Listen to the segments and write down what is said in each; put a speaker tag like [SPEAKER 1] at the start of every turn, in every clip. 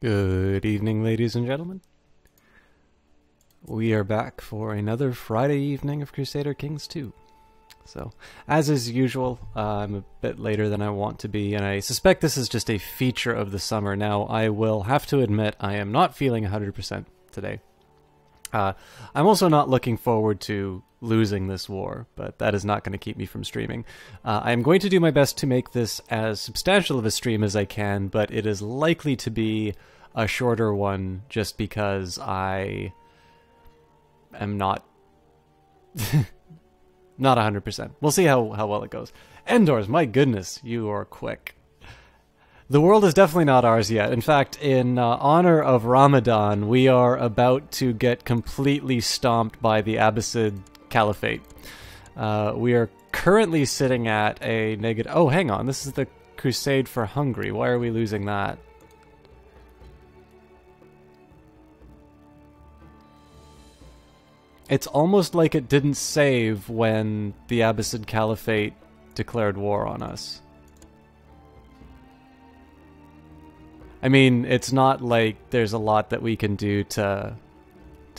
[SPEAKER 1] Good evening, ladies and gentlemen. We are back for another Friday evening of Crusader Kings 2. So, as is usual, I'm a bit later than I want to be, and I suspect this is just a feature of the summer. Now, I will have to admit I am not feeling 100% today. I'm also not looking forward to losing this war, but that is not going to keep me from streaming. I'm going to do my best to make this as substantial of a stream as I can, but it is likely to be a shorter one just because I am not not 100%. We'll see how well it goes. Endors, my goodness, you are quick. The world is definitely not ours yet. In fact, in honor of Ramadan, we are about to get completely stomped by the Abbasid Caliphate. We are currently sitting at a negative... Oh, hang on. This is the Crusade for Hungary. Why are we losing that? It's almost like it didn't save when the Abbasid Caliphate declared war on us. I mean, it's not like there's a lot that we can do to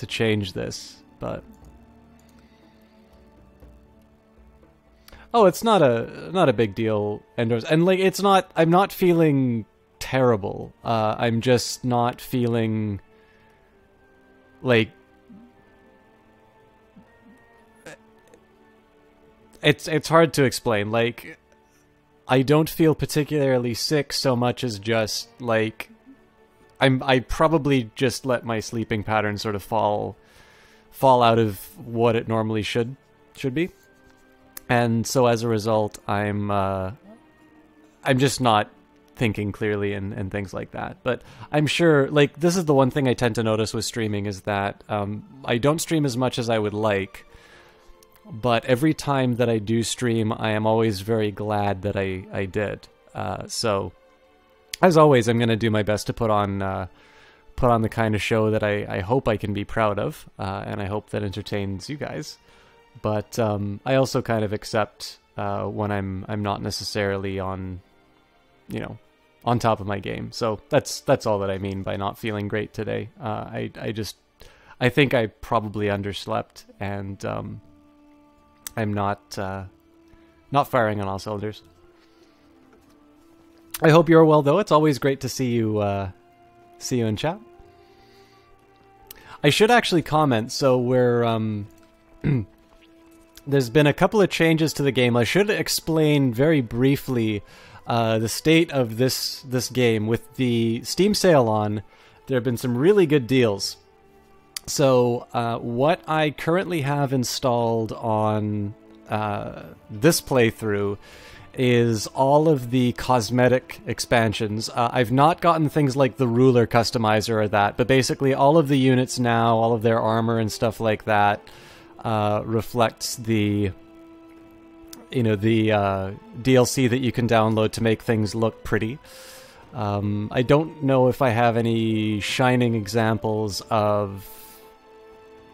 [SPEAKER 1] change this, but... Oh, it's not a big deal, Endors. And like it's not I'm not feeling terrible. I'm just not feeling like it's hard to explain. Like I don't feel particularly sick so much as just like I probably just let my sleeping pattern sort of fall out of what it normally should be. And so as a result, I'm just not thinking clearly and things like that. But I'm sure, like, this is the one thing I tend to notice with streaming is that I don't stream as much as I would like. But every time that I do stream, I am always very glad that I did. So, as always, I'm going to do my best to put on the kind of show that I hope I can be proud of, and I hope that entertains you guys. But I also kind of accept when I'm not necessarily on top of my game. So that's all that I mean by not feeling great today. I think I probably underslept, and I'm not firing on all cylinders. I hope you're well, though. It's always great to see you in chat. I should actually comment. So we're there's been a couple of changes to the game. I should explain very briefly the state of this game. With the Steam sale on, there have been some really good deals. So what I currently have installed on this playthrough is all of the cosmetic expansions. I've not gotten things like the ruler customizer or that, but basically all of the units now, all of their armor and stuff like that, reflects the DLC that you can download to make things look pretty. I don't know if I have any shining examples of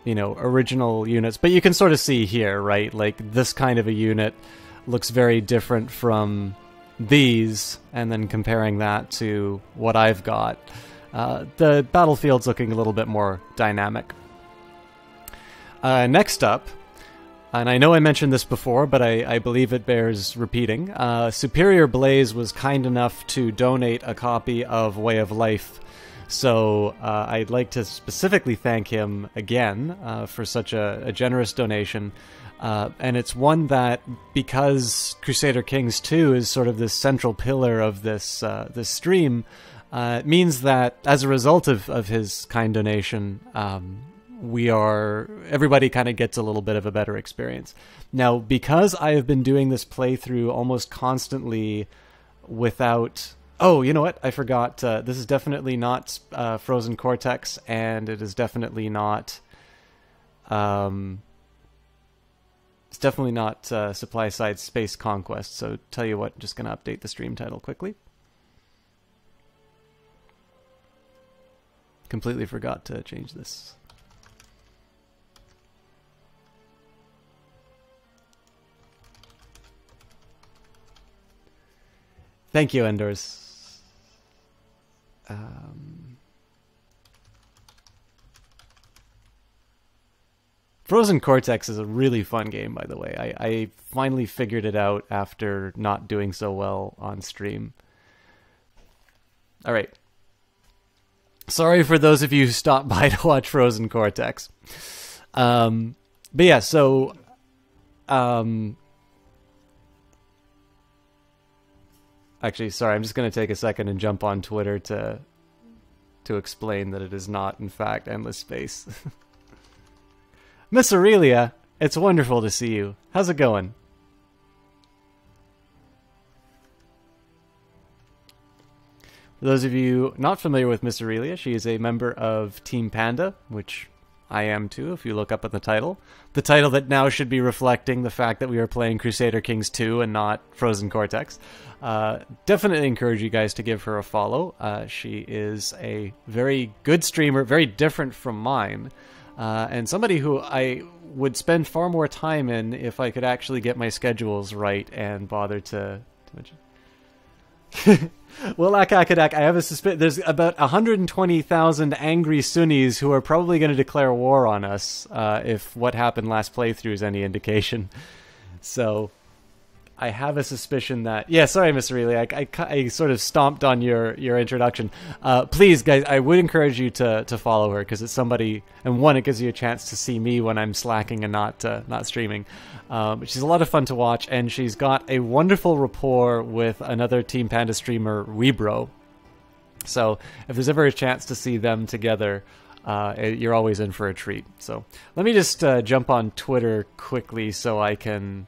[SPEAKER 1] original units, but you can sort of see here, right? Like this kind of a unit looks very different from these, and then comparing that to what I've got, the battlefield's looking a little bit more dynamic. Next up, and I know I mentioned this before, but I believe it bears repeating, Superior Blaze was kind enough to donate a copy of Way of Life, so I'd like to specifically thank him again for such a generous donation. And it's one that, because Crusader Kings 2 is sort of this central pillar of this stream, means that as a result of his kind donation, everybody kind of gets a little bit of a better experience. Now, because I have been doing this playthrough almost constantly without... Oh, you know what? I forgot. This is definitely not Frozen Cortex, and it is definitely not... It's definitely not Supply Side Space Conquest, so tell you what, just going to update the stream title quickly. Completely forgot to change this. Thank you, Endors. Frozen Cortex is a really fun game, by the way. I finally figured it out after not doing so well on stream. All right. Sorry for those of you who stopped by to watch Frozen Cortex. But yeah, so... actually, sorry, I'm just going to take a second and jump on Twitter to explain that it is not, in fact, Endless Space. Miss Aurelia, it's wonderful to see you. How's it going? For those of you not familiar with Miss Aurelia, she is a member of Team Panda, which I am too, if you look up at the title. The title that now should be reflecting the fact that we are playing Crusader Kings 2 and not Frozen Cortex. Definitely encourage you guys to give her a follow. She is a very good streamer, very different from mine, and somebody who I would spend far more time in if I could actually get my schedules right and bother to well, Akadak, I have a suspicion there's about 120,000 angry Sunnis who are probably going to declare war on us if what happened last playthrough is any indication. So I have a suspicion that... Yeah, sorry, Miss Aurelia, I sort of stomped on your introduction. Please, guys, I would encourage you to follow her, because it's somebody... And one, it gives you a chance to see me when I'm slacking and not streaming. But she's a lot of fun to watch, and she's got a wonderful rapport with another Team Panda streamer, Webro. So if there's ever a chance to see them together, you're always in for a treat. So let me just jump on Twitter quickly so I can...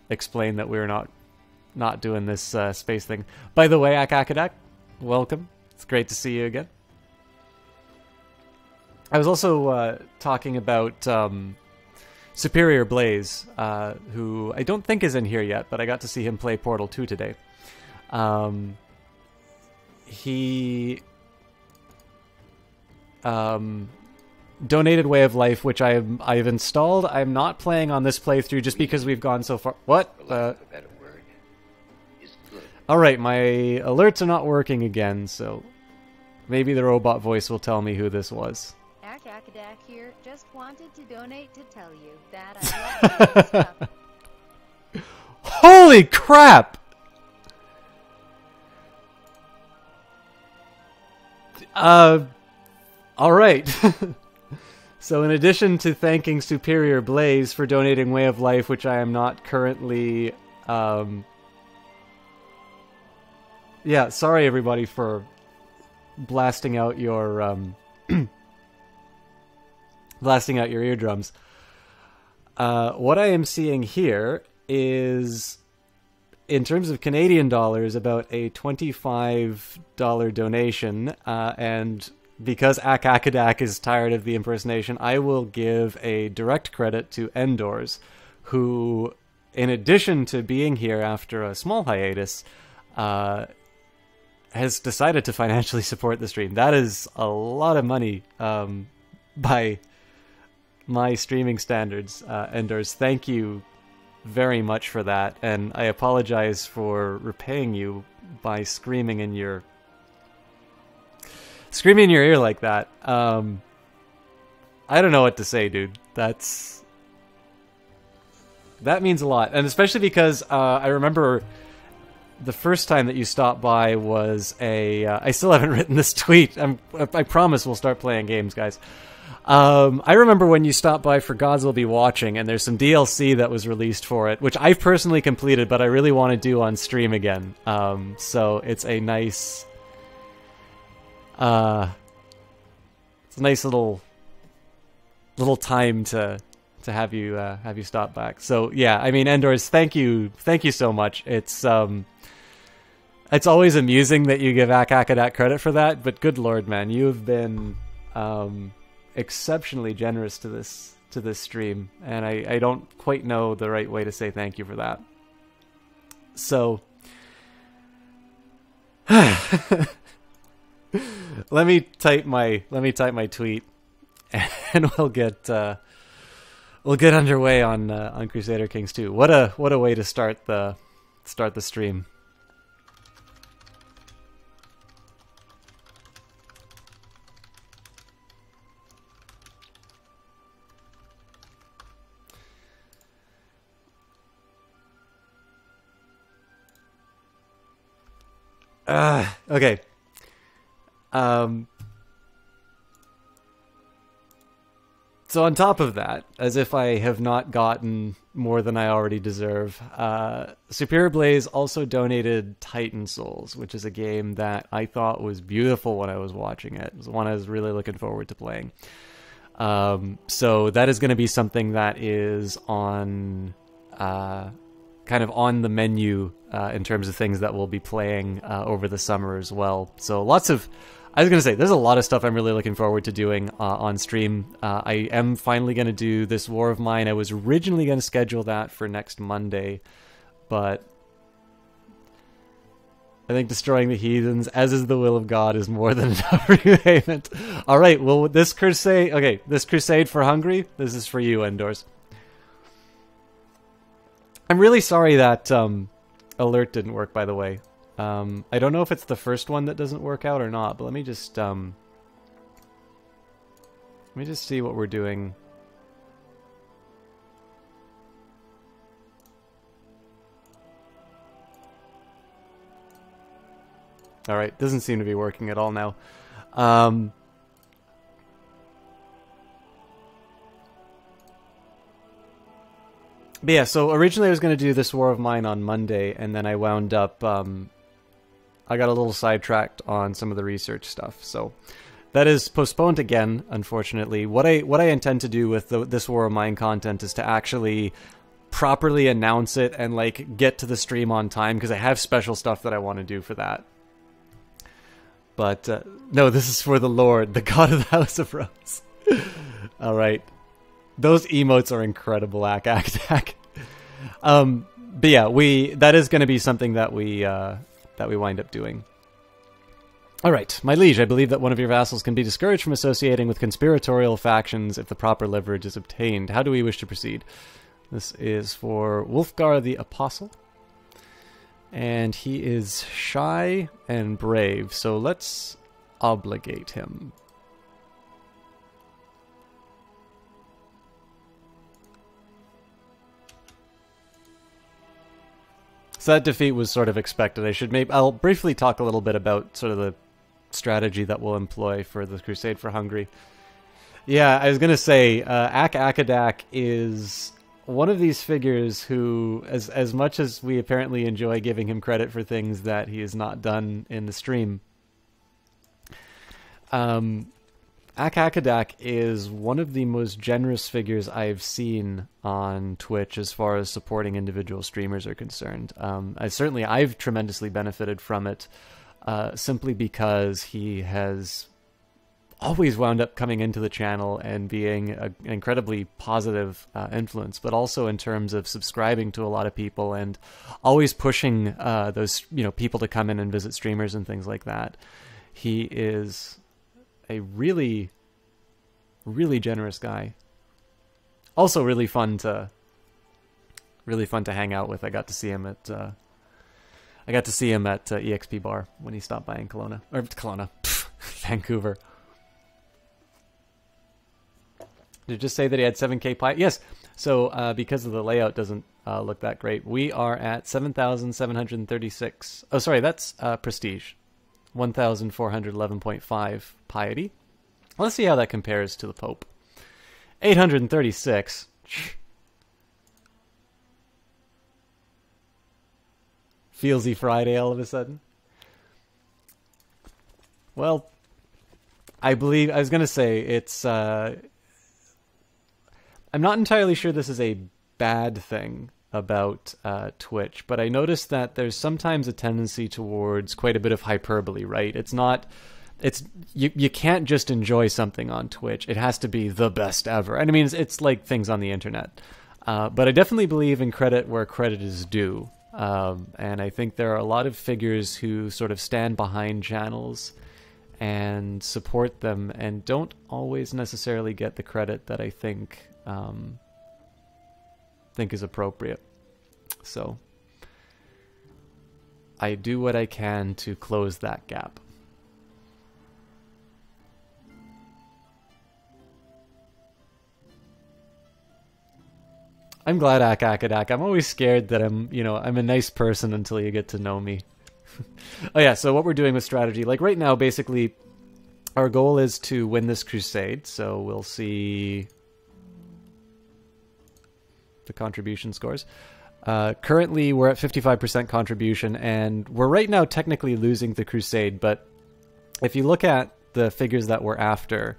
[SPEAKER 1] explain that we're not doing this space thing. By the way, Akakadak, welcome. It's great to see you again. I was also talking about Superior Blaze, who I don't think is in here yet, but I got to see him play Portal 2 today. He donated Way of Life, which I've installed. I'm not playing on this playthrough just because we've gone so far. What? All right, my alerts are not working again, so maybe the robot voice will tell me who this was.
[SPEAKER 2] Akakadak here. Just wanted to donate to tell you that I love stuff.
[SPEAKER 1] Holy crap! All right. So in addition to thanking Superior Blaze for donating Way of Life, which I am not currently... Yeah, sorry everybody for blasting out your... blasting out your eardrums. What I am seeing here is, in terms of Canadian dollars, about a $25 donation, and... because Akakadak is tired of the impersonation, I will give a direct credit to Endors, who, in addition to being here after a small hiatus, has decided to financially support the stream. That is a lot of money by my streaming standards. Endors, thank you very much for that, and I apologize for repaying you by screaming in your ear like that. I don't know what to say, dude. That means a lot. And especially because I remember the first time that you stopped by was I still haven't written this tweet. I promise we'll start playing games, guys. I remember when you stopped by for Gods Will Be Watching, and there's some DLC that was released for it, which I've personally completed, but I really want to do on stream again. So it's a nice... it's a nice little time to have you stop back. So yeah, I mean, Endors, thank you so much. It's always amusing that you give Akakadak credit for that, but good lord, man, you have been exceptionally generous to this stream, and I don't quite know the right way to say thank you for that. So. Let me type my tweet, and we'll get underway on Crusader Kings 2. What a way to start the stream. Okay. So on top of that, as if I have not gotten more than I already deserve, Superior Blaze also donated Titan Souls, which is a game that I thought was beautiful when I was watching it. It was one I was really looking forward to playing. So that is going to be something that is on kind of on the menu in terms of things that we'll be playing over the summer as well. So lots of... I was going to say, there's a lot of stuff I'm really looking forward to doing on stream. I am finally going to do this War of Mine. I was originally going to schedule that for next Monday, but I think destroying the heathens, as is the will of God, is more than enough repayment. All right, well, this crusade... Okay, this crusade for Hungary, this is for you, Endors. I'm really sorry that alert didn't work, by the way. I don't know if it's the first one that doesn't work out or not, but let me just see what we're doing. All right, doesn't seem to be working at all now. But yeah, so originally I was going to do this War of Mine on Monday, and then I wound up... I got a little sidetracked on some of the research stuff, so that is postponed again, unfortunately. What I intend to do with this War of Mine content is to actually properly announce it and like get to the stream on time, because I have special stuff that I want to do for that. But no, this is for the Lord, the God of the House of Rose. All right, those emotes are incredible, Ak. But yeah, that is going to be something that we wind up doing. All right, my liege, I believe that one of your vassals can be discouraged from associating with conspiratorial factions if the proper leverage is obtained. How do we wish to proceed? This is for Wolfgar the Apostle. And he is shy and brave, so let's obligate him. So that defeat was sort of expected. I'll briefly talk a little bit about sort of the strategy that we'll employ for the Crusade for Hungary. Yeah, I was going to say, Ak Akadak is one of these figures who, as much as we apparently enjoy giving him credit for things that he has not done in the stream, Ak Akadak is one of the most generous figures I've seen on Twitch as far as supporting individual streamers are concerned. I've tremendously benefited from it, simply because he has always wound up coming into the channel and being an incredibly positive influence, but also in terms of subscribing to a lot of people and always pushing those people to come in and visit streamers and things like that. He is a really, really generous guy. Also really fun to hang out with. I got to see him at EXP Bar when he stopped by in Vancouver. Did it just say that he had 7k pie? Yes. So because of the layout doesn't look that great, we are at 7,736. Oh, sorry, that's prestige. 1,411.5 piety. Let's see how that compares to the Pope. 836. Feelsy Friday all of a sudden. Well, I was going to say it's... I'm not entirely sure this is a bad thing about Twitch, but I noticed that there's sometimes a tendency towards quite a bit of hyperbole, right? You can't just enjoy something on Twitch. It has to be the best ever. And I mean, it's like things on the internet. But I definitely believe in credit where credit is due. And I think there are a lot of figures who sort of stand behind channels and support them and don't always necessarily get the credit that I think is appropriate. So I do what I can to close that gap. I'm glad, Akadak. I'm always scared that I'm a nice person until you get to know me. Oh yeah, so what we're doing with strategy, like right now, basically, our goal is to win this crusade, so we'll see the contribution scores. Currently, we're at 55% contribution, and we're right now technically losing the crusade, but if you look at the figures that we're after,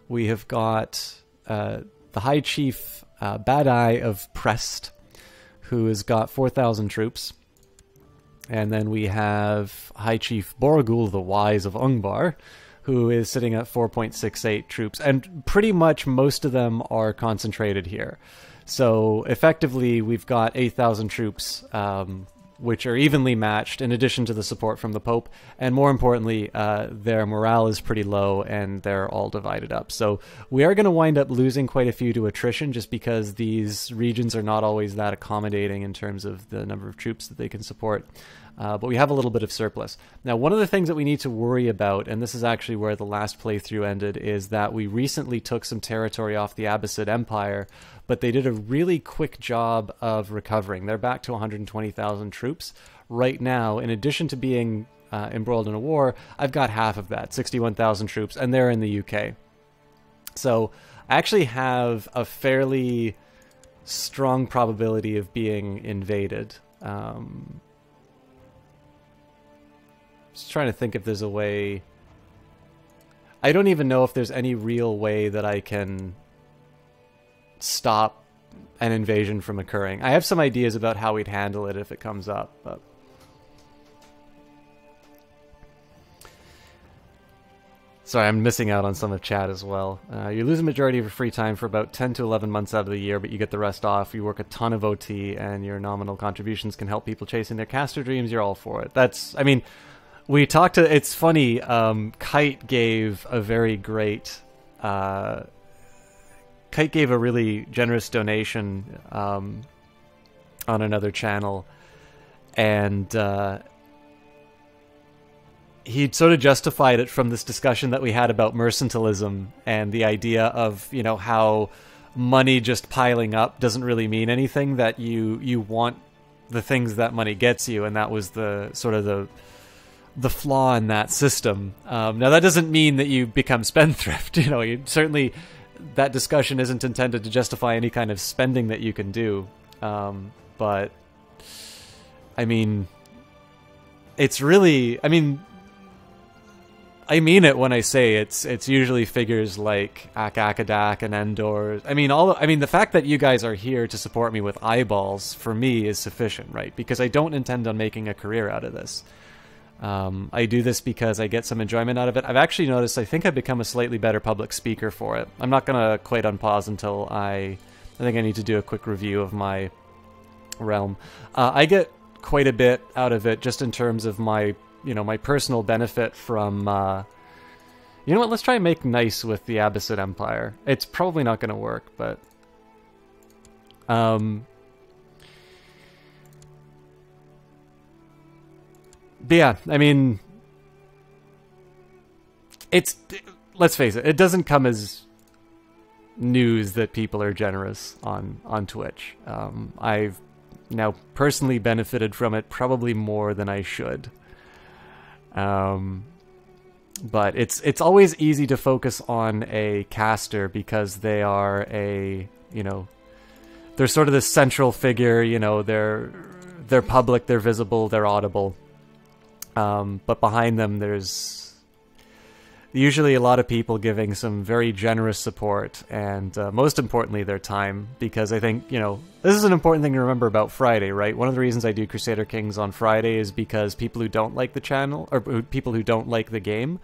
[SPEAKER 1] we have got the High Chief Bad Eye of Prest, who has got 4,000 troops. And then we have High Chief Borgul the Wise of Ungbar, who is sitting at 4.68 troops. And pretty much most of them are concentrated here. So effectively, we've got 8,000 troops, which are evenly matched, in addition to the support from the Pope. And more importantly, their morale is pretty low, and they're all divided up. So we are going to wind up losing quite a few to attrition, just because these regions are not always that accommodating in terms of the number of troops that they can support. But we have a little bit of surplus. Now, one of the things that we need to worry about, and this is actually where the last playthrough ended, is that we recently took some territory off the Abbasid Empire, but they did a really quick job of recovering. They're back to 120,000 troops. Right now, in addition to being embroiled in a war, I've got half of that, 61,000 troops, and they're in the UK. So I actually have a fairly strong probability of being invaded. Just trying to think if there's a way. I don't even know if there's any real way that I can stop an invasion from occurring. I have some ideas about how we'd handle it if it comes up, but sorry, I'm missing out on some of chat as well. You lose a majority of your free time for about 10 to 11 months out of the year, but you get the rest off. You work a ton of OT, and your nominal contributions can help people chasing their caster dreams. You're all for it. That's, I mean, we talked to, it's funny, Kite gave a very great, Kite gave a really generous donation on another channel, and he sort of justified it from this discussion that we had about mercantilism and the idea of, you know, how money just piling up doesn't really mean anything, that you want the things that money gets you, and that was the sort of the flaw in that system. Now, that doesn't mean that you become spendthrift. You know, certainly that discussion isn't intended to justify any kind of spending that you can do. But, I mean, it's really, I mean it when I say it's usually figures like Akadak and Endor. I mean, the fact that you guys are here to support me with eyeballs, for me, is sufficient, right? Because I don't intend on making a career out of this. I do this because I get some enjoyment out of it. I've actually noticed I think I've become a slightly better public speaker for it. I'm not going to quite unpause until I think I need to do a quick review of my realm. I get quite a bit out of it just in terms of my, you know, my personal benefit from, you know what, let's try and make nice with the Abbasid Empire. It's probably not going to work, but yeah, I mean, let's face it, it doesn't come as news that people are generous on Twitch. I've now personally benefited from it probably more than I should. But it's always easy to focus on a caster because they are they're sort of this central figure, you know, they're public, they're visible, they're audible. But behind them, there's usually a lot of people giving some very generous support, and most importantly, their time. Because I think, you know, this is an important thing to remember about Friday, right? One of the reasons I do Crusader Kings on Friday is because people who don't like the channel, or people who don't like the game,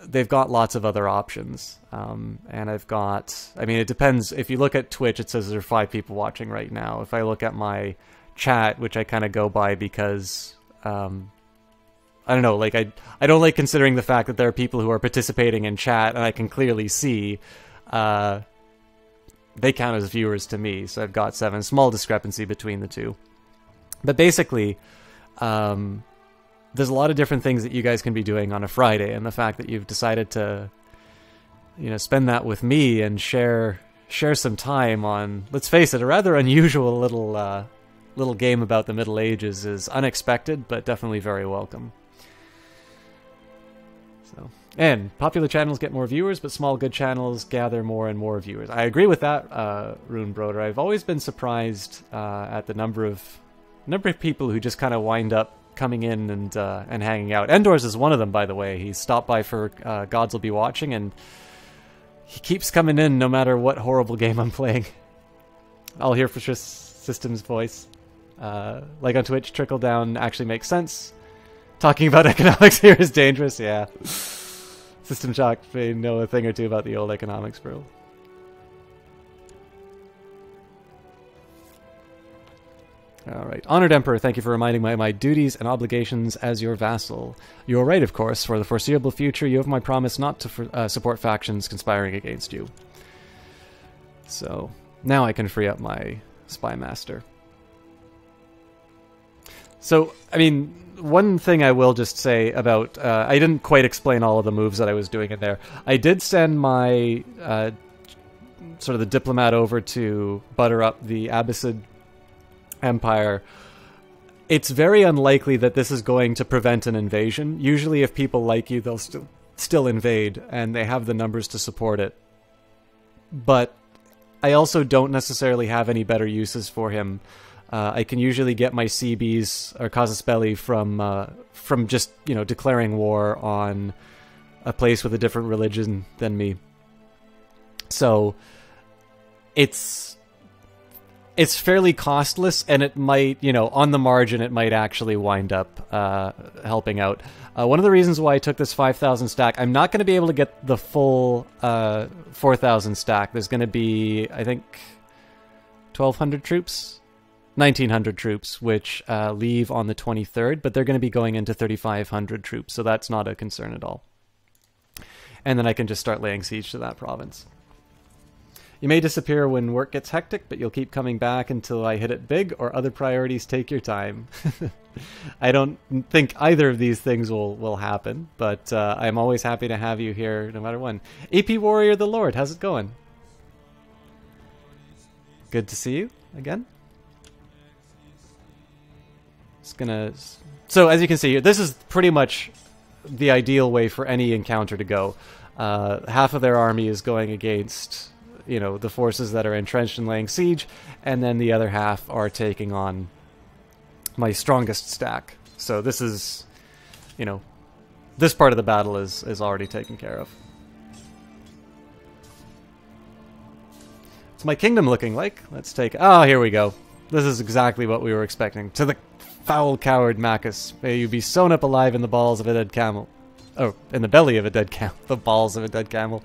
[SPEAKER 1] they've got lots of other options. And I've got, I mean, it depends. If you look at Twitch, it says there are 5 people watching right now. If I look at my chat, which I kind of go by because I don't know, like, I don't like considering the fact that there are people who are participating in chat, and I can clearly see they count as viewers to me, so I've got 7. Small discrepancy between the two. But basically, there's a lot of different things that you guys can be doing on a Friday, and the fact that you've decided to, you know, spend that with me and share some time on, let's face it, a rather unusual little little game about the Middle Ages is unexpected, but definitely very welcome. So, and popular channels get more viewers, but small good channels gather more and more viewers. I agree with that, Rune Broder. I've always been surprised at the number of people who just kind of wind up coming in and hanging out. Endors is one of them, by the way. He stopped by for Gods Will Be Watching, and he keeps coming in no matter what horrible game I'm playing. I'll hear for sure System's voice. Like on Twitch, trickle down actually makes sense. Talking about economics here is dangerous, yeah. System Shock may know a thing or two about the old economics, bro. Alright. Honored Emperor, thank you for reminding me of my duties and obligations as your vassal. You are right, of course. For the foreseeable future, you have my promise not to support factions conspiring against you. So, now I can free up my Spy Master. So, I mean, one thing I will just say about... I didn't quite explain all of the moves that I was doing in there. I did send my... sort of the diplomat over to butter up the Abbasid Empire. It's very unlikely that this is going to prevent an invasion. Usually if people like you, they'll still invade, and they have the numbers to support it. But I also don't necessarily have any better uses for him. I can usually get my CBs or casus belli from just, you know, declaring war on a place with a different religion than me. So it's fairly costless, and it might, you know, on the margin, it might actually wind up helping out. One of the reasons why I took this 5,000 stack, I'm not going to be able to get the full 4,000 stack. There's going to be, I think, 1,200 troops? 1,900 troops, which leave on the 23rd, but they're going to be going into 3,500 troops, so that's not a concern at all. And then I can just start laying siege to that province. You may disappear when work gets hectic, but you'll keep coming back until I hit it big or other priorities take your time. I don't think either of these things will happen, but I'm always happy to have you here no matter when. AP Warrior the Lord, how's it going? Good to see you again. Just gonna... So as you can see here, this is pretty much the ideal way for any encounter to go. Half of their army is going against... you know, the forces that are entrenched and laying siege, and then the other half are taking on my strongest stack. So this is, you know, this part of the battle is already taken care of. What's my kingdom looking like? Let's take... Oh, here we go. This is exactly what we were expecting. To the foul coward Macus, may you be sewn up alive in the balls of a dead camel. Oh, in the belly of a dead camel. The balls of a dead camel.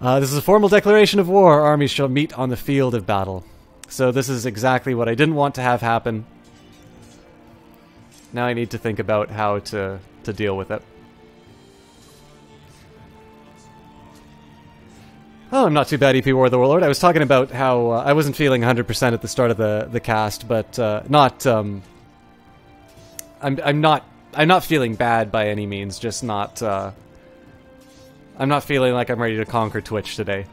[SPEAKER 1] This is a formal declaration of war. Our armies shall meet on the field of battle. So this is exactly what I didn't want to have happen. Now I need to think about how to deal with it. Oh, I'm not too bad, EP War the Warlord. I was talking about how I wasn't feeling 100% at the start of the cast, but not... I'm not feeling bad by any means, just not... I'm not feeling like I'm ready to conquer Twitch today.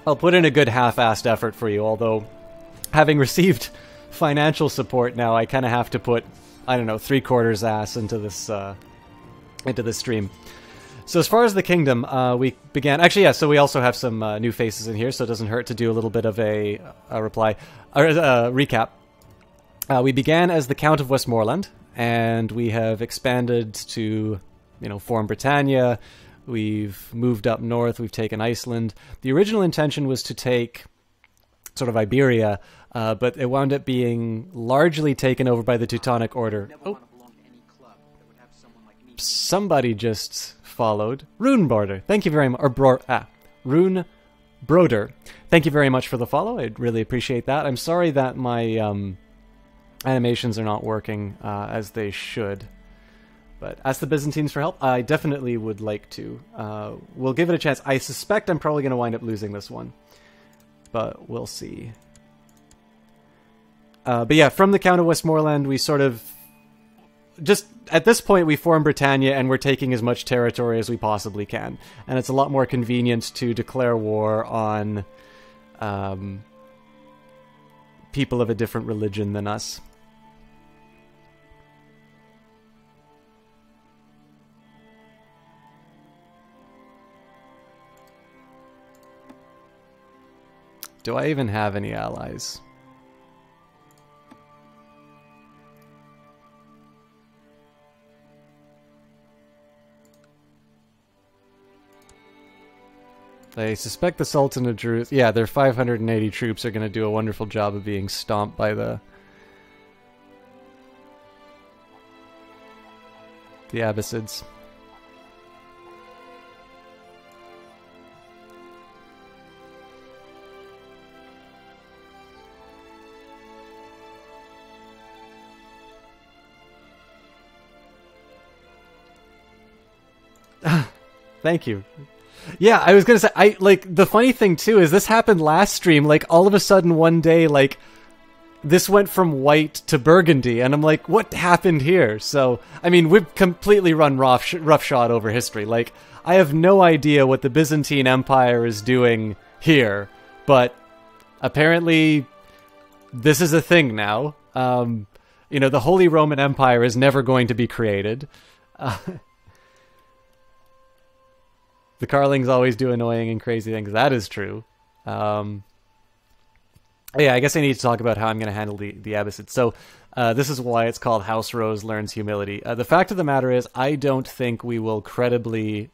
[SPEAKER 1] I'll put in a good half-assed effort for you, although having received financial support now, I kind of have to put, I don't know, 3/4 ass into this stream. So as far as the kingdom, we began... Actually, yeah, so we also have some new faces in here, so it doesn't hurt to do a little bit of a recap. We began as the Count of Westmoreland, and we have expanded to... you know, form Britannia, we've moved up north, we've taken Iceland. The original intention was to take sort of Iberia, but it wound up being largely taken over by the Teutonic Order. Oh, somebody just followed. Rune Broder, thank you very much. Or Rune Broder, thank you very much for the follow. I'd really appreciate that. I'm sorry that my animations are not working as they should. But ask the Byzantines for help. I definitely would like to. We'll give it a chance. I suspect I'm probably going to wind up losing this one. But we'll see. But yeah, from the Count of Westmoreland, we sort of... Just, at this point, we form Britannia, and we're taking as much territory as we possibly can. And it's a lot more convenient to declare war on... people of a different religion than us. Do I even have any allies? I suspect the Sultan of Jerusalem... Yeah, their 580 troops are going to do a wonderful job of being stomped by the Abbasids. Thank you. Yeah, I was gonna say, the funny thing too is this happened last stream, like, all of a sudden one day, like, this went from white to burgundy, and I'm like, what happened here? So, I mean, we've completely run roughshod over history. Like, I have no idea what the Byzantine Empire is doing here, but apparently this is a thing now. You know, the Holy Roman Empire is never going to be created. The Carlings always do annoying and crazy things. That is true. Yeah, I guess I need to talk about how I'm going to handle the Abbasids. So this is why it's called House Rose Learns Humility. The fact of the matter is, I don't think we will credibly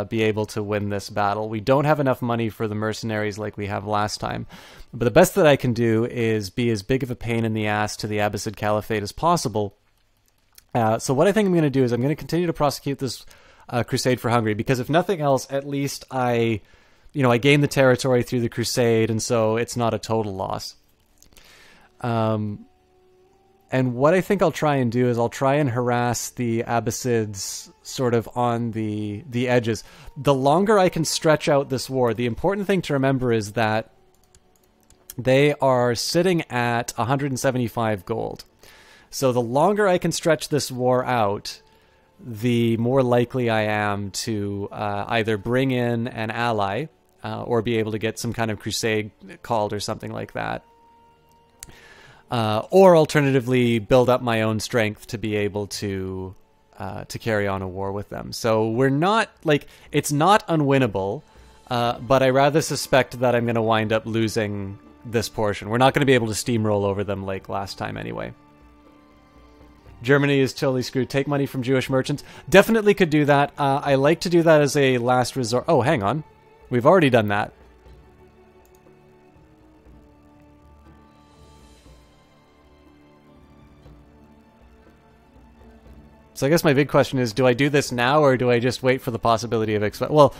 [SPEAKER 1] be able to win this battle. We don't have enough money for the mercenaries like we have last time. But the best that I can do is be as big of a pain in the ass to the Abbasid Caliphate as possible. So what I think I'm going to do is I'm going to continue to prosecute this crusade for Hungary, because if nothing else, at least I gain the territory through the crusade, and so it's not a total loss. And what I think I'll try and do is I'll try and harass the Abbasids sort of on the edges. The longer I can stretch out this war, the important thing to remember is that they are sitting at 175 gold. So the longer I can stretch this war out, the more likely I am to either bring in an ally or be able to get some kind of crusade called or something like that. Or alternatively, build up my own strength to be able to carry on a war with them. So we're not, like, it's not unwinnable, but I rather suspect that I'm going to wind up losing this portion. We're not going to be able to steamroll over them like last time anyway. Germany is totally screwed. Take money from Jewish merchants. Definitely could do that. I like to do that as a last resort. Oh, hang on. We've already done that. So I guess my big question is, do I do this now, or do I just wait for the possibility of well,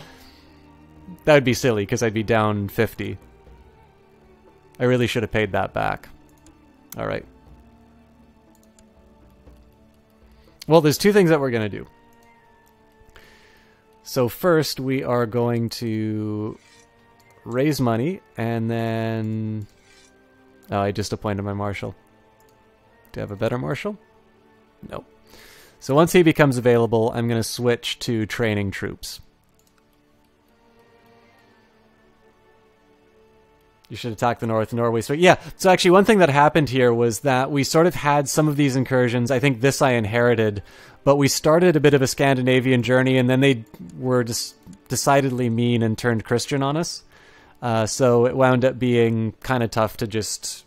[SPEAKER 1] that would be silly, because I'd be down 50. I really should have paid that back. All right. Well, there's two things that we're going to do. So first, we are going to raise money, and then... Oh, I just appointed my marshal. Do I have a better marshal? No. So once he becomes available, I'm going to switch to training troops. You should attack the north, Norway. So yeah, so actually one thing that happened here was that we sort of had some of these incursions. I think this I inherited, but we started a bit of a Scandinavian journey, and then they were just decidedly mean and turned Christian on us. So it wound up being kind of tough to just,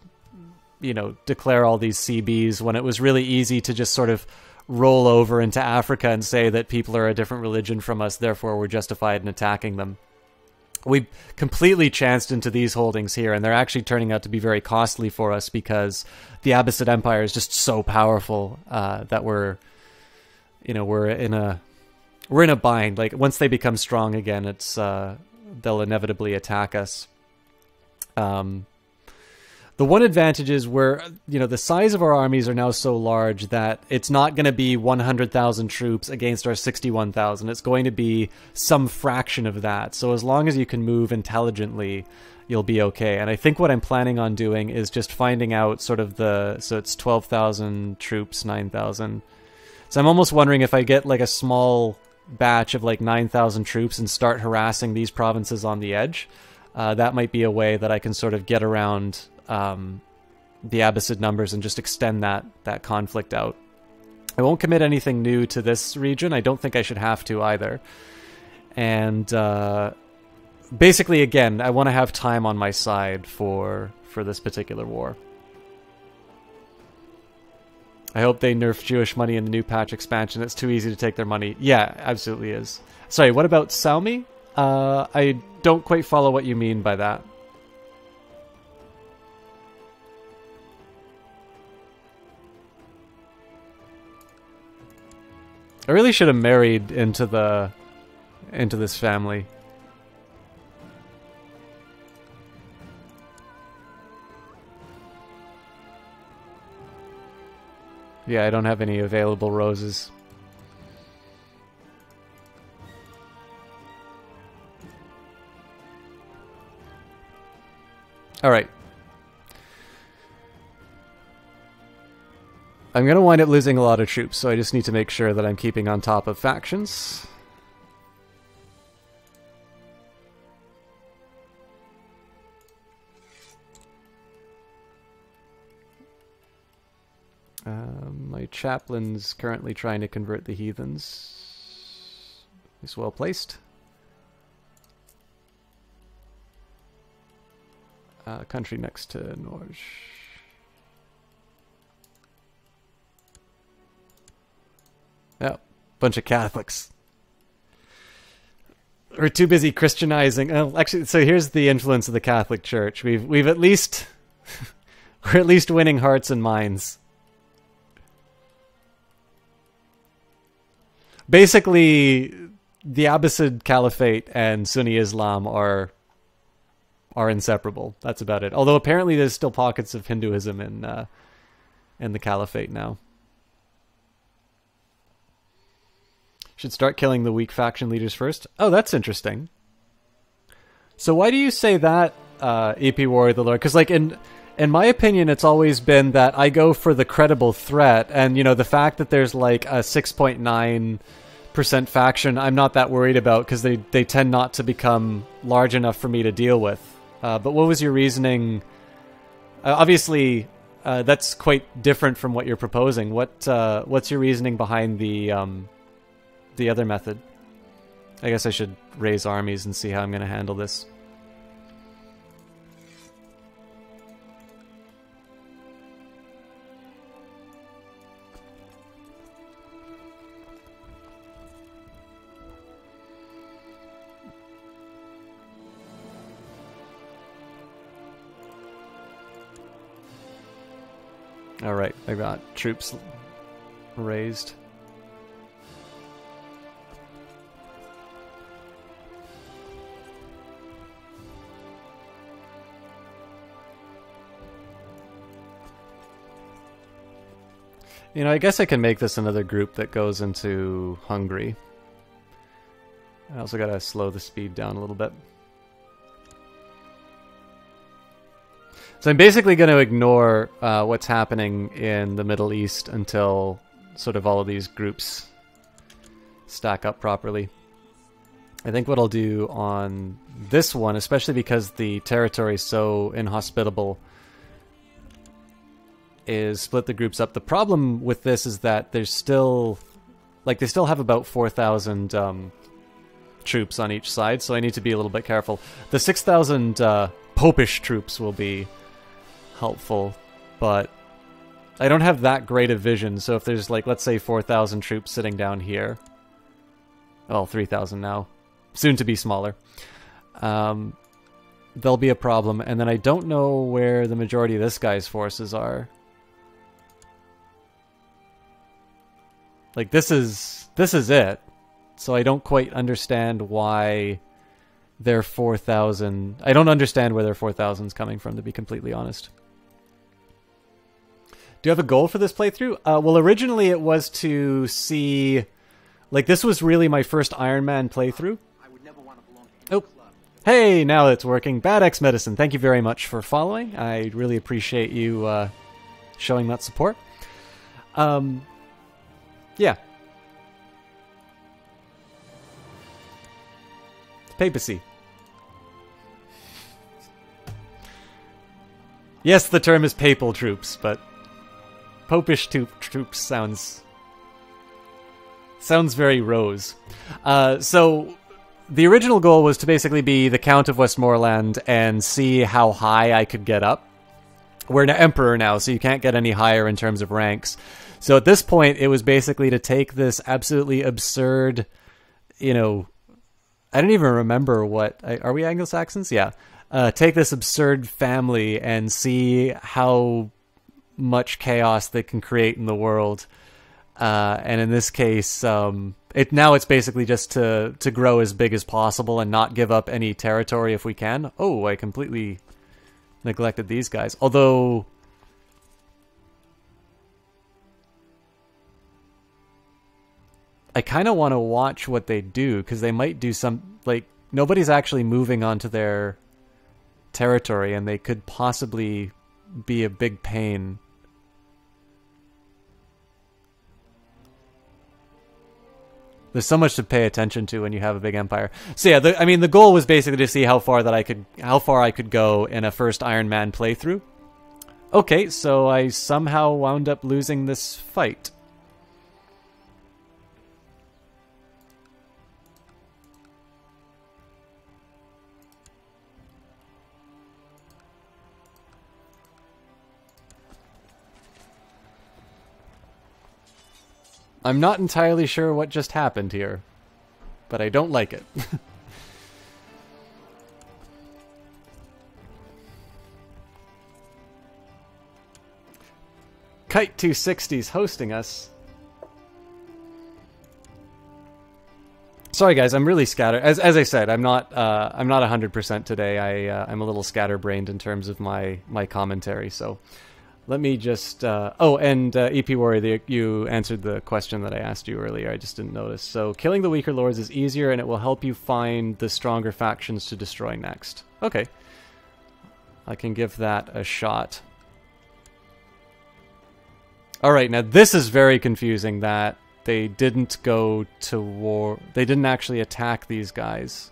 [SPEAKER 1] declare all these CBs when it was really easy to just sort of roll over into Africa and say that people are a different religion from us, therefore we're justified in attacking them. We completely chanced into these holdings here, and they're actually turning out to be very costly for us because the Abbasid Empire is just so powerful that we're in a bind. Like, once they become strong again, it's they'll inevitably attack us. The one advantage is the size of our armies are now so large that it's not going to be 100,000 troops against our 61,000. It's going to be some fraction of that. So as long as you can move intelligently, you'll be okay. And I think what I'm planning on doing is just finding out sort of so it's 12,000 troops, 9,000. So I'm almost wondering if I get like a small batch of like 9,000 troops and start harassing these provinces on the edge. That might be a way that I can sort of get around the Abbasid numbers and just extend that conflict out. I won't commit anything new to this region. I don't think I should have to either. And basically, again, I want to have time on my side for this particular war. I hope they nerf Jewish money in the new patch expansion. It's too easy to take their money. Yeah, absolutely is. Sorry, what about Saumi? I don't quite follow what you mean by that. I really should have married into this family. Yeah, I don't have any available roses. Alright. I'm going to wind up losing a lot of troops, so I just need to make sure that I'm keeping on top of factions. My chaplain's currently trying to convert the heathens. He's well placed. Country next to Norge. Yeah, bunch of Catholics. We're too busy Christianizing. Oh, actually, so here's the influence of the Catholic Church. We've at least we're at least winning hearts and minds. Basically, the Abbasid Caliphate and Sunni Islam are inseparable. That's about it. Although apparently there's still pockets of Hinduism in the Caliphate now. Should start killing the weak faction leaders first. Oh, that's interesting. So why do you say that, EP Warrior the Lord? Because like in my opinion, it's always been that I go for the credible threat, and you know the fact that there's like a 6.9% faction, I'm not that worried about because they tend not to become large enough for me to deal with. But what was your reasoning? Obviously, that's quite different from what you're proposing. What's your reasoning behind the other method? I guess I should raise armies and see how I'm going to handle this. Alright, I got troops raised. You know, I guess I can make this another group that goes into Hungary. I also gotta slow the speed down a little bit. So I'm basically going to ignore what's happening in the Middle East until sort of all of these groups stack up properly. I think what I'll do on this one, especially because the territory is so inhospitable, is split the groups up. The problem with this is that there's still, like, they still have about 4,000 troops on each side, so I need to be a little bit careful. The 6,000 Popish troops will be helpful, but I don't have that great a vision, so if there's, like, let's say 4,000 troops sitting down here, well, 3,000 now, soon to be smaller, there'll be a problem, and then I don't know where the majority of this guy's forces are. Like, this is it, so I don't quite understand why their 4,000... I don't understand where their 4,000's coming from, to be completely honest. Do you have a goal for this playthrough? Well, originally it was to see... Like, this was really my first Iron Man playthrough. I would never want to belong to any club. Hey, now it's working. Bad X Medicine, thank you very much for following. I really appreciate you showing that support. Yeah. Papacy. Yes, the term is papal troops, but popish troops sounds very Rose. So the original goal was to basically be the Count of Westmoreland and see how high I could get up. We're an emperor now, so you can't get any higher in terms of ranks. So at this point, it was basically to take this absolutely absurd, I don't even remember are we Anglo-Saxons? Yeah. Take this absurd family and see how much chaos they can create in the world. And in this case, it's basically just to grow as big as possible and not give up any territory if we can. Oh, I completely neglected these guys. Although I kind of want to watch what they do, because they might do nobody's actually moving onto their territory, and they could possibly be a big pain. There's so much to pay attention to when you have a big empire. So yeah, the goal was basically to see how far I could go in a first Iron Man playthrough. Okay, so I somehow wound up losing this fight. I'm not entirely sure what just happened here, but I don't like it. Kite 260's hosting us. Sorry guys, I'm really scattered. As I said, I'm not 100% today. I'm a little scatterbrained in terms of my commentary, so let me just... and EP Warrior, you answered the question that I asked you earlier. I just didn't notice. So, killing the weaker lords is easier, and it will help you find the stronger factions to destroy next. Okay. I can give that a shot. Alright, now this is very confusing that they didn't go to war. They didn't actually attack these guys.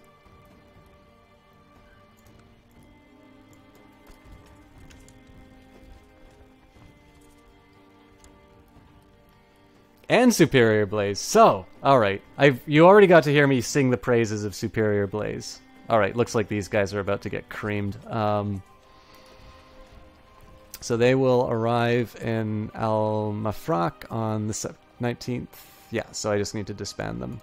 [SPEAKER 1] And Superior Blaze. So, alright. You already got to hear me sing the praises of Superior Blaze. Alright, looks like these guys are about to get creamed. So they will arrive in Al Mafraq on the 19th. Yeah, so I just need to disband them.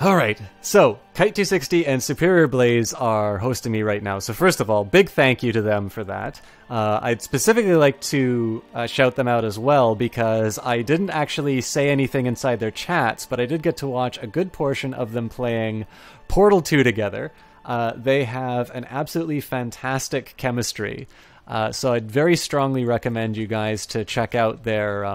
[SPEAKER 1] Alright, so Kite 260 and Superior Blaze are hosting me right now. So first of all, big thank you to them for that. I'd specifically like to shout them out as well, because I didn't actually say anything inside their chats, but I did get to watch a good portion of them playing Portal 2 together. They have an absolutely fantastic chemistry. So I'd very strongly recommend you guys to check out their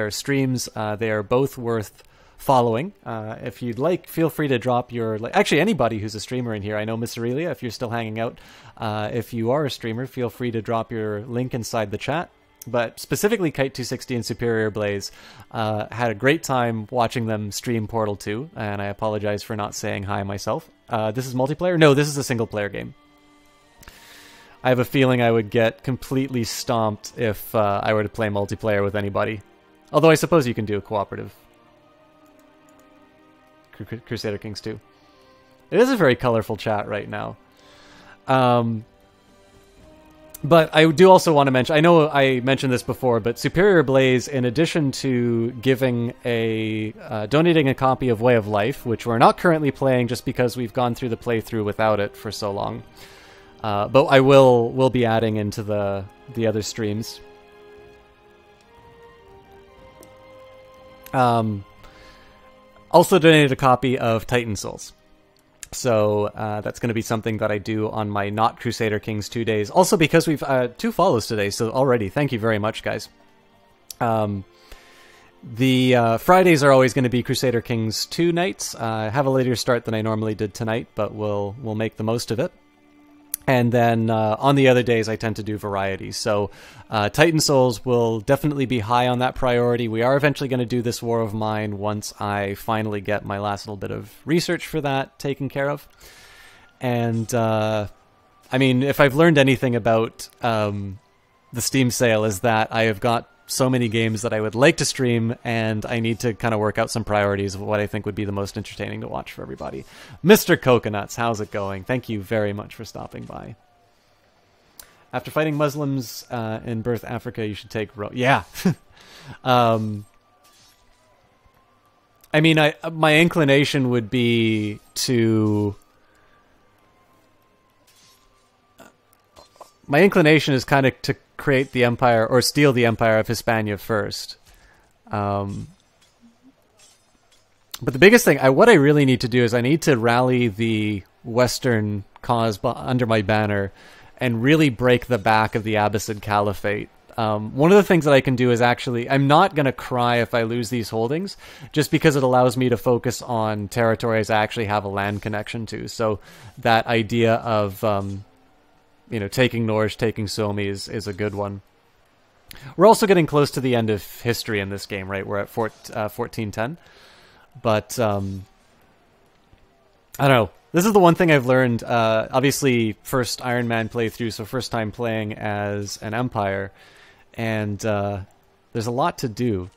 [SPEAKER 1] streams. They are both worth following. If you'd like, feel free to drop your... Actually, anybody who's a streamer in here. I know Miss Aurelia, if you're still hanging out. If you are a streamer, feel free to drop your link inside the chat. But specifically, Kite 260 and Superior Blaze had a great time watching them stream Portal 2, and I apologize for not saying hi myself. This is multiplayer? No, this is a single-player game. I have a feeling I would get completely stomped if I were to play multiplayer with anybody. Although I suppose you can do a cooperative. Crusader Kings 2. It is a very colorful chat right now. But I do also want to mention, I know I mentioned this before, but Superior Blaze, in addition to giving donating a copy of Way of Life, which we're not currently playing just because we've gone through the playthrough without it for so long. But I will be adding into the other streams. Also donated a copy of Titan Souls. So that's going to be something that I do on my not Crusader Kings 2 days. Also because we've 2 follows today, so already, thank you very much, guys. The Fridays are always going to be Crusader Kings 2 nights. I have a later start than I normally did tonight, but we'll make the most of it. And then on the other days, I tend to do variety. So Titan Souls will definitely be high on that priority. We are eventually going to do this War of Mine once I finally get my last little bit of research for that taken care of. And, I mean, if I've learned anything about the Steam sale is that I have got so many games that I would like to stream, and I need to kind of work out some priorities of what I think would be the most entertaining to watch for everybody. Mr. Coconuts, how's it going? Thank you very much for stopping by. After fighting Muslims in Birth Africa, you should take yeah. I mean, my inclination would be to... My inclination is kind of to create the empire, or steal the empire of Hispania first. But the biggest thing, what I really need to do is I need to rally the Western cause under my banner and really break the back of the Abbasid Caliphate. One of the things that I can do is actually, I'm not going to cry if I lose these holdings, just because it allows me to focus on territories I actually have a land connection to. So that idea of... you know, taking Norge, taking Somi is a good one. We're also getting close to the end of history in this game, right? We're at 1410. But, I don't know. This is the one thing I've learned. Obviously, first Iron Man playthrough, so first time playing as an Empire. And there's a lot to do.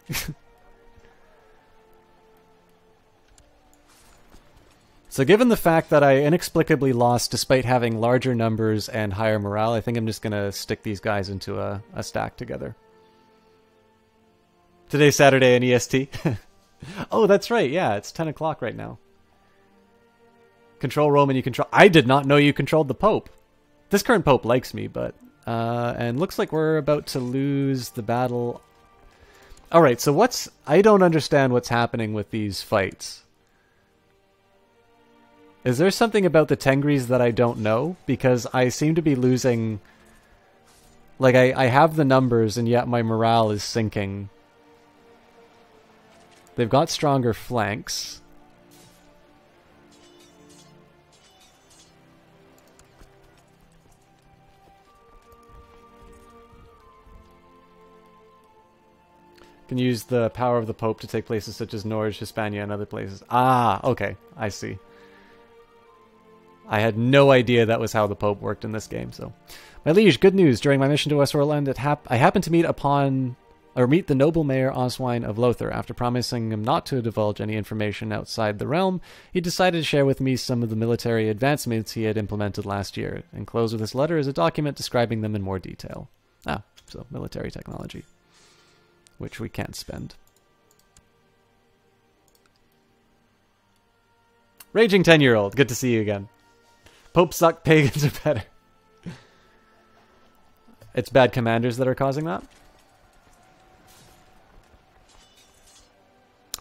[SPEAKER 1] So given the fact that I inexplicably lost despite having larger numbers and higher morale, I think I'm just going to stick these guys into a stack together. Today's Saturday in EST. Oh, that's right. Yeah, it's 10 o'clock right now. Control Roman, you control... I did not know you controlled the Pope. This current Pope likes me, but... and looks like we're about to lose the battle. Alright, so what's... I don't understand what's happening with these fights. Is there something about the Tengris that I don't know? Because I seem to be losing... Like, I have the numbers, and yet my morale is sinking. They've got stronger flanks. Can use the power of the Pope to take places such as Norge, Hispania, and other places. Ah, okay. I see. I had no idea that was how the Pope worked in this game. So, my liege, good news. During my mission to Westworld, I happened to meet the noble mayor Oswine of Lothar. After promising him not to divulge any information outside the realm, he decided to share with me some of the military advancements he had implemented last year. Enclosed with this letter is a document describing them in more detail. Ah, so military technology, which we can't spend. Raging 10-year-old, good to see you again. Pope suck, pagans are better. It's bad commanders that are causing that?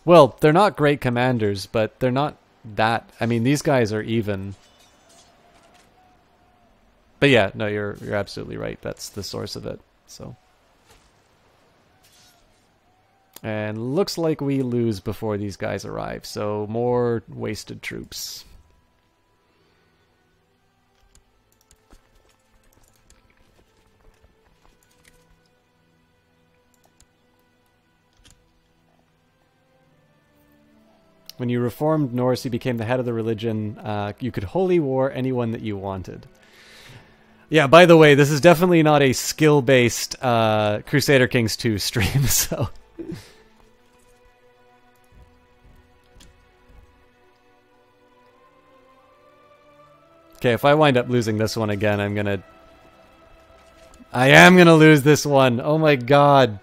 [SPEAKER 1] Well, they're not great commanders, but they're not that... I mean, these guys are even. But yeah, no, you're absolutely right. That's the source of it. So. And looks like we lose before these guys arrive, so more wasted troops. When you reformed Norse, you became the head of the religion. You could holy war anyone that you wanted. Yeah, by the way, this is definitely not a skill-based Crusader Kings 2 stream, so... Okay, if I wind up losing this one again, I am gonna lose this one. Oh my god.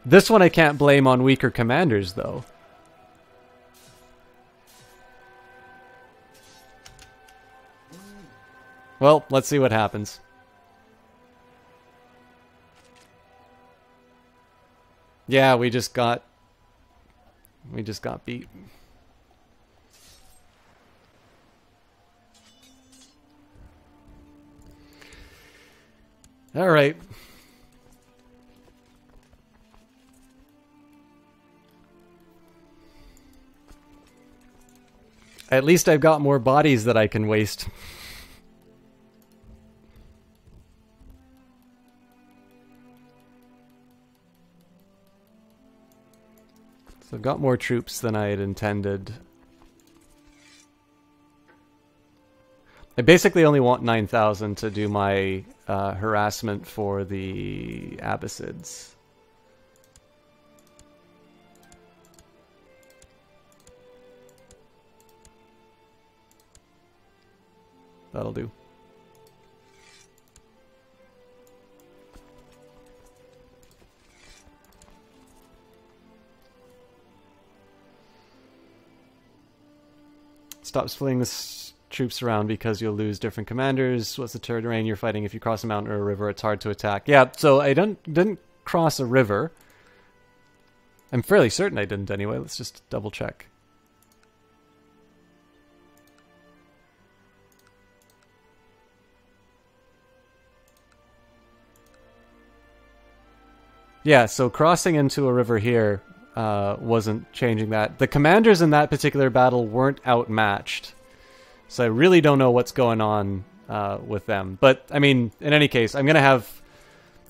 [SPEAKER 1] This one I can't blame on weaker commanders, though. Well, let's see what happens. Yeah, we just got beat. All right. At least I've got more bodies that I can waste. So I've got more troops than I had intended. I basically only want 9,000 to do my harassment for the Abbasids. That'll do. Stop splitting the troops around because you'll lose different commanders. What's the terrain you're fighting? If you cross a mountain or a river, it's hard to attack. Yeah, so I didn't cross a river. I'm fairly certain I didn't anyway. Let's just double check. Yeah, so crossing into a river here wasn't changing that. The commanders in that particular battle weren't outmatched. So I really don't know what's going on with them. But, I mean, in any case, I'm going to have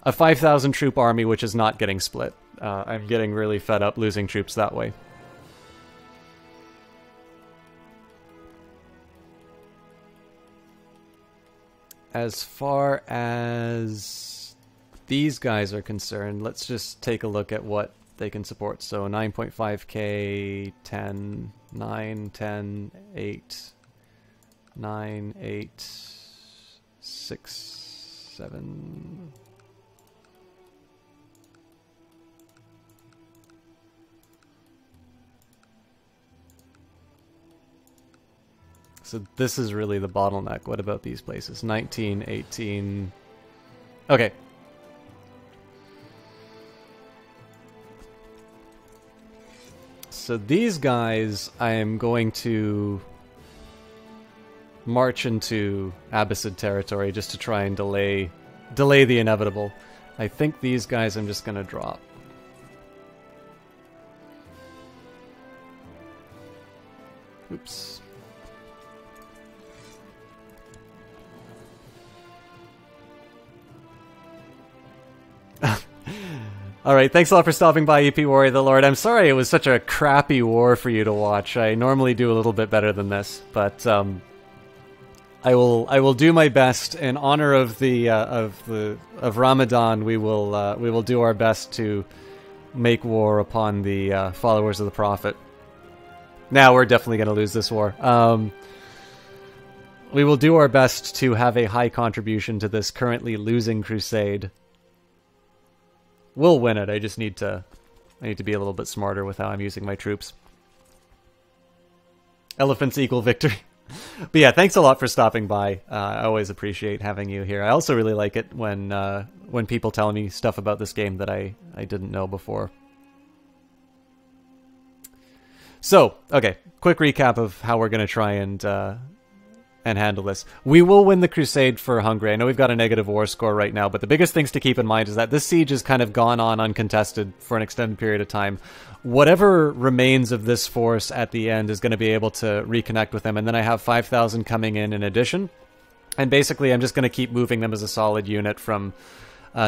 [SPEAKER 1] a 5,000 troop army which is not getting split. I'm getting really fed up losing troops that way. As far as these guys are concerned, let's just take a look at what they can support. So 9.5k, 10, 9, 10, 8, 9, 8, 6, 7... So this is really the bottleneck. What about these places? 19, 18... Okay. So these guys, I am going to march into Abbasid territory just to try and delay the inevitable. I think these guys I'm just going to drop. Oops. Alright, thanks a lot for stopping by, EP Warrior the Lord. I'm sorry it was such a crappy war for you to watch. I normally do a little bit better than this, but I will do my best in honor of of Ramadan. We will do our best to make war upon the followers of the Prophet. Now we're definitely going to lose this war. We will do our best to have a high contribution to this currently losing crusade. We'll win it. I just need to be a little bit smarter with how I'm using my troops. Elephants equal victory. But yeah, thanks a lot for stopping by. I always appreciate having you here. I also really like it when people tell me stuff about this game that I didn't know before. So, okay, quick recap of how we're going to try and handle this. We will win the crusade for Hungary. I know we've got a negative war score right now, but the biggest things to keep in mind is that this siege has kind of gone on uncontested for an extended period of time. Whatever remains of this force at the end is going to be able to reconnect with them, and then I have 5,000 coming in addition. And basically I'm just going to keep moving them as a solid unit from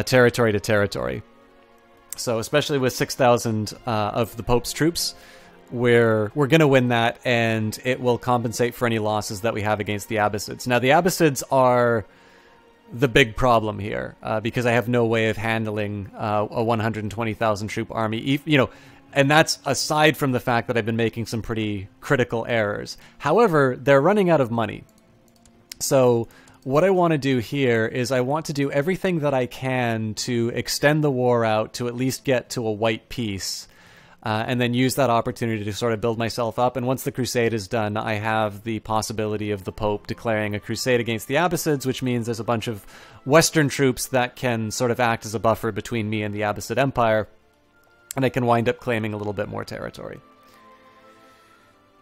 [SPEAKER 1] territory to territory. So especially with 6,000 of the Pope's troops, we're going to win that, and it will compensate for any losses that we have against the Abbasids. Now, the Abbasids are the big problem here, because I have no way of handling a 120,000 troop army, and that's aside from the fact that I've been making some pretty critical errors. However, they're running out of money. So what I want to do here is I want to do everything that I can to extend the war out to at least get to a white peace. And then use that opportunity to sort of build myself up. And once the crusade is done, I have the possibility of the Pope declaring a crusade against the Abbasids, which means there's a bunch of Western troops that can sort of act as a buffer between me and the Abbasid Empire. And I can wind up claiming a little bit more territory.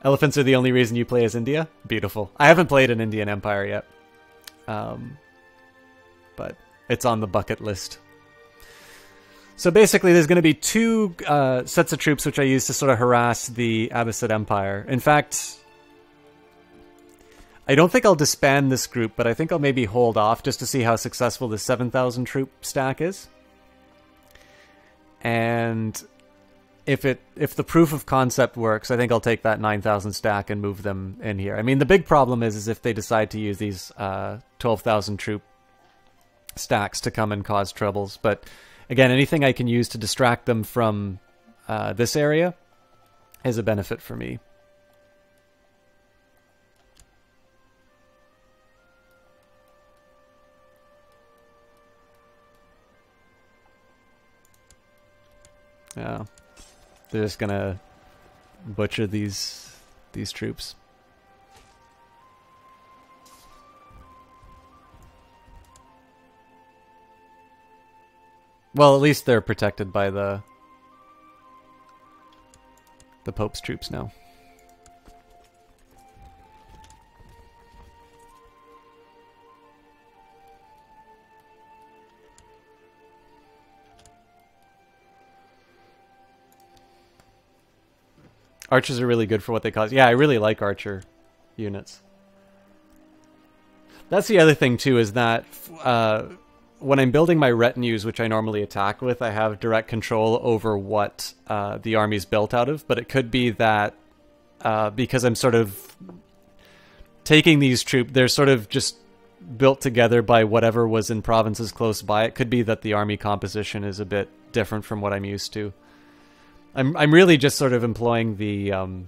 [SPEAKER 1] Elephants are the only reason you play as India? Beautiful. I haven't played an Indian Empire yet. But it's on the bucket list. So basically, there's going to be two sets of troops which I use to sort of harass the Abbasid Empire. In fact, I don't think I'll disband this group, but I think I'll maybe hold off just to see how successful the 7,000 troop stack is. And if the proof of concept works, I think I'll take that 9,000 stack and move them in here. I mean, the big problem is if they decide to use these 12,000 troop stacks to come and cause troubles. But again, anything I can use to distract them from this area is a benefit for me. Yeah. They're just gonna butcher these troops. Well, at least they're protected by the Pope's troops now. Archers are really good for what they cause. Yeah, I really like archer units. That's the other thing, too, is that when I'm building my retinues, which I normally attack with, I have direct control over what the army's built out of. But it could be that because I'm sort of taking these troops, they're sort of just built together by whatever was in provinces close by. It could be that the army composition is a bit different from what I'm used to. I'm really just sort of employing the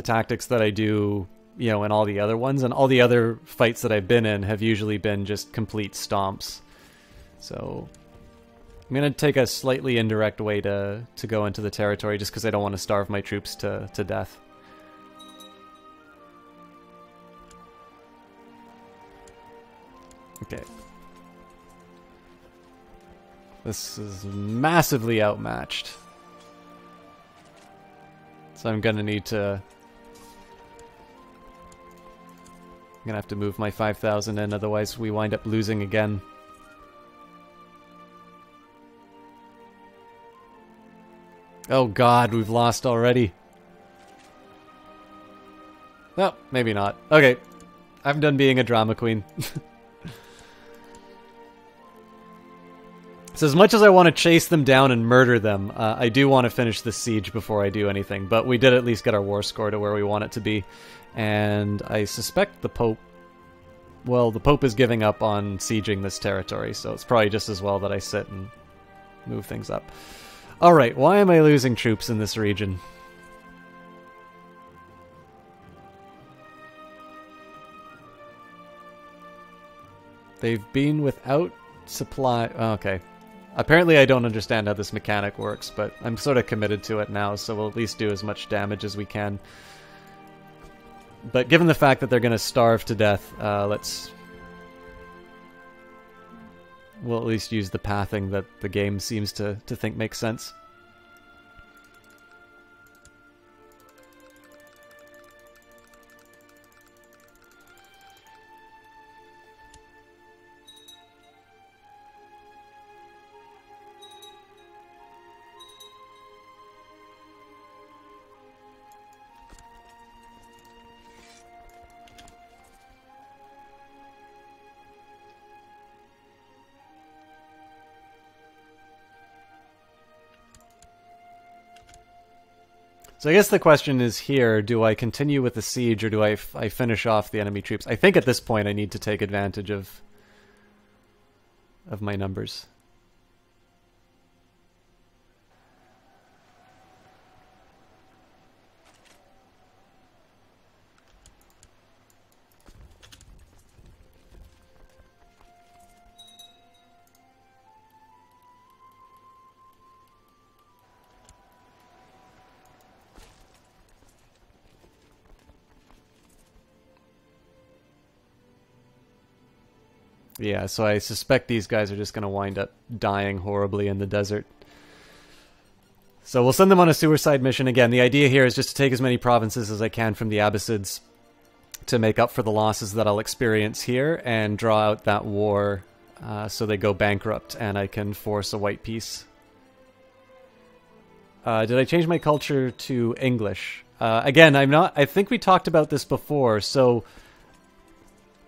[SPEAKER 1] tactics that I do, you know, in all the other ones, and all the other fights that I've been in have usually been just complete stomps. So I'm gonna take a slightly indirect way to go into the territory, just because I don't want to starve my troops to death. Okay. This is massively outmatched. So I'm gonna need to... I'm gonna have to move my 5,000 in, otherwise we wind up losing again. Oh god, we've lost already. No, maybe not. Okay, I'm done being a drama queen. So as much as I want to chase them down and murder them, I do want to finish this siege before I do anything. But we did at least get our war score to where we want it to be. And I suspect the Pope... Well, the Pope is giving up on sieging this territory, so it's probably just as well that I sit and move things up. Alright, why am I losing troops in this region? They've been without supply... Oh, okay. Apparently I don't understand how this mechanic works, but I'm sort of committed to it now, so we'll at least do as much damage as we can. But given the fact that they're going to starve to death, we'll at least use the pathing that the game seems to think makes sense. So I guess the question is here, do I continue with the siege or do I finish off the enemy troops? I think at this point I need to take advantage of my numbers. Yeah, so I suspect these guys are just going to wind up dying horribly in the desert. So we'll send them on a suicide mission again. The idea here is just to take as many provinces as I can from the Abbasids to make up for the losses that I'll experience here and draw out that war so they go bankrupt and I can force a white peace. Did I change my culture to English? Again, I'm not... I think we talked about this before, so...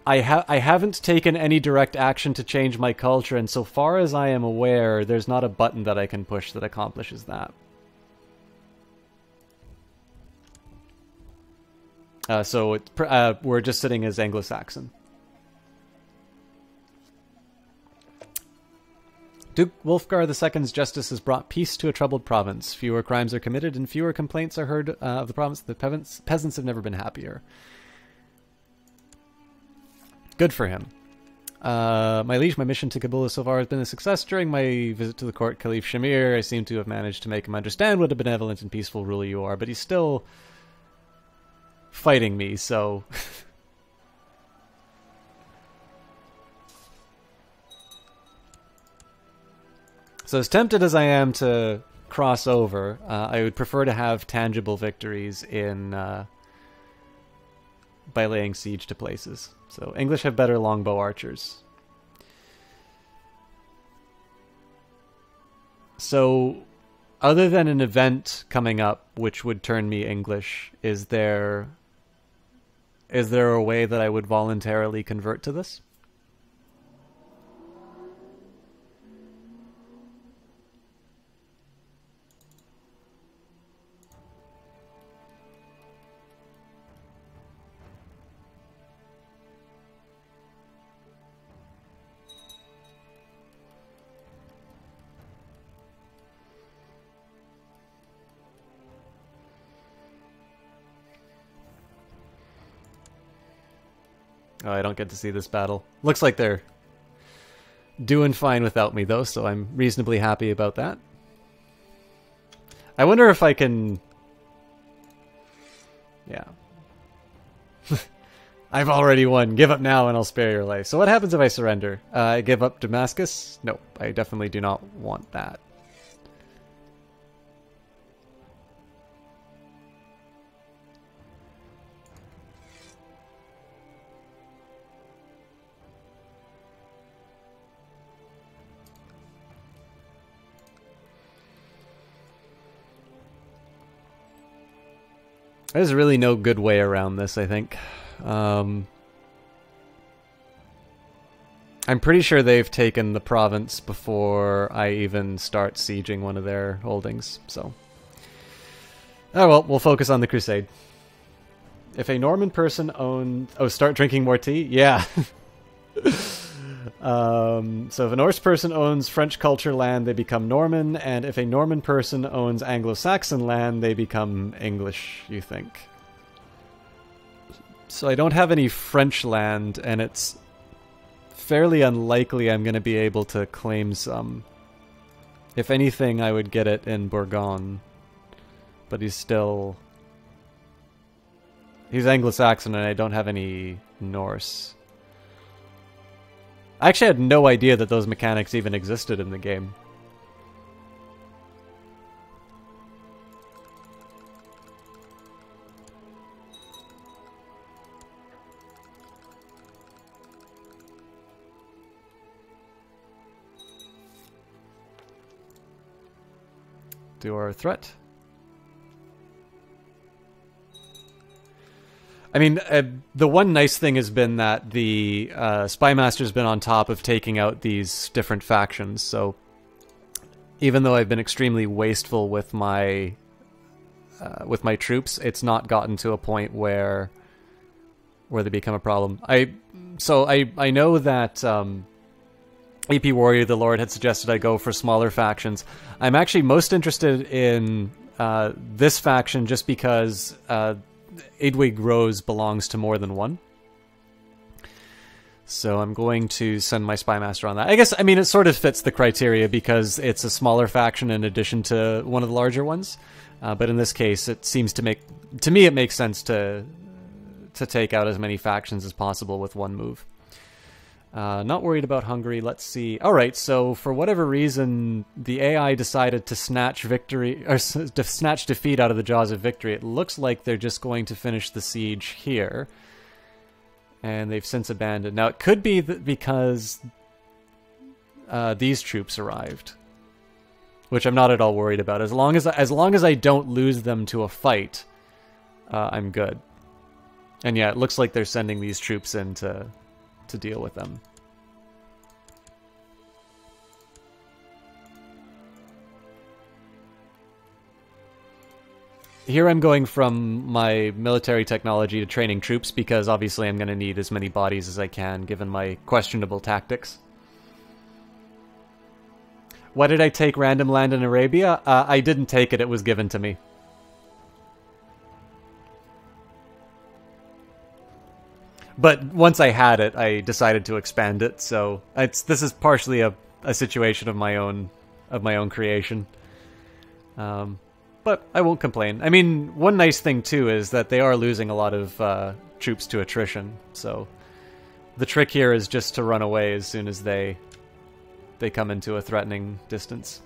[SPEAKER 1] I haven't taken any direct action to change my culture, and so far as I am aware, there's not a button that I can push that accomplishes that. So we're just sitting as Anglo-Saxon. Duke Wolfgar II's justice has brought peace to a troubled province. Fewer crimes are committed and fewer complaints are heard of the province. The peasants have never been happier. Good for him. My liege, my mission to Kabul so far has been a success. During my visit to the court, Caliph Shamir, I seem to have managed to make him understand what a benevolent and peaceful ruler you are, but he's still fighting me, so... So as tempted as I am to cross over, I would prefer to have tangible victories in by laying siege to places. So English have better longbow archers. So other than an event coming up which would turn me English, is there a way that I would voluntarily convert to this? Oh, I don't get to see this battle. Looks like they're doing fine without me, though, so I'm reasonably happy about that. I wonder if I can... Yeah. I've already won. Give up now and I'll spare your life. So what happens if I surrender? I give up Damascus? No, I definitely do not want that. There's really no good way around this, I think. I'm pretty sure they've taken the province before I even start sieging one of their holdings, so... Oh well, we'll focus on the crusade. If a Norman person owns... Oh, start drinking more tea? Yeah. So if a Norse person owns French culture land, they become Norman, and if a Norman person owns Anglo-Saxon land, they become English, you think. So I don't have any French land, and it's fairly unlikely I'm going to be able to claim some. If anything, I would get it in Bourgogne. But he's still... He's Anglo-Saxon, and I don't have any Norse. I actually had no idea that those mechanics even existed in the game. Do our threat. I mean, the one nice thing has been that the Spymaster's been on top of taking out these different factions, so even though I've been extremely wasteful with my troops, it's not gotten to a point where they become a problem. I know that AP Warrior the Lord had suggested I go for smaller factions. I'm actually most interested in this faction just because Eadwig Rose belongs to more than one. So I'm going to send my Spymaster on that. I guess, I mean, it sort of fits the criteria because it's a smaller faction in addition to one of the larger ones. But in this case, it seems to make... To me, it makes sense to take out as many factions as possible with one move. Not worried about Hungary. Let's see. All right, so for whatever reason, the AI decided to snatch victory or to snatch defeat out of the jaws of victory. It looks like they're just going to finish the siege here, and they've since abandoned. Now, it could be that because these troops arrived, which I'm not at all worried about. As long as I don't lose them to a fight, I'm good. And yeah, it looks like they're sending these troops in to deal with them. here I'm going from my military technology to training troops because obviously I'm going to need as many bodies as I can given my questionable tactics. Why did I take random land in Arabia? I didn't take it, it was given to me. But once I had it, I decided to expand it, so this is partially a situation of my own creation. But I won't complain. I mean, one nice thing too is that they are losing a lot of troops to attrition, so the trick here is just to run away as soon as they come into a threatening distance.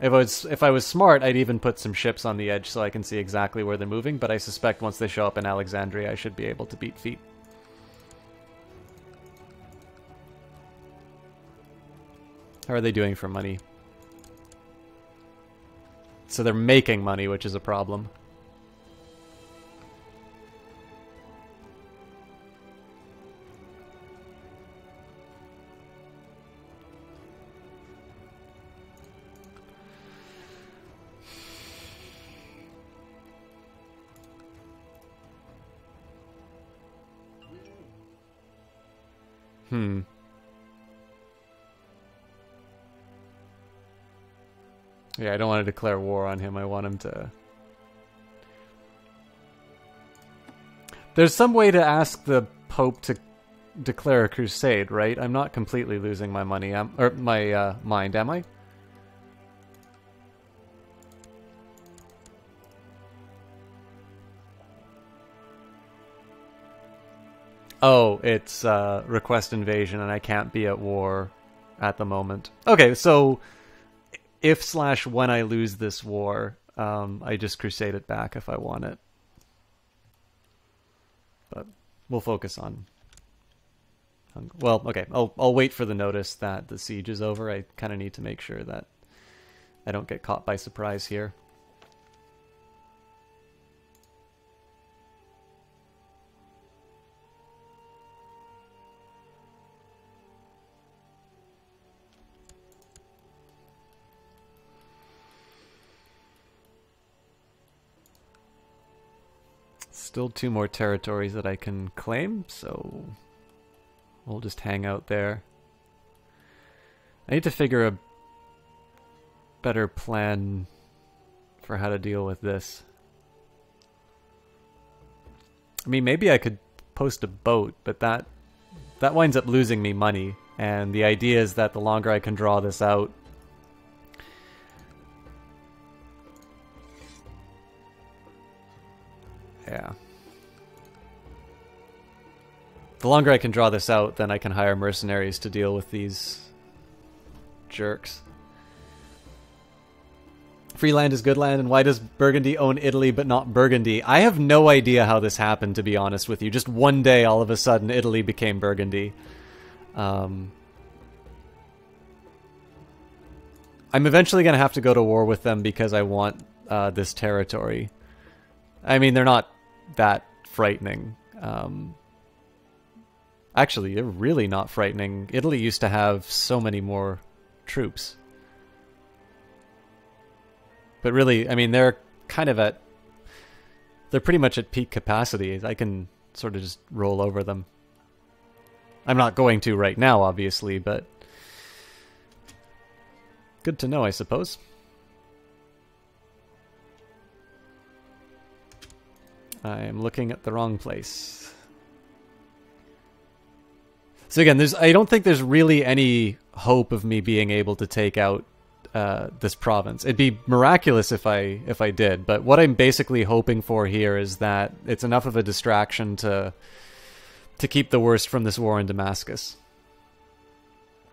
[SPEAKER 1] If I was smart, I'd even put some ships on the edge so I can see exactly where they're moving, but I suspect once they show up in Alexandria, I should be able to beat feet. How are they doing for money? So they're making money, which is a problem. Yeah, I don't want to declare war on him. I want him to... There's some way to ask the Pope to declare a crusade, right? I'm not completely losing my money, or my mind, am I? Oh, it's request invasion, and I can't be at war at the moment. Okay, so if/when I lose this war, I just crusade it back if I want it. But we'll focus on... Well, okay, I'll wait for the notice that the siege is over. I kind of need to make sure that I don't get caught by surprise here. Still 2 more territories that I can claim, so we'll just hang out there. I need to figure a better plan for how to deal with this. I mean, maybe I could post a boat, but that winds up losing me money, and the idea is that the longer I can draw this out, yeah. The longer I can draw this out, then I can hire mercenaries to deal with these jerks. Free land is good land, and why does Burgundy own Italy but not Burgundy? I have no idea how this happened, to be honest with you. Just one day, all of a sudden, Italy became Burgundy. I'm eventually going to have to go to war with them because I want this territory. I mean, they're not that frightening. Actually, they're really not frightening. Italy used to have so many more troops. But really, I mean, they're kind of at... They're pretty much at peak capacity. I can sort of just roll over them. I'm not going to right now, obviously, but... Good to know, I suppose. I'm looking at the wrong place. So again, I don't think there's really any hope of me being able to take out this province. It'd be miraculous if I did, but what I'm basically hoping for here is that it's enough of a distraction to keep the worst from this war in Damascus.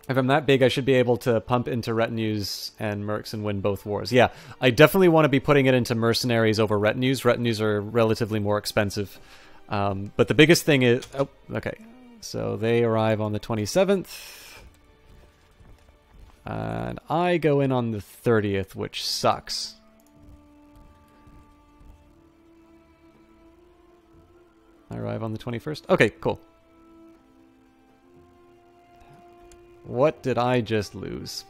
[SPEAKER 1] If I'm that big, I should be able to pump into retinues and mercs and win both wars. Yeah, I definitely want to be putting it into mercenaries over retinues. Retinues are relatively more expensive. But the biggest thing is... Oh, okay. So they arrive on the 27th. And I go in on the 30th, which sucks. I arrive on the 21st. Okay, cool. What did I just lose?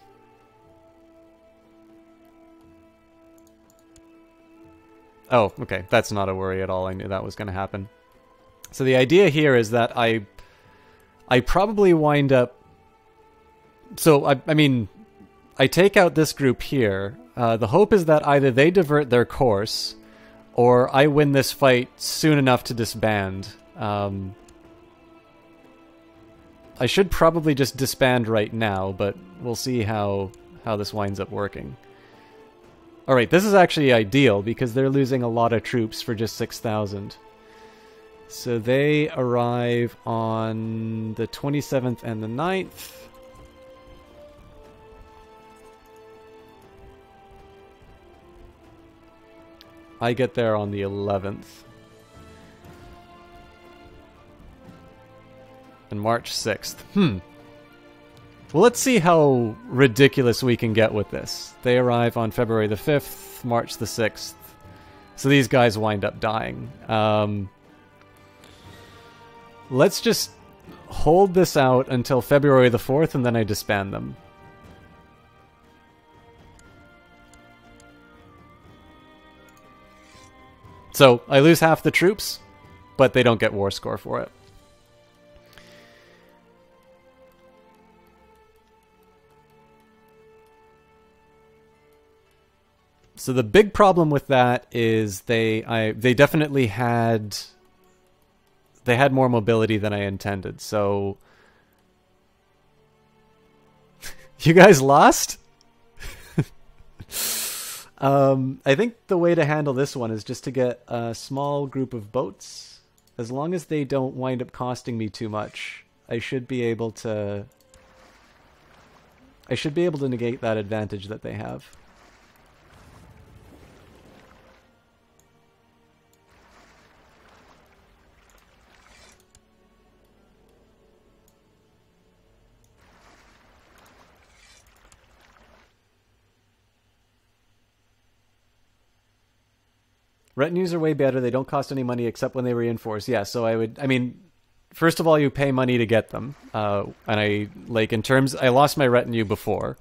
[SPEAKER 1] Oh, okay. That's not a worry at all. I knew that was going to happen. So the idea here is that I probably wind up... So, I mean, I take out this group here. The hope is that either they divert their course, or I win this fight soon enough to disband. I should probably just disband right now, but we'll see how this winds up working. Alright, this is actually ideal, because they're losing a lot of troops for just 6,000. So they arrive on the 27th and the 9th. I get there on the 11th. And March 6th. Well, let's see how ridiculous we can get with this. They arrive on February the 5th, March the 6th. So these guys wind up dying. Let's just hold this out until February the 4th, and then I disband them. So I lose half the troops, but they don't get war score for it. So the big problem with that is they definitely had more mobility than I intended. So you guys lost? I think the way to handle this one is just to get a small group of boats. As long as they don't wind up costing me too much, I should be able to negate that advantage that they have. Retinues are way better. They don't cost any money except when they reinforce. Yeah, so I mean, first of all, you pay money to get them. And I lost my retinue before.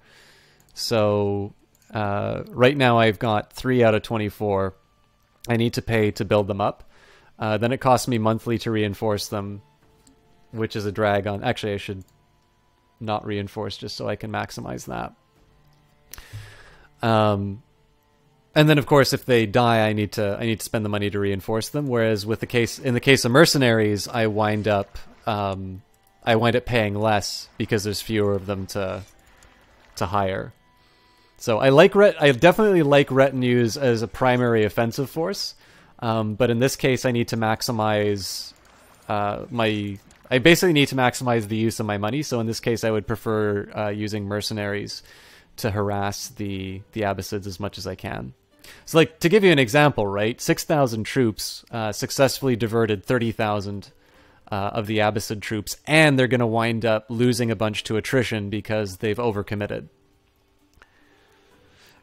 [SPEAKER 1] So right now I've got 3 out of 24. I need to pay to build them up. Then it costs me monthly to reinforce them, which is a drag on... Actually, I should not reinforce just so I can maximize that. And then, of course, if they die, I need to spend the money to reinforce them. Whereas in the case of mercenaries, I wind up paying less because there's fewer of them to hire. So I definitely like retinues as a primary offensive force, but in this case, I need to maximize I basically need to maximize the use of my money. So in this case, I would prefer using mercenaries to harass the Abbasids as much as I can. So, like, to give you an example, right? 6,000 troops successfully diverted 30,000 of the Abbasid troops, and they're going to wind up losing a bunch to attrition because they've overcommitted.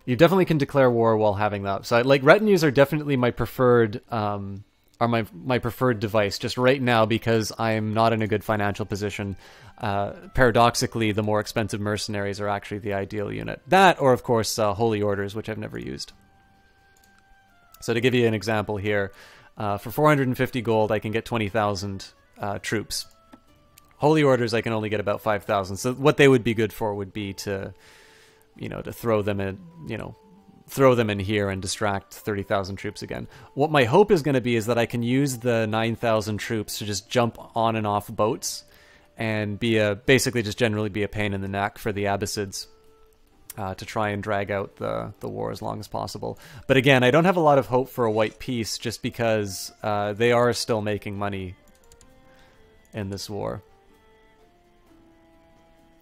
[SPEAKER 1] You definitely can declare war while having that. So, like, retinues are definitely my preferred my preferred device just right now because I'm not in a good financial position. Paradoxically, the more expensive mercenaries are actually the ideal unit. That, or of course, holy orders, which I've never used. So to give you an example here, for 450 gold, I can get 20,000 troops. Holy orders, I can only get about 5,000. So what they would be good for would be to, to throw them in here and distract 30,000 troops again. What my hope is going to be is that I can use the 9,000 troops to just jump on and off boats and basically just generally be a pain in the neck for the Abbasids to try and drag out the war as long as possible. But again, I don't have a lot of hope for a white peace just because they are still making money in this war.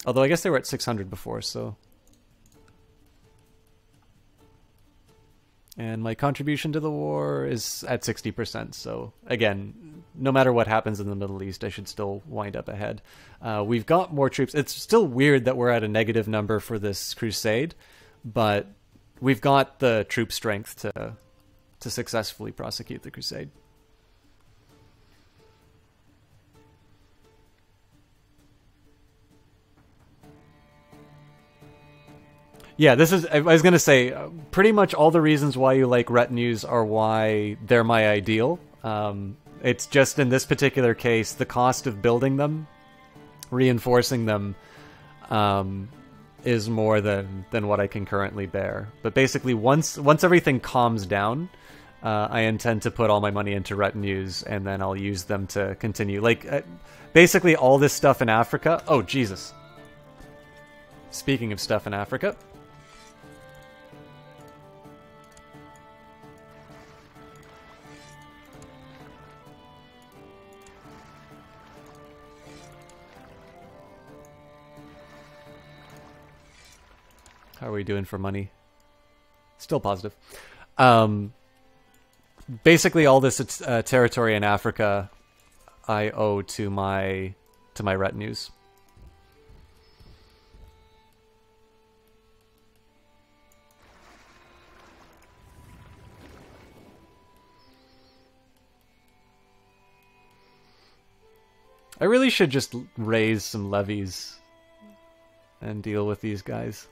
[SPEAKER 1] Although I guess they were at 600 before, so... And my contribution to the war is at 60%, so again, no matter what happens in the Middle East, I should still wind up ahead. We've got more troops. It's still weird that we're at a negative number for this crusade, but we've got the troop strength to successfully prosecute the crusade. Yeah, this is. I was gonna say, pretty much all the reasons why you like retinues are why they're my ideal. It's just in this particular case, the cost of building them, reinforcing them, is more than what I can currently bear. But basically, once everything calms down, I intend to put all my money into retinues, and then I'll use them to continue. Like, basically, all this stuff in Africa. Oh, Jesus. Speaking of stuff in Africa. How are we doing for money? Still positive. Basically, all this territory in Africa, I owe to my retinues. I really should just raise some levies and deal with these guys.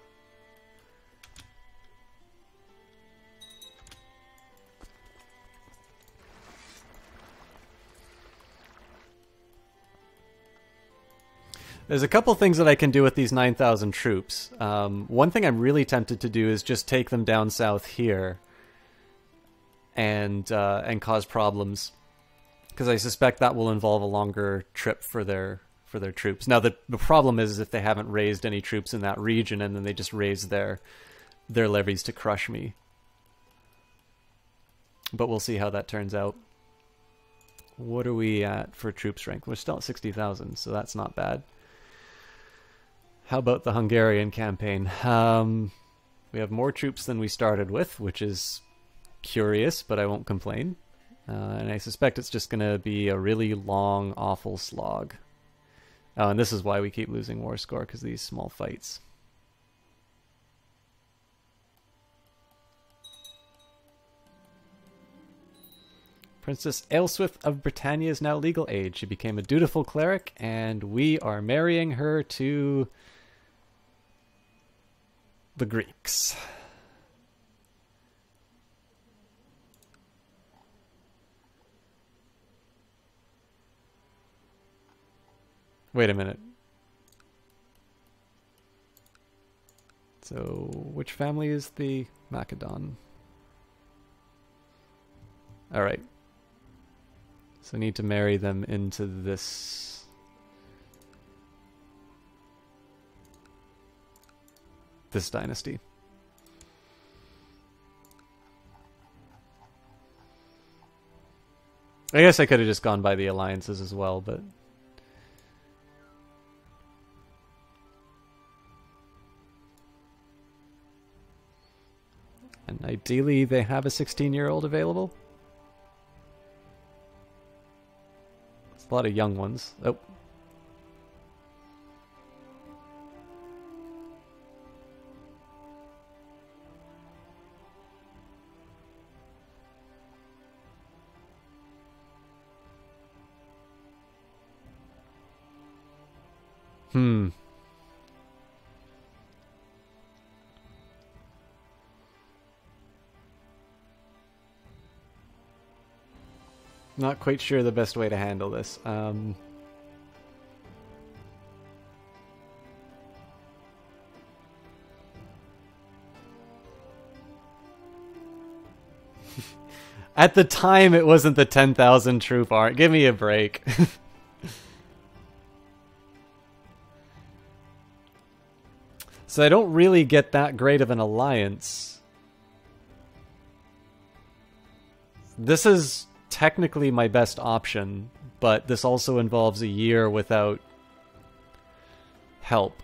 [SPEAKER 1] There's a couple things that I can do with these 9,000 troops. One thing I'm really tempted to do is just take them down south here and cause problems, because I suspect that will involve a longer trip for their troops. Now the problem is if they haven't raised any troops in that region, and then they just raise their levies to crush me. But we'll see how that turns out. What are we at for troop strength? We're still at 60,000, so that's not bad. How about the Hungarian campaign? We have more troops than we started with, which is curious, but I won't complain. And I suspect it's just going to be a really long, awful slog. Oh, and this is why we keep losing war score, because these small fights. Princess Aelswith of Britannia is now legal age. She became a dutiful cleric, and we are marrying her to the Greeks. Wait a minute. So, which family is the Macedon? Alright. So I need to marry them into this dynasty. I guess I could have just gone by the alliances as well, but and ideally they have a 16-year-old available. It's a lot of young ones. Oh. Not quite sure the best way to handle this. At the time, it wasn't the 10,000 troop army. Give me a break. So I don't really get that great of an alliance. This is technically my best option, but this also involves a year without help.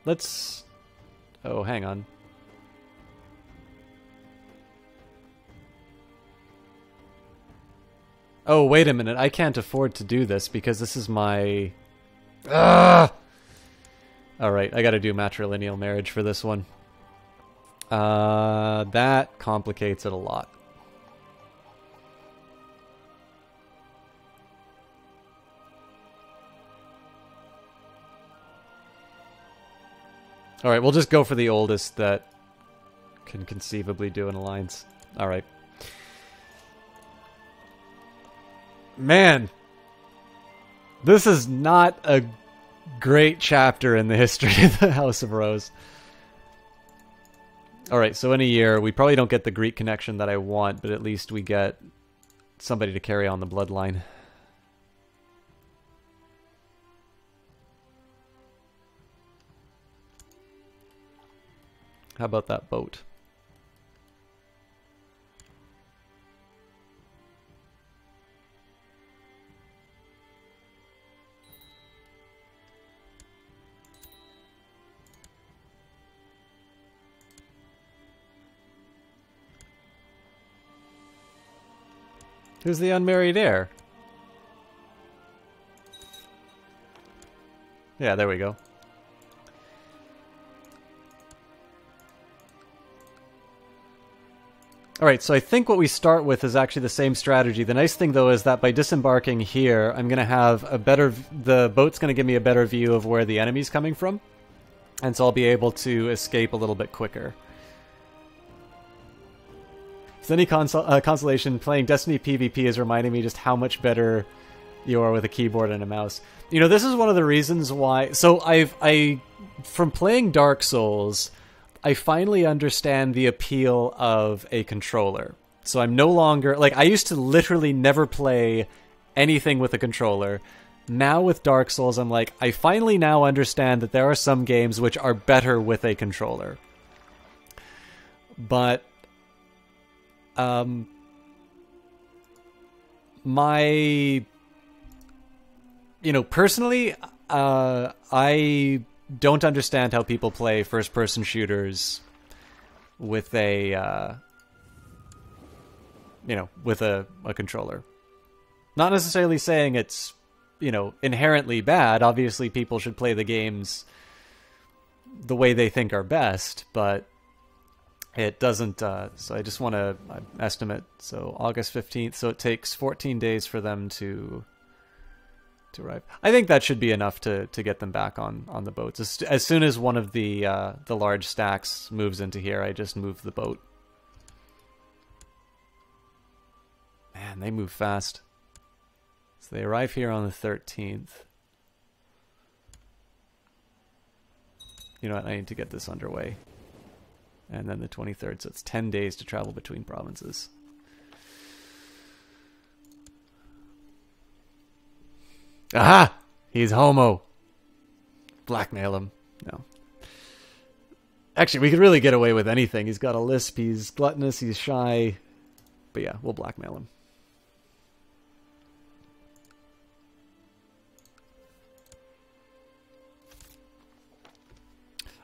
[SPEAKER 1] Let's... Oh, hang on. Oh, wait a minute. I can't afford to do this because this is my... Alright, I gotta do matrilineal marriage for this one. That complicates it a lot. Alright, we'll just go for the oldest that can conceivably do an alliance. Alright. Man! This is not a great chapter in the history of the House of Rose. Alright, so in a year, we probably don't get the Greek connection that I want, but at least we get somebody to carry on the bloodline. How about that boat? Who's the unmarried heir? Yeah, there we go. Alright, so I think what we start with is actually the same strategy. The nice thing, though, is that by disembarking here, I'm going to have a better... The boat's going to give me a better view of where the enemy's coming from. And so I'll be able to escape a little bit quicker. If there's any consolation, playing Destiny PvP is reminding me just how much better you are with a keyboard and a mouse. You know, this is one of the reasons why... So from playing Dark Souls, I finally understand the appeal of a controller. So I'm no longer... Like, I used to literally never play anything with a controller. Now with Dark Souls, I'm like, I finally now understand that there are some games which are better with a controller. But... personally, I don't understand how people play first-person shooters with a, with a controller. Not necessarily saying it's, inherently bad. Obviously, people should play the games the way they think are best, but it doesn't, so I just want to estimate. So August 15th, so it takes 14 days for them to arrive. I think that should be enough to get them back on the boats. As soon as one of the large stacks moves into here, I just move the boat. Man, they move fast. So they arrive here on the 13th. You know what, I need to get this underway. And then the 23rd, so it's 10 days to travel between provinces. Aha! He's homo. Blackmail him. No. Actually, we could really get away with anything. He's got a lisp, he's gluttonous, he's shy. But yeah, we'll blackmail him.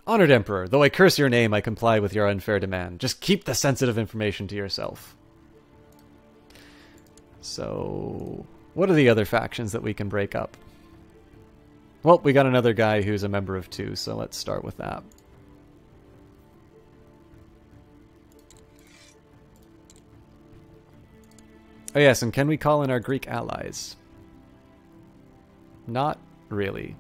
[SPEAKER 1] Honored Emperor, though I curse your name, I comply with your unfair demand. Just keep the sensitive information to yourself. So, what are the other factions that we can break up? Well, we got another guy who's a member of 2, so let's start with that. Oh yes, and can we call in our Greek allies? Not really.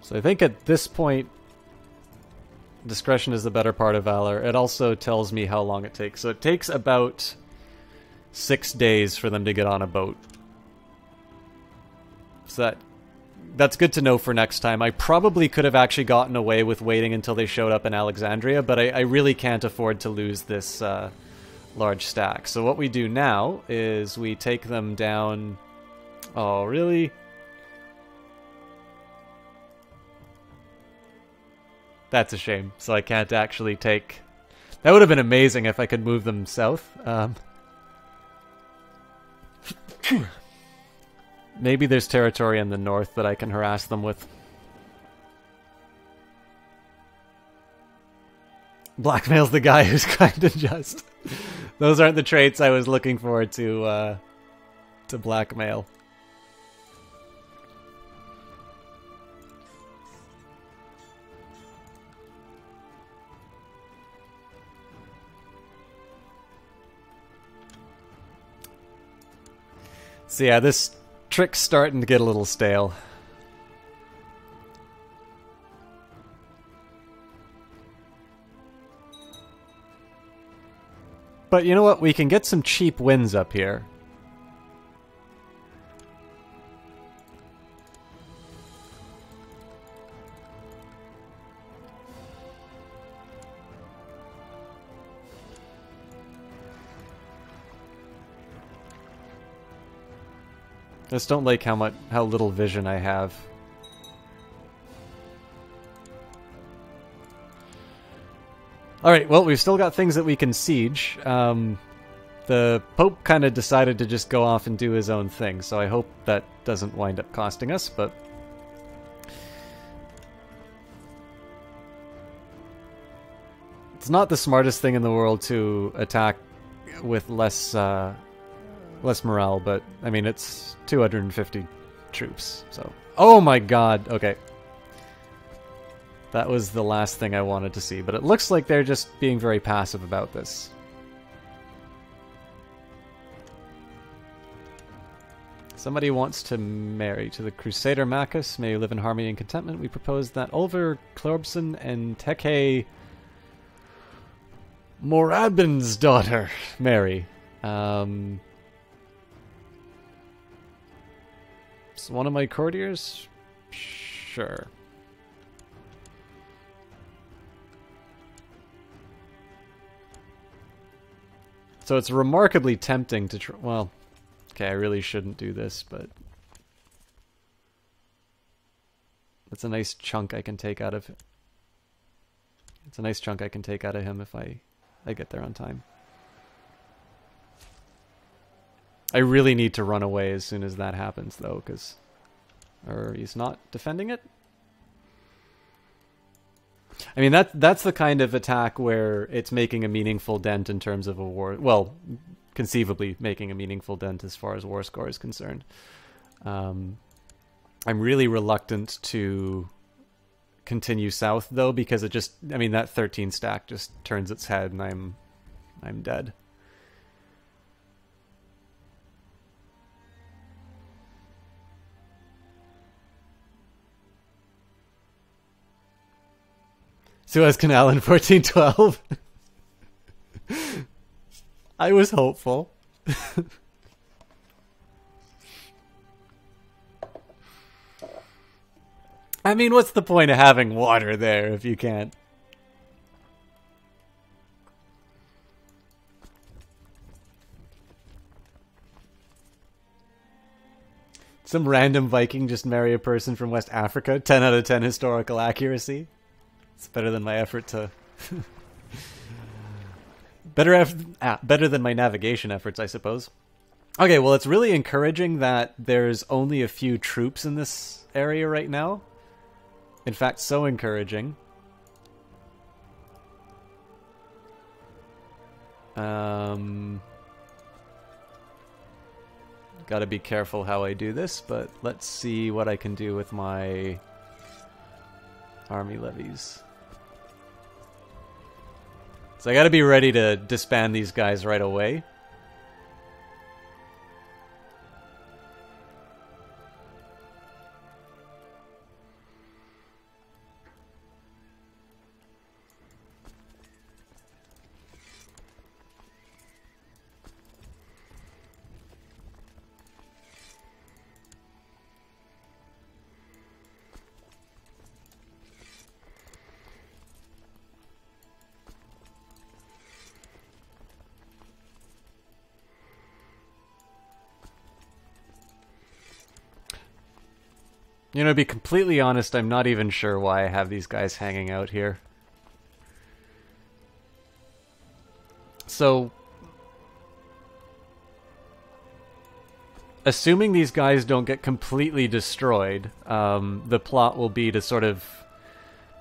[SPEAKER 1] So I think at this point, discretion is the better part of valor. It also tells me how long it takes. So it takes about 6 days for them to get on a boat. So that's good to know for next time. I probably could have actually gotten away with waiting until they showed up in Alexandria, but I really can't afford to lose this large stack. So what we do now is we take them down... Oh, really? That's a shame. So I can't actually take... That would have been amazing if I could move them south. Maybe there's territory in the north that I can harass them with. Blackmail's the guy who's kind and just. Those aren't the traits I was looking for to blackmail. So yeah, this trick's starting to get a little stale. But you know what? We can get some cheap wins up here. I just don't like how little vision I have. Alright, well, we've still got things that we can siege. The Pope kind of decided to just go off and do his own thing, so I hope that doesn't wind up costing us, but... It's not the smartest thing in the world to attack with less morale, but, I mean, it's 250 troops, so... Oh my god, okay. That was the last thing I wanted to see, but it looks like they're just being very passive about this. Somebody wants to marry to the Crusader Macus. May you live in harmony and contentment. We propose that Ulver Klorbson and Teke Morabin's daughter marry. So one of my courtiers? Sure. So it's remarkably tempting to well, okay, I really shouldn't do this, but it's a nice chunk I can take out of it. It's a nice chunk I can take out of him if I get there on time. I really need to run away as soon as that happens, though, because... Or he's not defending it? I mean, that's the kind of attack where it's making a meaningful dent in terms of a war... Well, conceivably making a meaningful dent as far as war score is concerned. I'm really reluctant to continue south, though, because it just... I mean, that 13 stack just turns its head, and I'm dead. Suez Canal in 1412. I was hopeful. I mean, what's the point of having water there if you can't? Some random Viking just marry a person from West Africa. 10 out of 10 historical accuracy. It's better than my effort to... better than my navigation efforts, I suppose. Okay, well, it's really encouraging that there's only a few troops in this area right now. In fact, so encouraging. Gotta be careful how I do this, but let's see what I can do with my army levies. So I gotta be ready to disband these guys right away. You know, to be completely honest, I'm not even sure why I have these guys hanging out here. So, assuming these guys don't get completely destroyed, the plot will be to sort of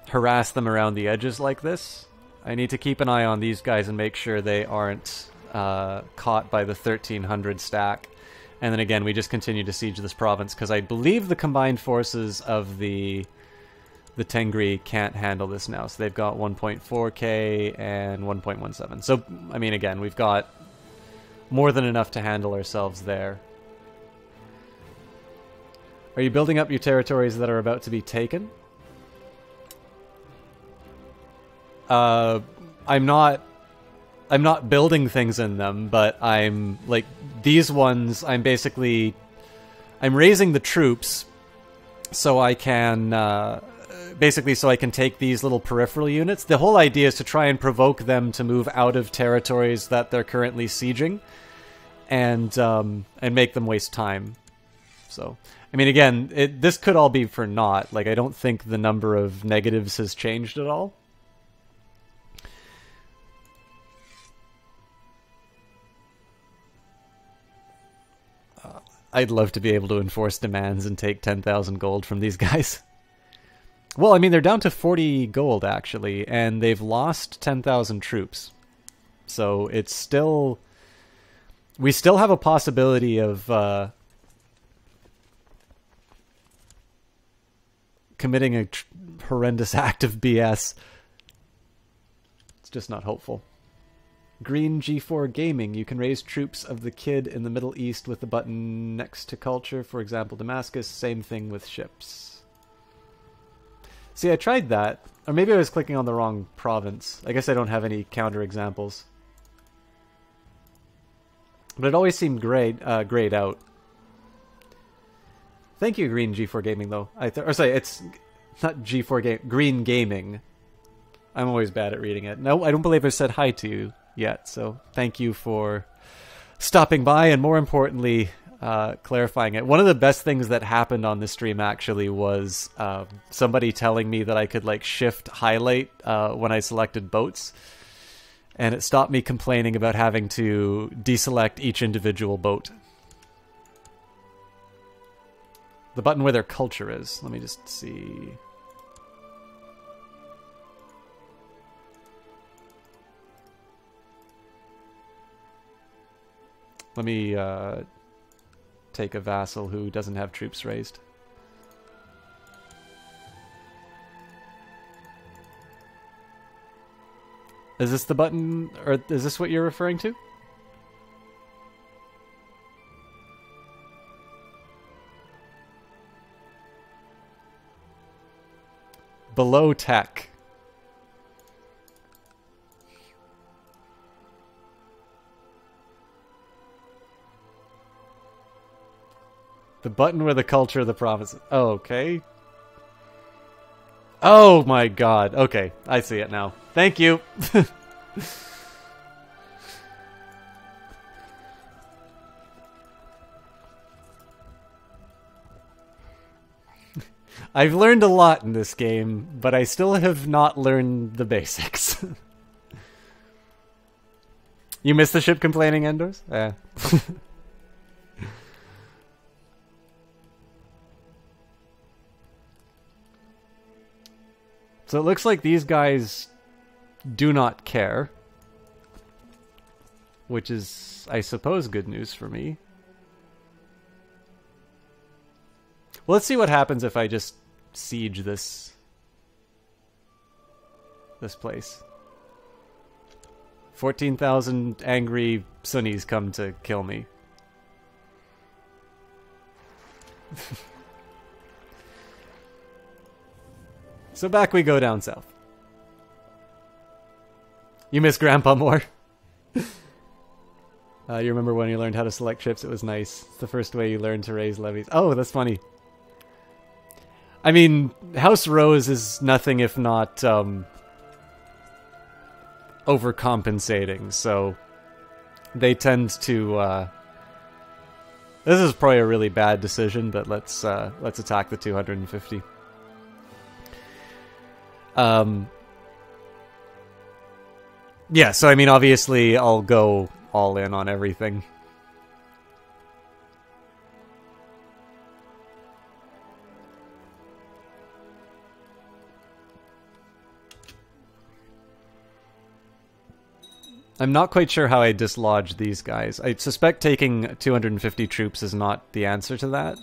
[SPEAKER 1] harass them around the edges like this. I need to keep an eye on these guys and make sure they aren't caught by the 1300 stack. And then again, we just continue to siege this province, because I believe the combined forces of the Tengri can't handle this now. So they've got 1.4k and 1.17. So, I mean, again, we've got more than enough to handle ourselves there. Are you building up your territories that are about to be taken? I'm not building things in them, but I'm like these ones. I'm raising the troops so I can so I can take these little peripheral units. The whole idea is to try and provoke them to move out of territories that they're currently sieging, and make them waste time. So, I mean, again, this could all be for naught. Like, I don't think the number of negatives has changed at all. I'd love to be able to enforce demands and take 10,000 gold from these guys. Well, I mean, they're down to 40 gold, actually, and they've lost 10,000 troops. So it's still... We still have a possibility of committing a horrendous act of BS. It's just not hopeful. Green G4 Gaming. You can raise troops of the kid in the Middle East with the button next to culture. For example, Damascus. Same thing with ships. See, I tried that. Or maybe I was clicking on the wrong province. I guess I don't have any counter examples. But it always seemed grayed out. Thank you, Green G4 Gaming, though. Sorry, it's not G4 Game. Green Gaming. I'm always bad at reading it. No, I don't believe I said hi to you yet, so thank you for stopping by, and more importantly, clarifying it. One of the best things that happened on this stream, actually, was somebody telling me that I could, like, shift highlight when I selected boats, and it stopped me complaining about having to deselect each individual boat. The button where their culture is. Let me just see... Let me take a vassal who doesn't have troops raised. Is this the button, or is this what you're referring to? Below tech. The button where the culture of the province... Oh, okay. Oh my god. Okay, I see it now. Thank you. I've learned a lot in this game, but I still have not learned the basics. You missed the ship complaining, Endors? Yeah. So it looks like these guys do not care. Which is, I suppose, good news for me. Well, let's see what happens if I just siege this place. 14,000 angry Sunnis come to kill me. So back we go down south. You miss Grandpa more? You remember when you learned how to select ships? It was nice. It's the first way you learned to raise levies. Oh, that's funny. I mean, House Rose is nothing if not overcompensating, so they tend to... This is probably a really bad decision, but let's attack the 250. Yeah, so I mean, obviously, I'll go all in on everything. I'm not quite sure how I dislodge these guys. I suspect taking 250 troops is not the answer to that,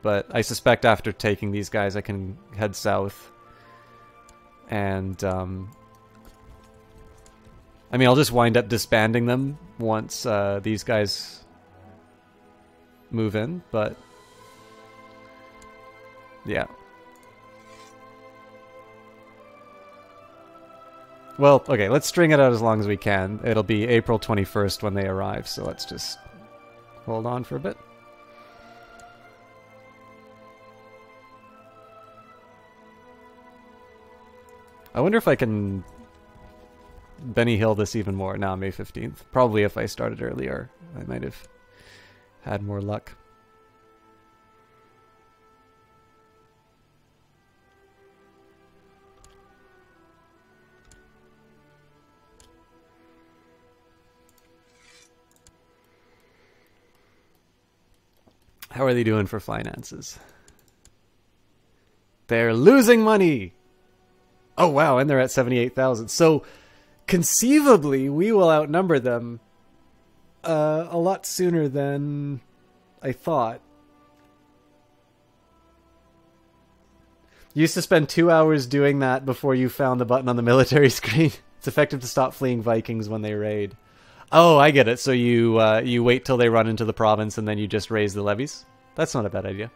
[SPEAKER 1] but I suspect after taking these guys I can head south. And, I mean, I'll just wind up disbanding them once these guys move in, but Yeah. Well, okay, let's string it out as long as we can. It'll be April 21st when they arrive, so let's just hold on for a bit. I wonder if I can Benny Hill this even more. Now, May 15th. Probably if I started earlier, I might have had more luck. How are they doing for finances? They're losing money! Oh, wow, and they're at 78,000. So, conceivably, we will outnumber them a lot sooner than I thought. You used to spend 2 hours doing that before you found the button on the military screen. It's effective to stop fleeing Vikings when they raid. Oh, I get it. So you wait till they run into the province and then you just raise the levies? That's not a bad idea.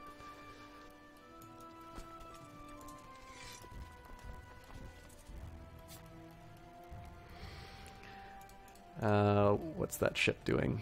[SPEAKER 1] What's that ship doing?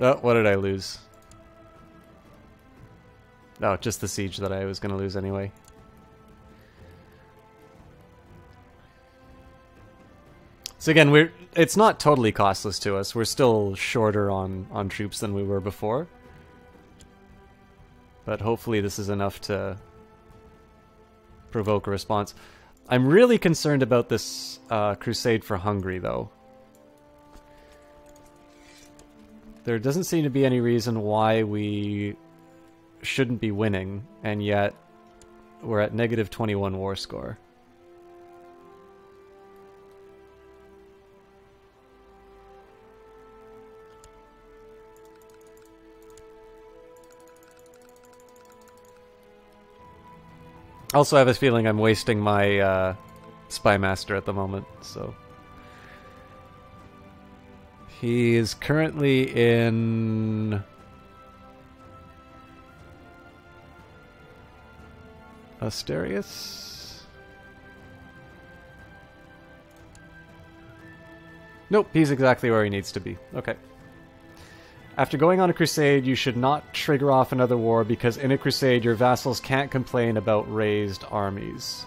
[SPEAKER 1] Oh, what did I lose? Oh, just the siege that I was going to lose anyway. So again, it's not totally costless to us. We're still shorter on troops than we were before. But hopefully this is enough to provoke a response. I'm really concerned about this crusade for Hungary, though. There doesn't seem to be any reason why we shouldn't be winning, and yet we're at negative 21 war score. Also, I have a feeling I'm wasting my Spy Master at the moment, so... He is currently in... Asterius? Nope, he's exactly where he needs to be. Okay. After going on a crusade, you should not trigger off another war because in a crusade, your vassals can't complain about raised armies.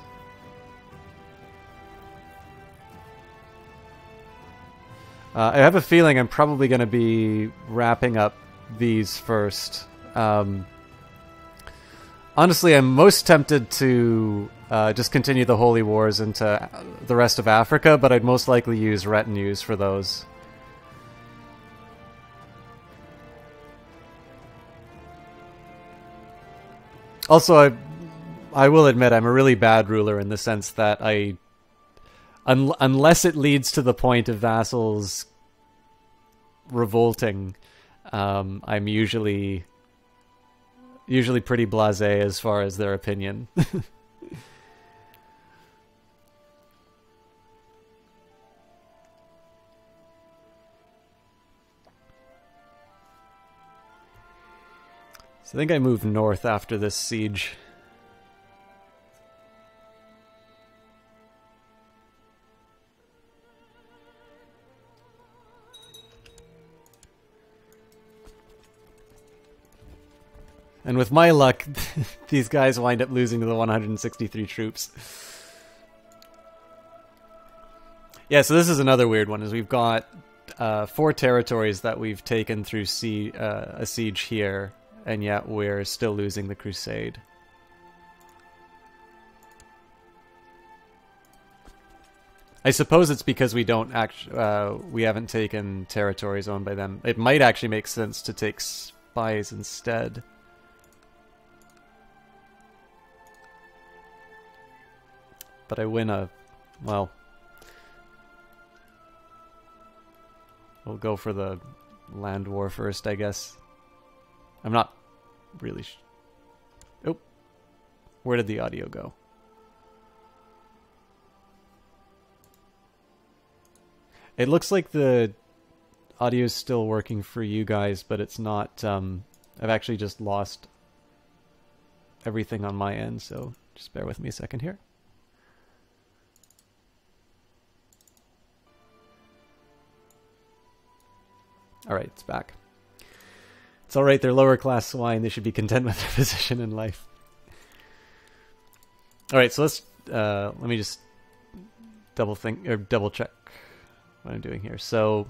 [SPEAKER 1] I have a feeling I'm probably going to be wrapping up these first. Honestly, I'm most tempted to just continue the Holy Wars into the rest of Africa, but I'd most likely use retinues for those. Also, I will admit I'm a really bad ruler in the sense that unless it leads to the point of vassals revolting, I'm usually pretty blasé as far as their opinion. So I think I moved north after this siege. And with my luck, these guys wind up losing to the 163 troops. Yeah, so this is another weird one, is we've got 4 territories that we've taken through a siege here, and yet we're still losing the crusade. I suppose it's because we haven't taken territories owned by them. It might actually make sense to take spies instead. But but I win a... well... we'll go for the land war first, I guess. I'm not really... oh! Where did the audio go? It looks like the audio is still working for you guys, but it's not... I've actually just lost everything on my end, so just bear with me a second here. Alright, it's back. It's alright, they're lower class swine. They should be content with their position in life. Alright, so let's... let me just double check what I'm doing here. So...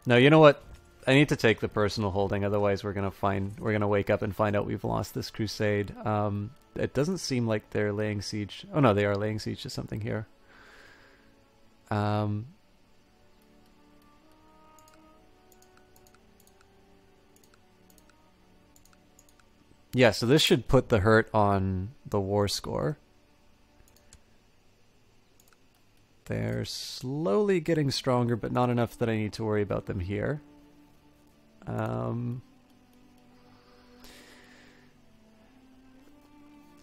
[SPEAKER 1] no, you know what? I need to take the personal holding, otherwise we're gonna wake up and find out we've lost this crusade. It doesn't seem like they're laying siege... oh no, they are laying siege to something here. Yeah, so this should put the hurt on the war score. They're slowly getting stronger, but not enough that I need to worry about them here. And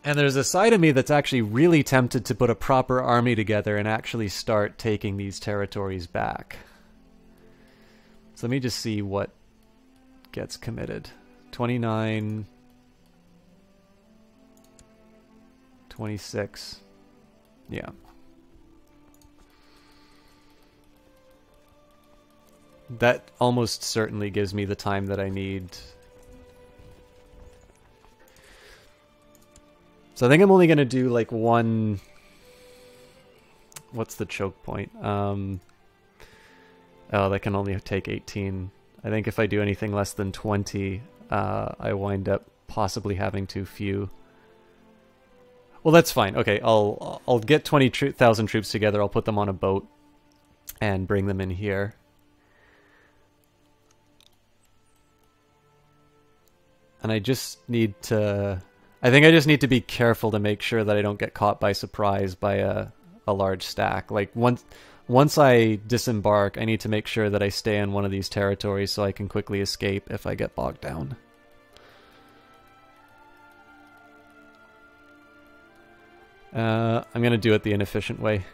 [SPEAKER 1] there's a side of me that's actually really tempted to put a proper army together and actually start taking these territories back. So let me just see what gets committed. 29... 26. Yeah. That almost certainly gives me the time that I need. So I think I'm only going to do like one... what's the choke point? Oh, that can only take 18. I think if I do anything less than 20, I wind up possibly having too few. Well, that's fine. Okay, I'll get 20,000 troops together. I'll put them on a boat and bring them in here. And I just need to... I think I just need to be careful to make sure that I don't get caught by surprise by a large stack. Like, once I disembark, I need to make sure that I stay in one of these territories so I can quickly escape if I get bogged down. I'm gonna do it the inefficient way.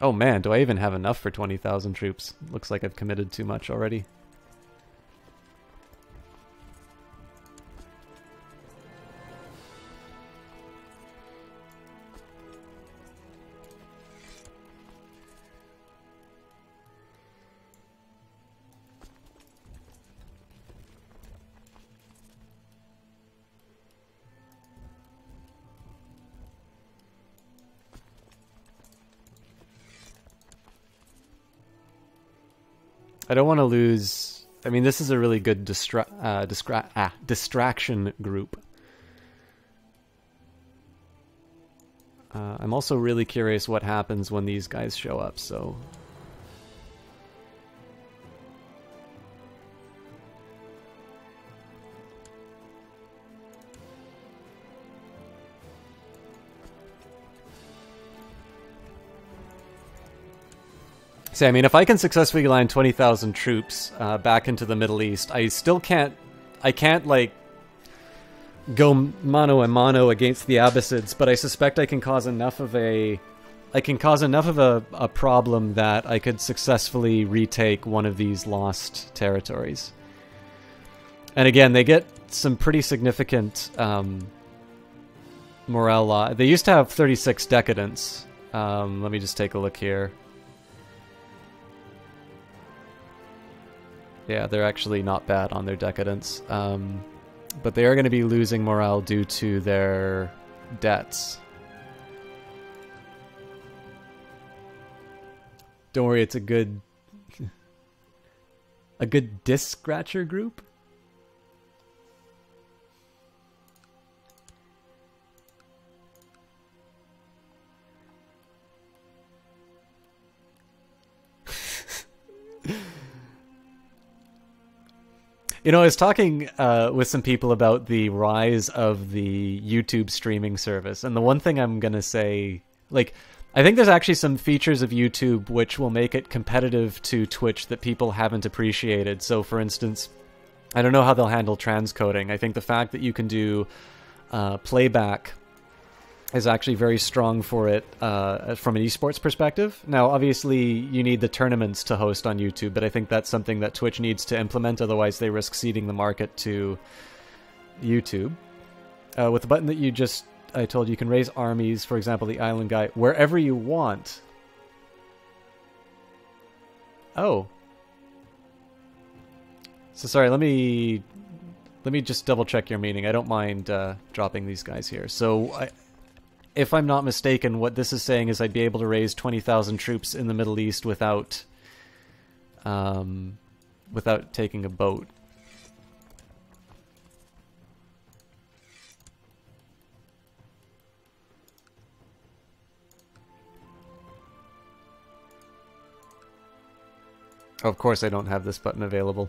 [SPEAKER 1] Oh man, do I even have enough for 20,000 troops? Looks like I've committed too much already. I don't want to lose... I mean, this is a really good distraction group. I'm also really curious what happens when these guys show up, so... See, I mean, if I can successfully land 20,000 troops back into the Middle East, I still can't... I can't, like, go mano a mano against the Abbasids, but I suspect I can cause enough of a... I can cause enough of a problem that I could successfully retake one of these lost territories. And again, they get some pretty significant morale loss. They used to have 36 decadence. Let me just take a look here. Yeah, they're actually not bad on their decadence. But they are going to be losing morale due to their debts. Don't worry, it's a good... a good disc scratcher group? You know, I was talking with some people about the rise of the YouTube streaming service, and the one thing I'm going to say, like, I think there's actually some features of YouTube which will make it competitive to Twitch that people haven't appreciated. So, for instance, I don't know how they'll handle transcoding. I think the fact that you can do playback is actually very strong for it from an esports perspective. Now, obviously, you need the tournaments to host on YouTube, but I think that's something that Twitch needs to implement, otherwise they risk ceding the market to YouTube. With the button that I told you can raise armies, for example, the island guy, wherever you want. Oh. So sorry, let me just double check your meaning. I don't mind dropping these guys here. So, if I'm not mistaken, what this is saying is I'd be able to raise 20,000 troops in the Middle East without taking a boat. Of course I don't have this button available.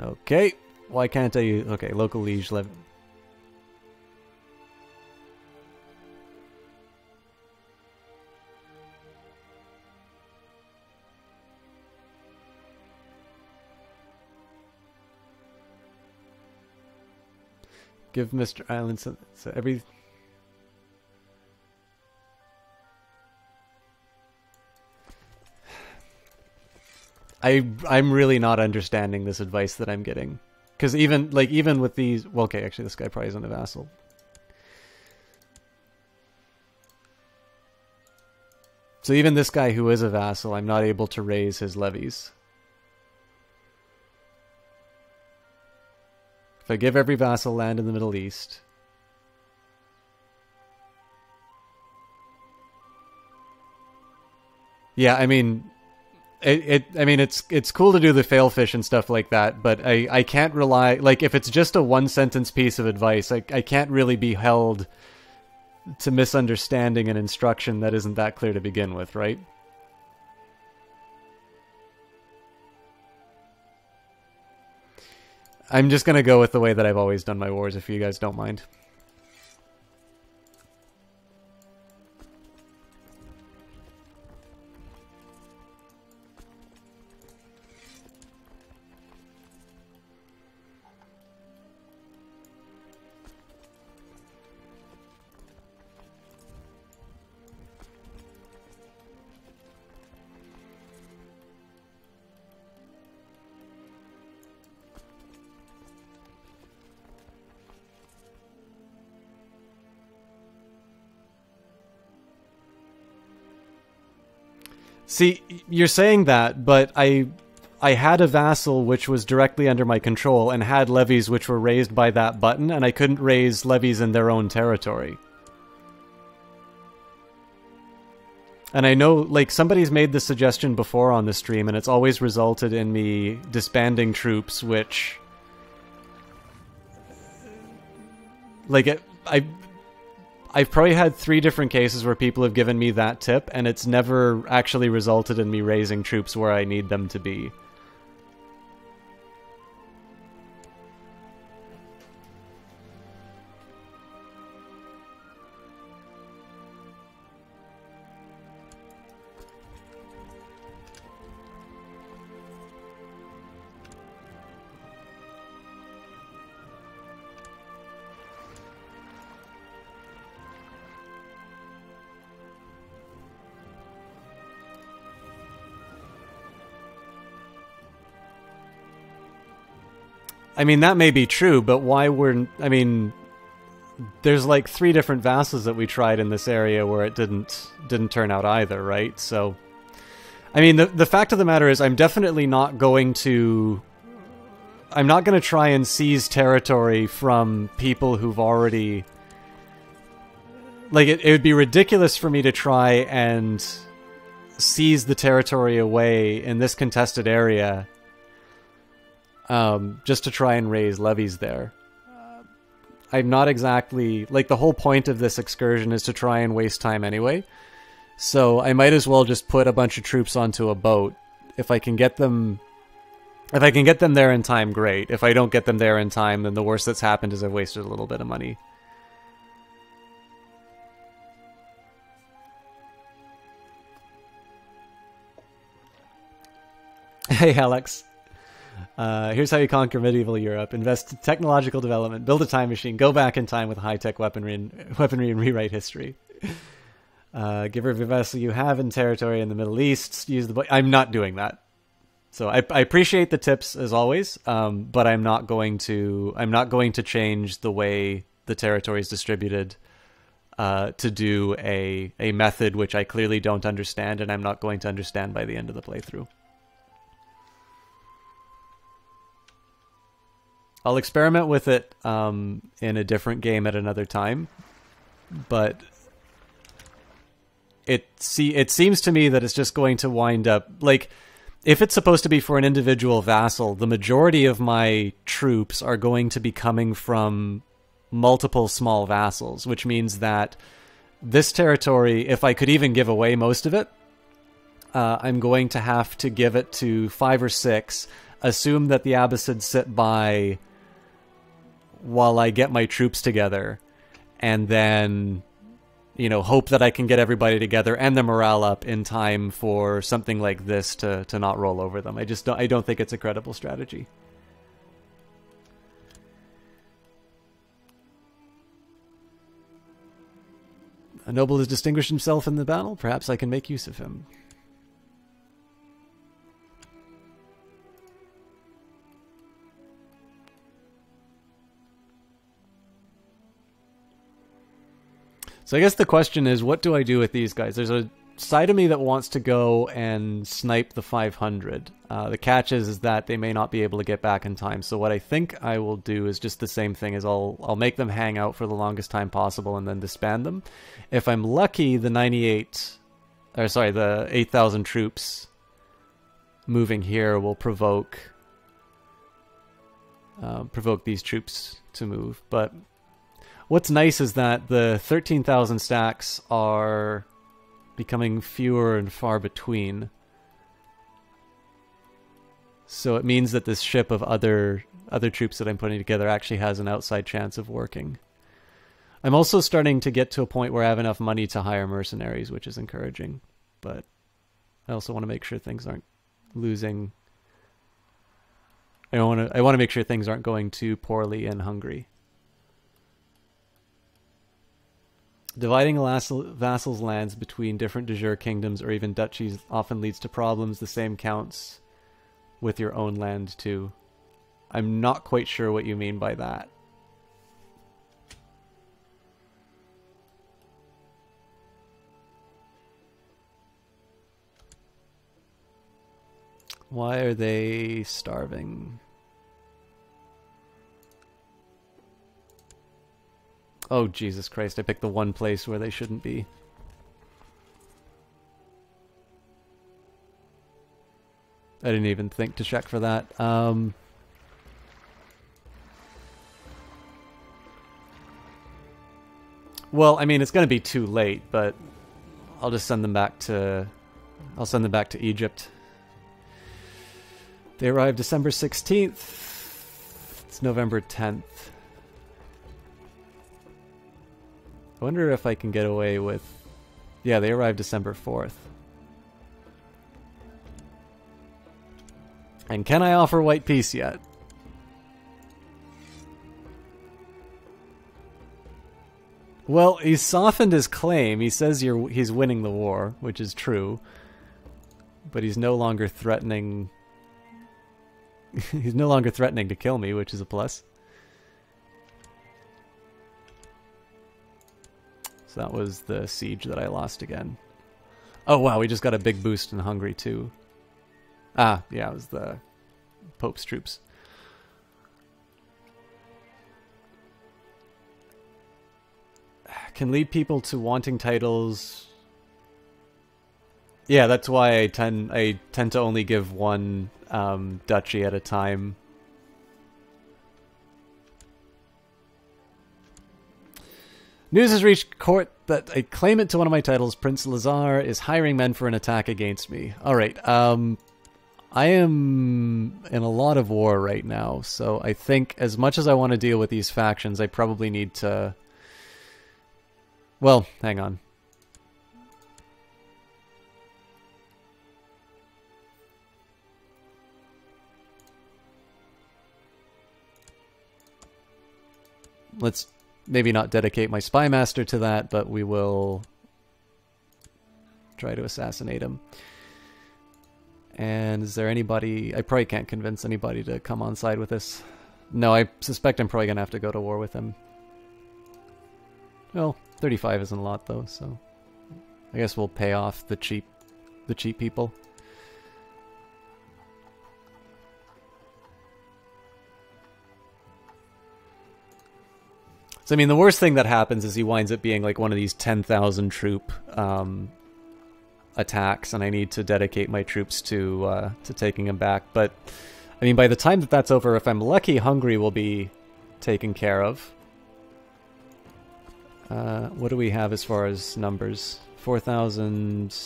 [SPEAKER 1] Okay, why can't I use... Okay, local liege levy. Give Mr. Island so every... I'm really not understanding this advice that I'm getting. Because even with these... Well, okay, actually this guy probably isn't a vassal. So even this guy who is a vassal, I'm not able to raise his levies. If I give every vassal land in the Middle East... Yeah, I mean... it's cool to do the failfish and stuff like that, but I can't rely... Like, if it's just a one-sentence piece of advice, I can't really be held to misunderstanding an instruction that isn't that clear to begin with, right? I'm just gonna go with the way that I've always done my wars, if you guys don't mind. See, you're saying that, but I had a vassal which was directly under my control and had levies which were raised by that button, and I couldn't raise levies in their own territory. And I know, like, somebody's made this suggestion before on the stream, and it's always resulted in me disbanding troops, which... Like, I've probably had 3 different cases where people have given me that tip, and it's never actually resulted in me raising troops where I need them to be. I mean, that may be true, but why weren't... I mean, there's like 3 different vassals that we tried in this area where it didn't turn out either, right? So, I mean, the fact of the matter is I'm definitely not going to... I'm not going to try and seize territory from people who've already... Like, it would be ridiculous for me to try and seize the territory away in this contested area just to try and raise levies there. I'm not exactly... Like, the whole point of this excursion is to try and waste time anyway. So I might as well just put a bunch of troops onto a boat. If I can get them... If I can get them there in time, great. If I don't get them there in time, then the worst that's happened is I've wasted a little bit of money. Hey, Alex. Here's how you conquer medieval Europe. Invest in technological development, build a time machine, go back in time with high-tech weaponry and rewrite history. Give every vessel you have in territory in the Middle East. Use the... I'm not doing that. So I appreciate the tips as always, but I'm not going to change the way the territory is distributed to do a method which I clearly don't understand, and I'm not going to understand by the end of the playthrough. I'll experiment with it in a different game at another time, but it seems to me that it's just going to wind up... Like, if it's supposed to be for an individual vassal, the majority of my troops are going to be coming from multiple small vassals, which means that this territory, if I could even give away most of it, I'm going to have to give it to 5 or 6, assume that the Abbasids sit by while I get my troops together, and then, you know, hope that I can get everybody together and the morale up in time for something like this to not roll over them. I don't think it's a credible strategy. A noble has distinguished himself in the battle. Perhaps I can make use of him. So I guess the question is, what do I do with these guys? There's a side of me that wants to go and snipe the 500. The catch is that they may not be able to get back in time. So what I think I will do is just the same thing, is I'll make them hang out for the longest time possible and then disband them. If I'm lucky, the 8,000 troops moving here will provoke these troops to move. But what's nice is that the 13,000 stacks are becoming fewer and far between. So it means that this ship of other troops that I'm putting together actually has an outside chance of working. I'm also starting to get to a point where I have enough money to hire mercenaries, which is encouraging. But I also want to make sure things aren't losing. I want to make sure things aren't going too poorly in Hungary. Dividing a vassal's lands between different de jure kingdoms or even duchies often leads to problems. The same counts with your own land too. I'm not quite sure what you mean by that. Why are they starving? Oh, Jesus Christ, I picked the one place where they shouldn't be. I didn't even think to check for that. Well, I mean, it's going to be too late, but I'll just send them back to... I'll send them back to Egypt. They arrived December 16th. It's November 10th. I wonder if I can get away with... Yeah, they arrived December 4th. And can I offer white peace yet? Well, he's softened his claim. He says he's winning the war, which is true. But he's no longer threatening... he's no longer threatening to kill me, which is a plus. So that was the siege that I lost again. Oh wow, we just got a big boost in Hungary too. Ah, yeah, it was the Pope's troops. Can lead people to wanting titles. Yeah, that's why I tend to only give one duchy at a time. News has reached court that a claimant to one of my titles, Prince Lazar, is hiring men for an attack against me. Alright, I am in a lot of war right now, so I think as much as I want to deal with these factions, I probably need to... Well, hang on. Let's maybe not dedicate my spy master to that, but we will try to assassinate him. And is there anybody... I probably can't convince anybody to come on side with this. No, I suspect I'm probably going to have to go to war with him. Well, 35 isn't a lot though, so I guess we'll pay off the cheap people. So I mean, the worst thing that happens is he winds up being like one of these 10,000 troop attacks, and I need to dedicate my troops to taking him back. But I mean, by the time that that's over, if I'm lucky, Hungary will be taken care of. What do we have as far as numbers? 4,000.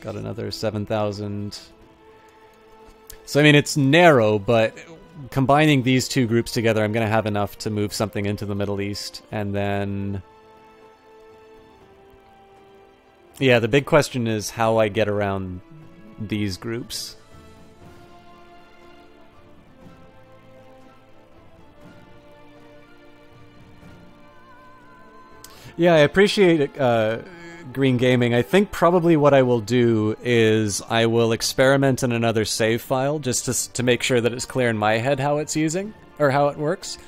[SPEAKER 1] Got another 7,000. So I mean, it's narrow, but combining these two groups together, I'm going to have enough to move something into the Middle East, and then... Yeah, the big question is how I get around these groups. Yeah, I appreciate it, Green Gaming. I think probably what I will do is I will experiment in another save file just to make sure that it's clear in my head how it's using, or how it works.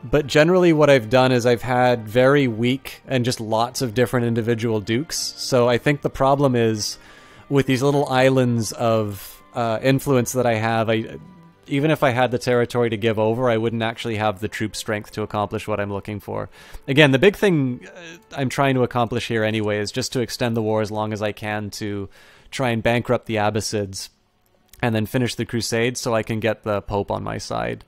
[SPEAKER 1] But generally what I've done is I've had very weak and just lots of different individual dukes. So I think the problem is with these little islands of influence that I have, even if I had the territory to give over, I wouldn't actually have the troop strength to accomplish what I'm looking for. Again, the big thing I'm trying to accomplish here anyway is just to extend the war as long as I can to try and bankrupt the Abbasids and then finish the Crusades so I can get the Pope on my side.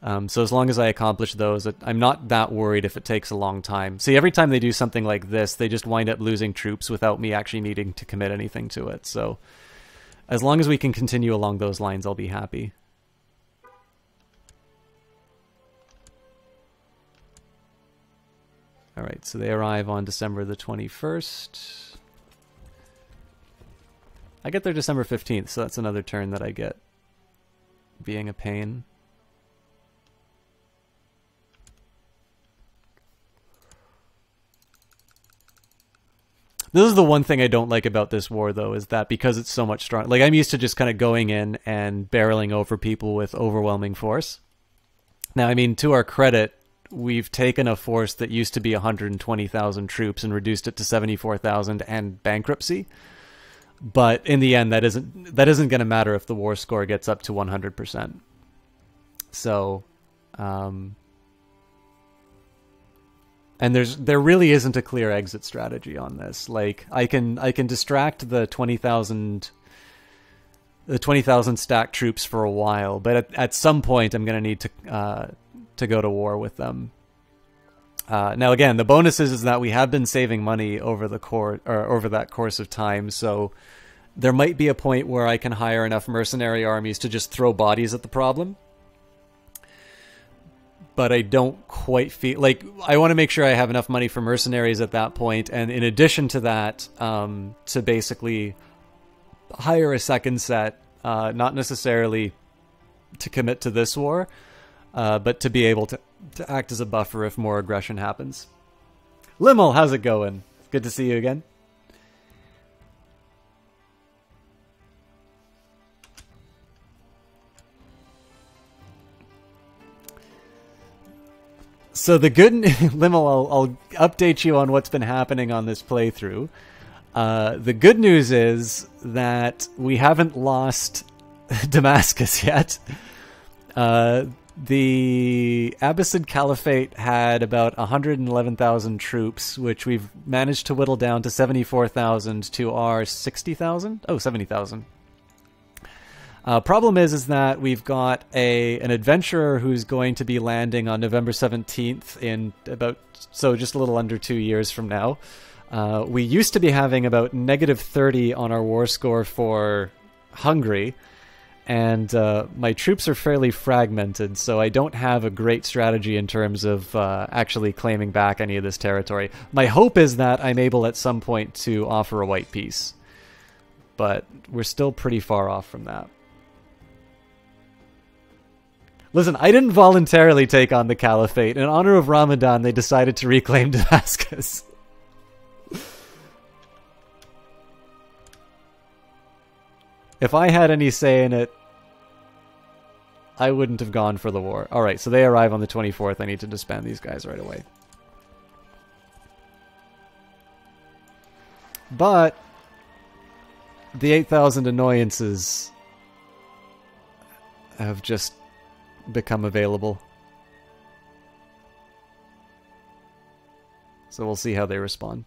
[SPEAKER 1] So as long as I accomplish those, I'm not that worried if it takes a long time. See, every time they do something like this, they just wind up losing troops without me actually needing to commit anything to it. So as long as we can continue along those lines, I'll be happy. Alright, so they arrive on December the 21st. I get there December 15th, so that's another turn that I get being a pain. This is the one thing I don't like about this war, though, is that because it's so much stronger... Like, I'm used to just kind of going in and barreling over people with overwhelming force. Now, I mean, to our credit, we've taken a force that used to be 120,000 troops and reduced it to 74,000 and bankruptcy. But in the end, that isn't going to matter if the war score gets up to 100%. So... And there really isn't a clear exit strategy on this. Like, I can distract the 20,000 stacked troops for a while, but at some point I'm going to need to go to war with them. Now again, the bonus is that we have been saving money over the over that course of time, so there might be a point where I can hire enough mercenary armies to just throw bodies at the problem. But I don't quite feel... Like, I want to make sure I have enough money for mercenaries at that point, and in addition to that, to basically hire a second set, not necessarily to commit to this war, but to be able to act as a buffer if more aggression happens. Limmel, how's it going? Good to see you again. So the good... Limmel, I'll update you on what's been happening on this playthrough. The good news is that we haven't lost Damascus yet. The Abbasid Caliphate had about 111,000 troops, which we've managed to whittle down to 74,000 to our 60,000? Oh, 70,000. Problem is that we've got an adventurer who's going to be landing on November 17th in just a little under 2 years from now. We used to be having about -30 on our war score for Hungary, and my troops are fairly fragmented, so I don't have a great strategy in terms of actually claiming back any of this territory. My hope is that I'm able at some point to offer a white peace, but we're still pretty far off from that. Listen, I didn't voluntarily take on the Caliphate. In honor of Ramadan, they decided to reclaim Damascus. If I had any say in it, I wouldn't have gone for the war. Alright, so they arrive on the 24th. I need to disband these guys right away. But the 8,000 annoyances have just become available. So we'll see how they respond.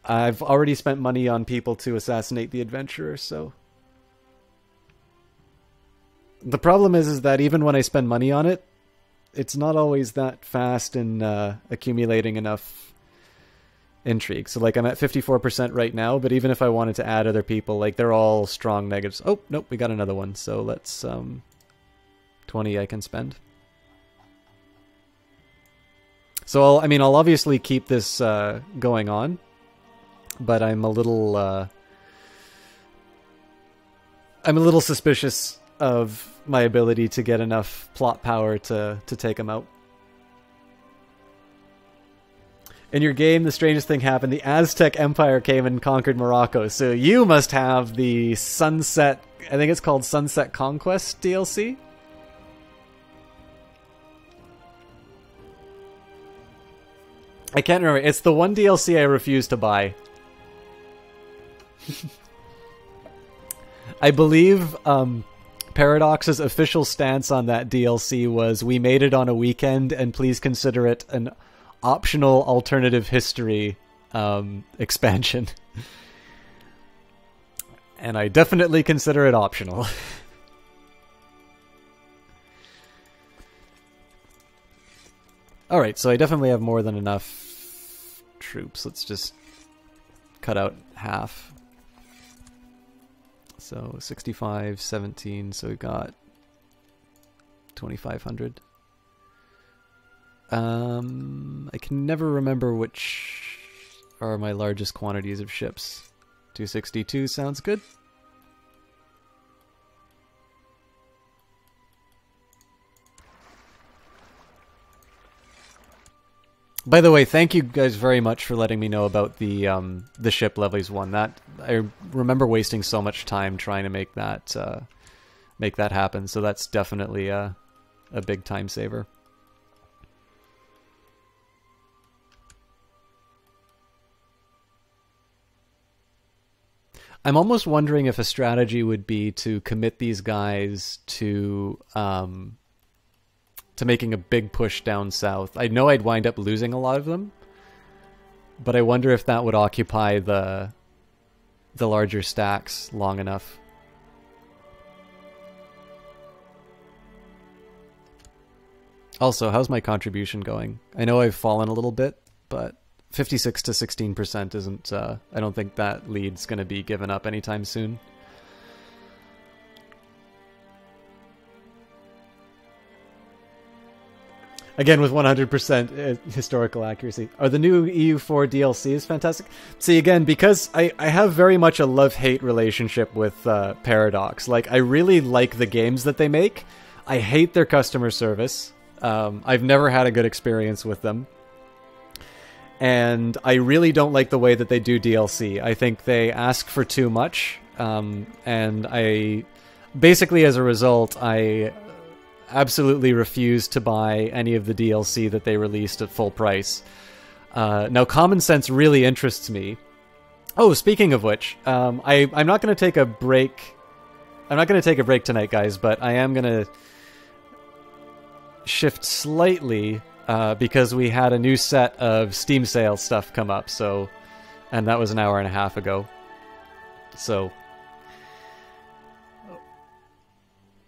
[SPEAKER 1] I've already spent money on people to assassinate the adventurer, so... The problem is that even when I spend money on it, it's not always that fast in accumulating enough intrigue. So, like, I'm at 54% right now, but even if I wanted to add other people, like, they're all strong negatives. Oh, nope, we got another one. So let's, 20 I can spend. So, I'll obviously keep this going on, but I'm a little suspicious of my ability to get enough plot power to take him out. In your game, the strangest thing happened. The Aztec Empire came and conquered Morocco. So you must have the Sunset... I think it's called Sunset Conquest DLC? I can't remember. It's the one DLC I refuse to buy. I believe Paradox's official stance on that DLC was, we made it on a weekend and please consider it an optional alternative history expansion. And I definitely consider it optional. Alright, so I definitely have more than enough troops. Let's just cut out half. So 65, 17, so we got 2,500. I can never remember which are my largest quantities of ships. 262 sounds good. By the way, thank you guys very much for letting me know about the ship levies one. That I remember wasting so much time trying to make that happen. So that's definitely a big time saver. I'm almost wondering if a strategy would be to commit these guys to making a big push down south. I know I'd wind up losing a lot of them, but I wonder if that would occupy the larger stacks long enough. Also, how's my contribution going? I know I've fallen a little bit, but 56 to 16% isn't... I don't think that lead's going to be given up anytime soon. Again, with 100% historical accuracy. Are the new EU4 DLCs fantastic? See, again, because I have very much a love-hate relationship with Paradox. Like, I really like the games that they make. I hate their customer service. I've never had a good experience with them. And I really don't like the way that they do DLC. I think they ask for too much. And I... Basically, as a result, I... absolutely refuse to buy any of the DLC that they released at full price. Now, Common Sense really interests me. Oh, speaking of which, I'm not going to take a break. I'm not going to take a break tonight, guys, but I am going to shift slightly because we had a new set of Steam sale stuff come up. So, and that was an hour and a half ago. So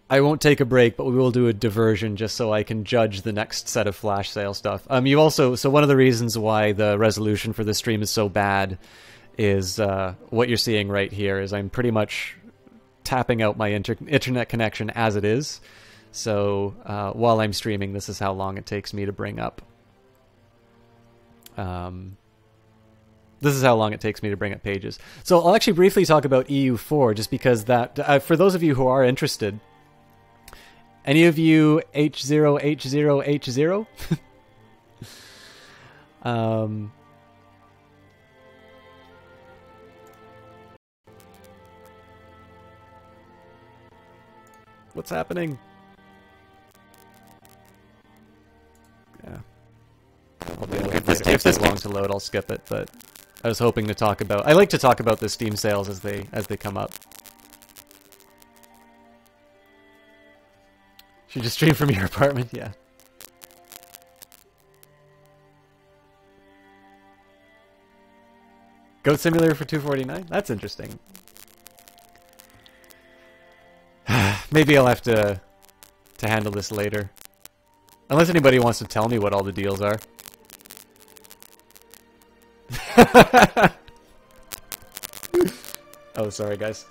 [SPEAKER 1] I won't take a break, but we will do a diversion just so I can judge the next set of flash sale stuff. You also, so one of the reasons why the resolution for the stream is so bad is what you're seeing right here is I'm pretty much tapping out my internet connection as it is. So while I'm streaming, this is how long it takes me to bring up. This is how long it takes me to bring up pages. So I'll actually briefly talk about EU4, just because that, for those of you who are interested, any of you H0H0H0? What's happening? Yeah. If this takes long to load, I'll skip it, but I was hoping to talk about... I like to talk about the Steam sales as they come up. Should just stream from your apartment? Yeah. Goat Simulator for $249? That's interesting. Maybe I'll have to handle this later. Unless anybody wants to tell me what all the deals are. Oh, sorry, guys.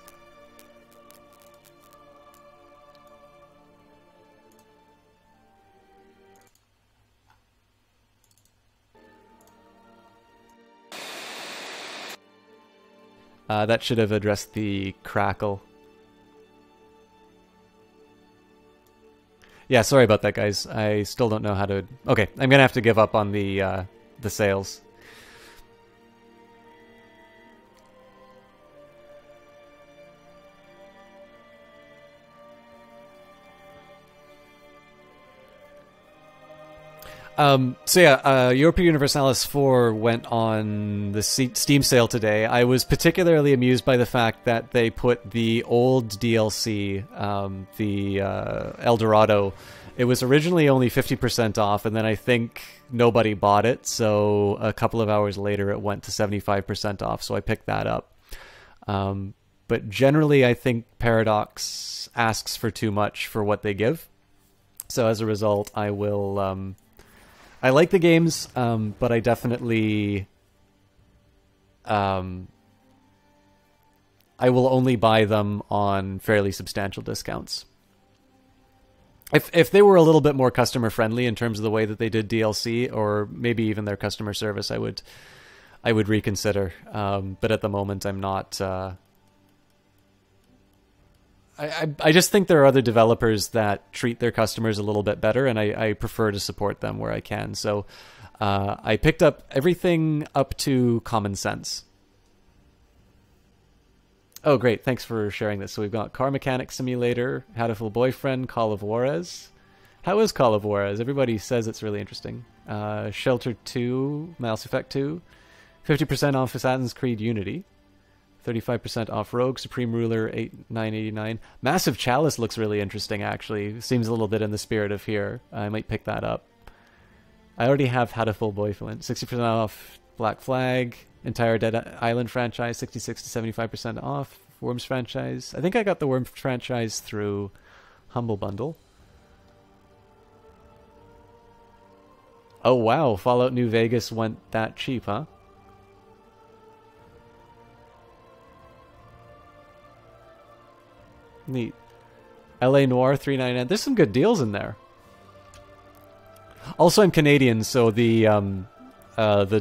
[SPEAKER 1] That should have addressed the crackle. Yeah, sorry about that, guys. I still don't know how to... Okay, I'm gonna have to give up on the sales. So yeah, Europa Universalis 4 went on the Steam sale today. I was particularly amused by the fact that they put the old DLC, the El Dorado. It was originally only 50% off, and then I think nobody bought it, so a couple of hours later it went to 75% off, so I picked that up. But generally I think Paradox asks for too much for what they give. So as a result, I will... I like the games, but I definitely... I will only buy them on fairly substantial discounts. If they were a little bit more customer friendly in terms of the way that they did DLC, or maybe even their customer service, I would reconsider. But at the moment, I'm not... I just think there are other developers that treat their customers a little bit better, and I prefer to support them where I can. So I picked up everything up to Common Sense. Oh, great. Thanks for sharing this. So we've got Car Mechanic Simulator, Hatoful Boyfriend, Call of Juarez. How is Call of Juarez? Everybody says it's really interesting. Shelter 2, Mass Effect 2, 50% off Assassin's Creed Unity. 35% off Rogue, Supreme Ruler, 989. Massive Chalice looks really interesting, actually. Seems a little bit in the spirit of here. I might pick that up. I already have Hatoful Boyfriend. 60% off Black Flag. Entire Dead Island franchise, 66 to 75% off. Worms franchise. I think I got the Worms franchise through Humble Bundle. Oh, wow. Fallout New Vegas went that cheap, huh? Neat. LA Noir 399. There's some good deals in there. Also, I'm Canadian, so the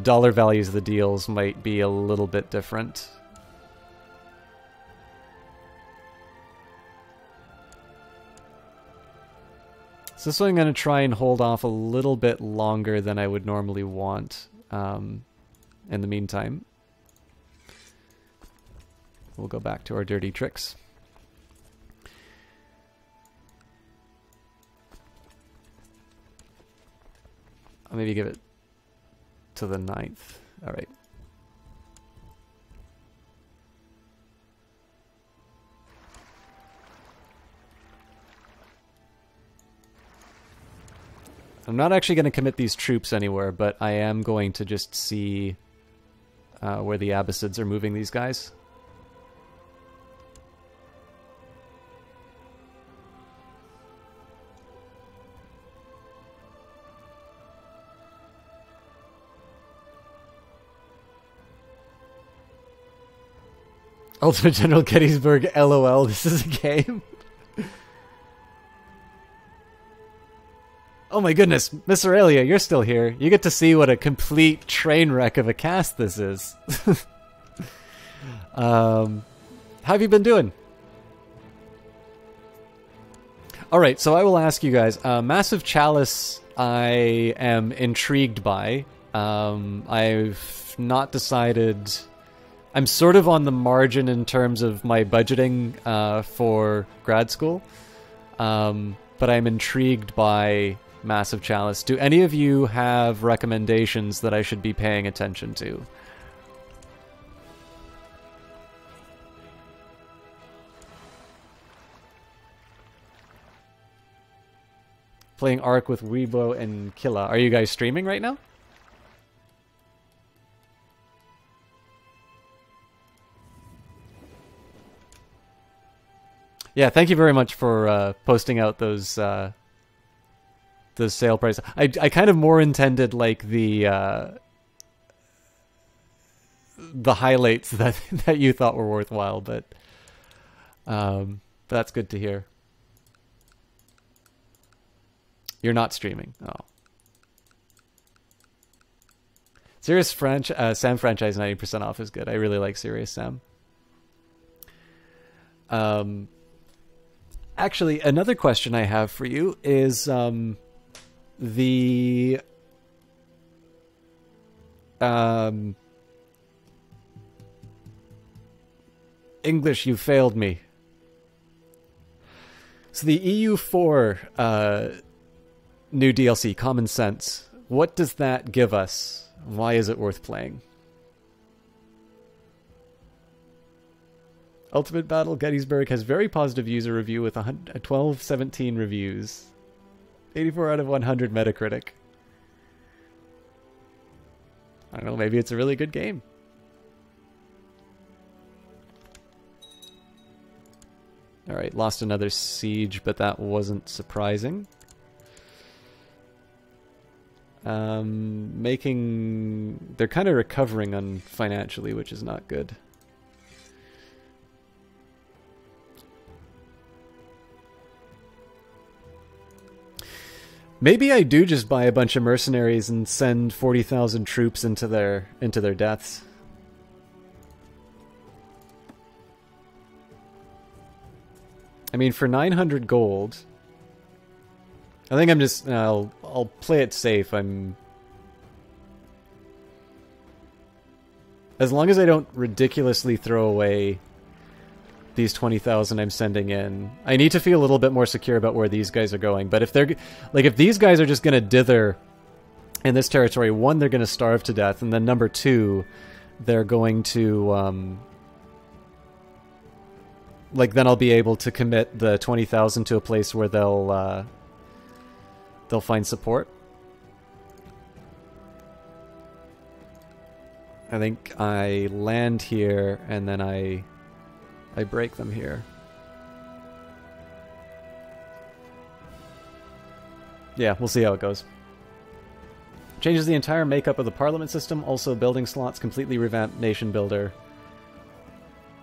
[SPEAKER 1] dollar values of the deals might be a little bit different. So this one I'm going to try and hold off a little bit longer than I would normally want. In the meantime, we'll go back to our dirty tricks. I'll maybe give it to the 9th. All right. I'm not actually going to commit these troops anywhere, but I am going to just see where the Abbasids are moving these guys. Ultimate General Gettysburg, LOL, this is a game. Oh my goodness, Miss Aurelia, you're still here. You get to see what a complete train wreck of a cast this is. How have you been doing? Alright, so I will ask you guys. Massive Chalice I am intrigued by. I've not decided... I'm sort of on the margin in terms of my budgeting for grad school. But I'm intrigued by Massive Chalice. Do any of you have recommendations that I should be paying attention to? Playing Ark with Weibo and Killa. Are you guys streaming right now? Yeah, thank you very much for posting out those sale prices. I kind of more intended like the highlights that you thought were worthwhile, but that's good to hear. You're not streaming. Oh. Serious Sam franchise 90% off is good. I really like Serious Sam. Actually, another question I have for you is the English, you failed me. So the EU4 new DLC, Common Sense, what does that give us? Why is it worth playing? Ultimate Battle Gettysburg has very positive user review with 1217 reviews. 84 out of 100 Metacritic. I don't know, maybe it's a really good game. Alright, lost another siege, but that wasn't surprising. They're kind of recovering on financially, which is not good. Maybe I do just buy a bunch of mercenaries and send 40,000 troops into their deaths. I mean, for 900 gold, I think I'm just I'll play it safe. As long as I don't ridiculously throw away these 20,000 I'm sending in. I need to feel a little bit more secure about where these guys are going. But if they're like, if these guys are just going to dither in this territory, one, they're going to starve to death, and then number two, they're going to like, then I'll be able to commit the 20,000 to a place where they'll find support. I think I land here and then I break them here. Yeah, we'll see how it goes. Changes the entire makeup of the parliament system, also building slots, completely revamped nation builder.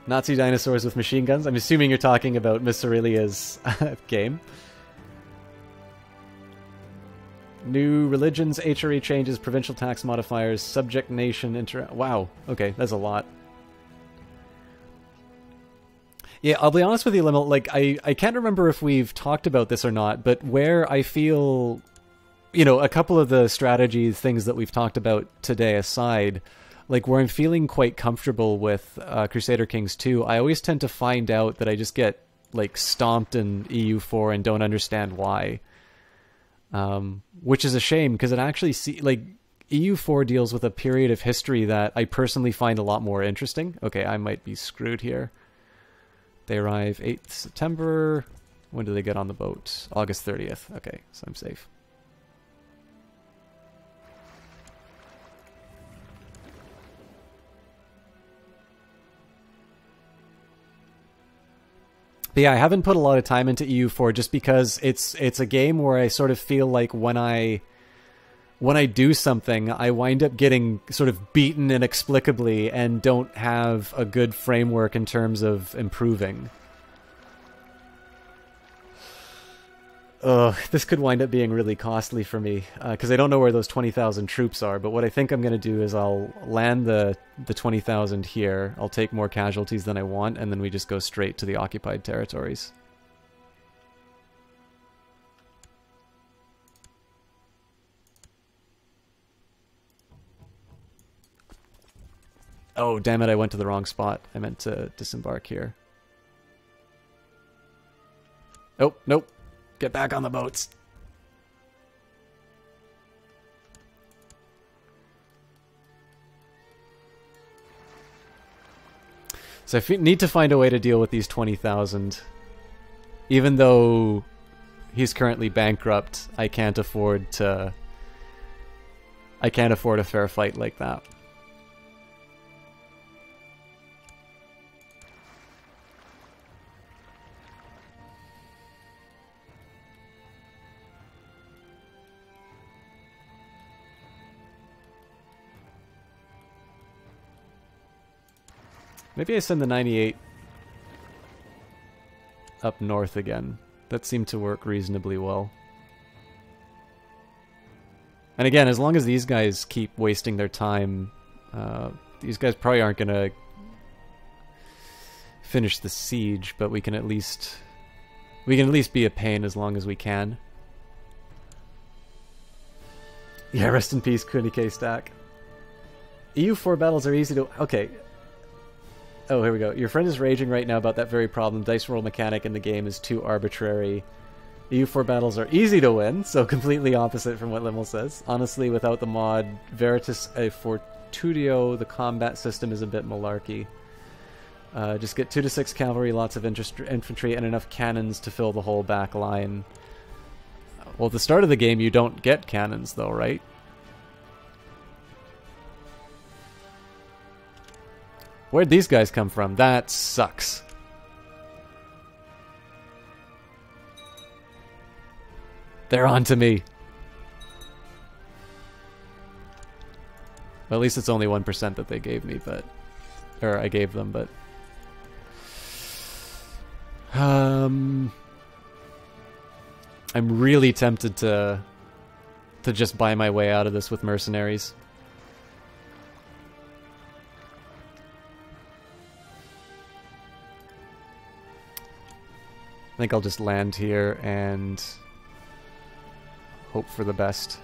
[SPEAKER 1] Nazi dinosaurs with machine guns. I'm assuming you're talking about Miss Aurelia's game. New religions, HRE changes, provincial tax modifiers, subject nation Wow, okay, that's a lot. Yeah, I'll be honest with you, Limmel, like, I can't remember if we've talked about this or not, but where I feel, you know, a couple of the strategy things that we've talked about today aside, like, where I'm feeling quite comfortable with Crusader Kings 2, I always tend to find out that I just get, like, stomped in EU4 and don't understand why. Which is a shame, because it actually, EU4 deals with a period of history that I personally find a lot more interesting. Okay, I might be screwed here. They arrive 8th September. When do they get on the boat? August 30th. Okay, so I'm safe. But yeah, I haven't put a lot of time into EU4 just because it's a game where I sort of feel like when I when I do something, I wind up getting sort of beaten inexplicably and don't have a good framework in terms of improving. Ugh, this could wind up being really costly for me, because I don't know where those 20,000 troops are, but what I think I'm going to do is I'll land the 20,000 here, I'll take more casualties than I want, and then we just go straight to the occupied territories. Oh, damn it, I went to the wrong spot. I meant to disembark here. Oh, nope. Get back on the boats. So I need to find a way to deal with these 20,000. Even though he's currently bankrupt, I can't afford a fair fight like that. Maybe I send the 98 up north again. That seemed to work reasonably well. And again, as long as these guys keep wasting their time, these guys probably aren't going to finish the siege, but we can at least be a pain as long as we can. Yeah, rest in peace, Kunike Stack. EU4 battles are easy to... Okay. Oh, here we go. Your friend is raging right now about that very problem. Dice roll mechanic in the game is too arbitrary. EU4 battles are easy to win, so completely opposite from what Limmel says. Honestly, without the mod Veritas a Fortutio, the combat system is a bit malarkey. Just get 2 to 6 cavalry, lots of infantry, and enough cannons to fill the whole back line. Well, at the start of the game, you don't get cannons, though, right? Where'd these guys come from? That sucks. They're on to me. Well, at least it's only 1% that they gave me, but... Or I gave them, but... I'm really tempted to just buy my way out of this with mercenaries. I think I'll just land here and hope for the best.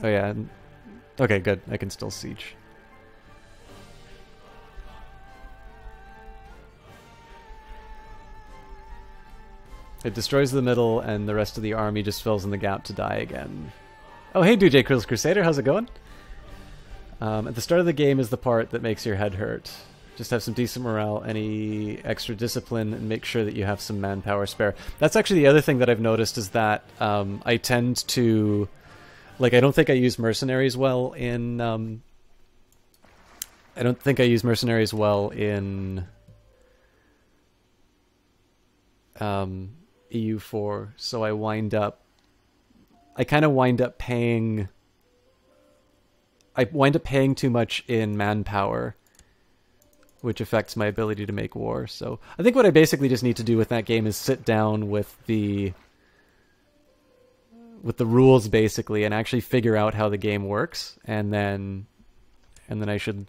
[SPEAKER 1] Oh yeah, okay, good. I can still siege. It destroys the middle, and the rest of the army just fills in the gap to die again. Oh, hey, DJ Krill's Crusader, how's it going? At the start of the game is the part that makes your head hurt. Just have some decent morale, any extra discipline, and make sure that you have some manpower spare. That's actually the other thing that I've noticed is that I tend to... Like, I don't think I use mercenaries well in... I don't think I use mercenaries well in... EU4, so I kind of wind up paying too much in manpower, which affects my ability to make war. So I think what I basically just need to do with that game is sit down with the rules basically and actually figure out how the game works, and then I should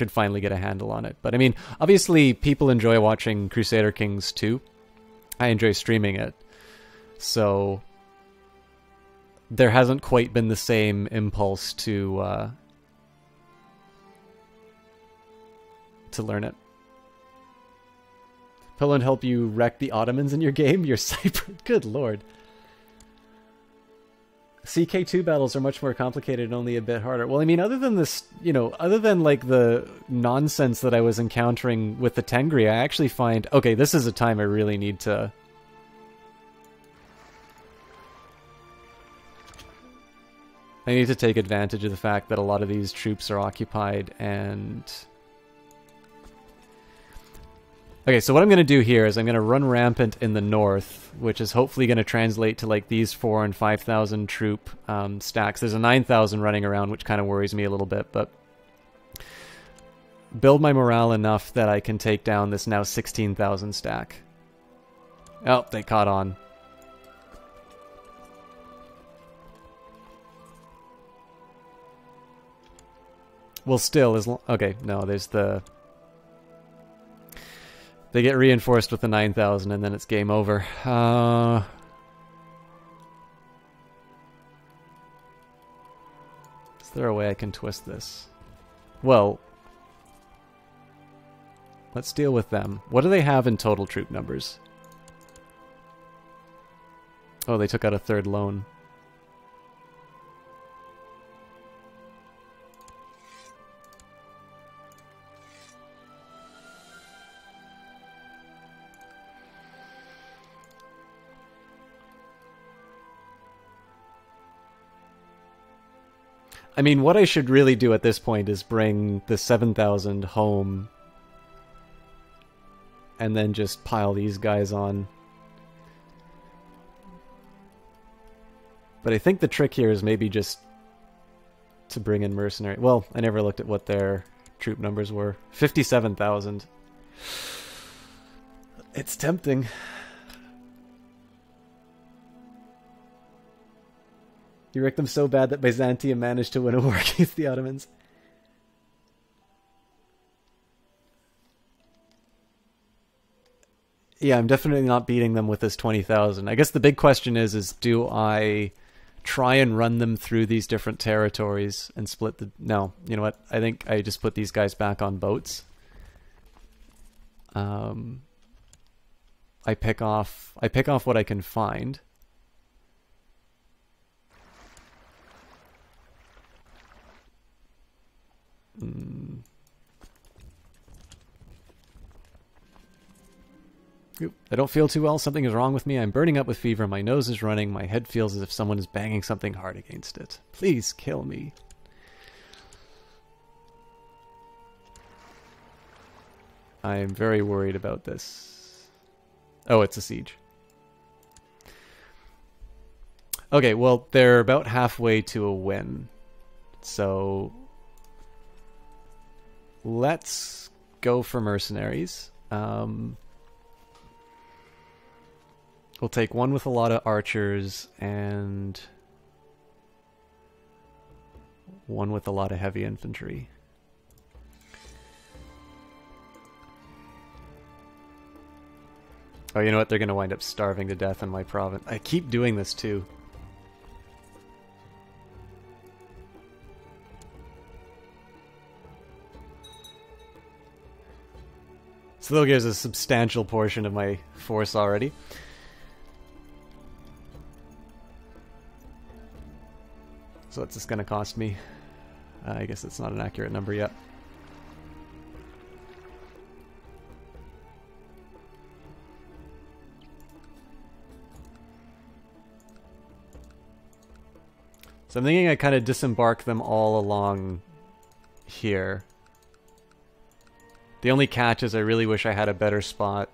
[SPEAKER 1] finally get a handle on it. But I mean, obviously people enjoy watching Crusader Kings too. I enjoy streaming it, so there hasn't quite been the same impulse to learn it. Poland help you wreck the Ottomans in your game? You're Cyprus. Good lord. CK2 battles are much more complicated and only a bit harder. Well, I mean, other than this, other than like the nonsense that I was encountering with the Tengri, I actually find, okay, this is a time I really need to... I need to take advantage of the fact that a lot of these troops are occupied and... Okay, so what I'm going to do here is I'm going to run rampant in the north, which is hopefully going to translate to like these 4,000 and 5,000 troop stacks. There's a 9,000 running around, which kind of worries me a little bit, but build my morale enough that I can take down this now 16,000 stack. Oh, they caught on. Well, still, as long... Okay, no, there's the... They get reinforced with the 9,000 and then it's game over. Is there a way I can twist this? Well, let's deal with them. What do they have in total troop numbers? Oh, they took out a third loan. I mean, what I should really do at this point is bring the 7,000 home and then just pile these guys on. But I think the trick here is maybe just to bring in mercenary. Well, I never looked at what their troop numbers were. 57,000. It's tempting. You wrecked them so bad that Byzantium managed to win a war against the Ottomans. Yeah, I'm definitely not beating them with this 20,000. I guess the big question is do I try and run them through these different territories and split the... No, you know what? I think I just put these guys back on boats. I pick off what I can find. Oop, I don't feel too well. Something is wrong with me. I'm burning up with fever. My nose is running. My head feels as if someone is banging something hard against it. Please kill me. I am very worried about this. Oh, it's a siege. Okay, well, they're about halfway to a win. So let's go for mercenaries. We'll take one with a lot of archers and one with a lot of heavy infantry. Oh, you know what? They're going to wind up starving to death in my province. I keep doing this too. Still gives a substantial portion of my force already. So what's this going to cost me? I guess it's not an accurate number yet. So I'm thinking I kind of disembark them all along here. The only catch is I really wish I had a better spot.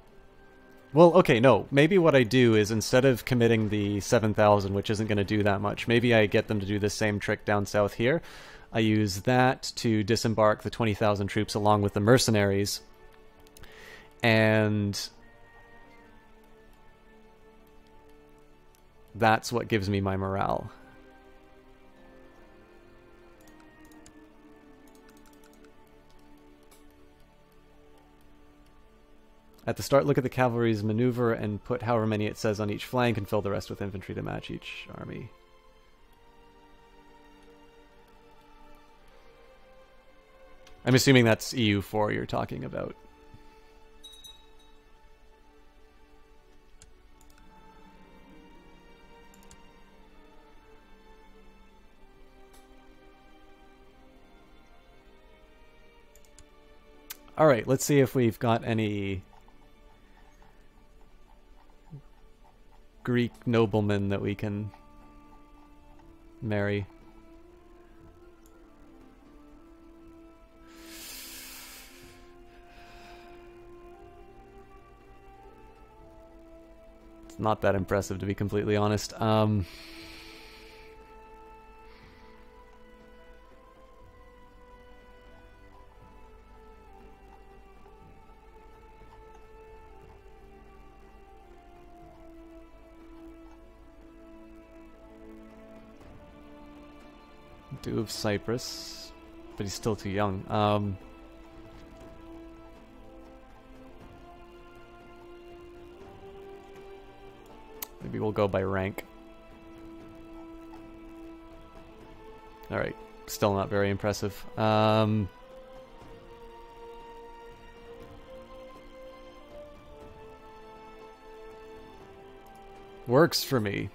[SPEAKER 1] Well, okay, no. Maybe what I do is instead of committing the 7,000, which isn't going to do that much, maybe I get them to do the same trick down south here. I use that to disembark the 20,000 troops along with the mercenaries. And that's what gives me my morale. At the start, look at the cavalry's maneuver and put however many it says on each flank and fill the rest with infantry to match each army. I'm assuming that's EU4 you're talking about. Alright, let's see if we've got any Greek noblemen that we can marry. not that impressive, to be completely honest. Do of Cyprus, but he's still too young. Maybe we'll go by rank. Alright, still not very impressive. Works for me.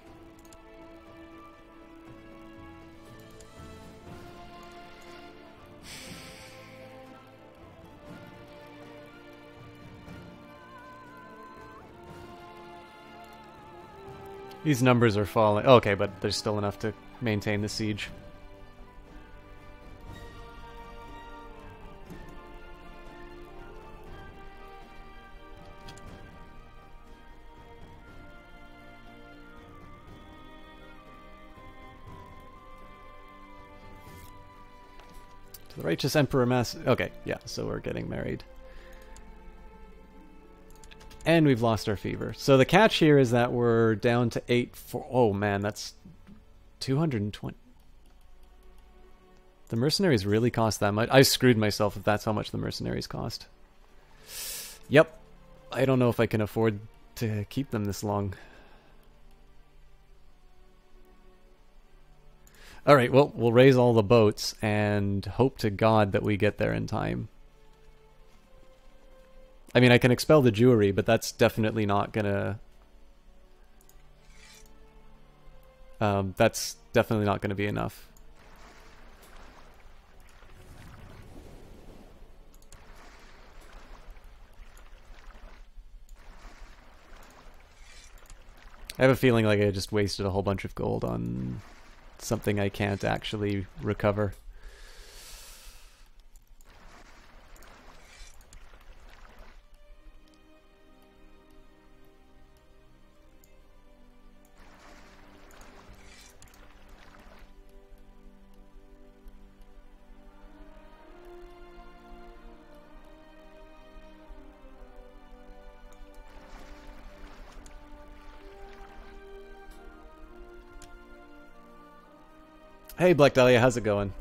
[SPEAKER 1] These numbers are falling. Okay, but there's still enough to maintain the siege. To the righteous Emperor Mass. Okay, yeah, so we're getting married. And we've lost our fever. So the catch here is that we're down to 8 for... Oh man, that's 220. The mercenaries really cost that much? I screwed myself if that's how much the mercenaries cost. Yep. I don't know if I can afford to keep them this long. Alright, well, we'll raise all the boats and hope to God that we get there in time. I mean, I can expel the Jewry, but that's definitely not gonna... that's definitely not gonna be enough. I have a feeling like I just wasted a whole bunch of gold on something I can't actually recover. Hey Black Dahlia, how's it going?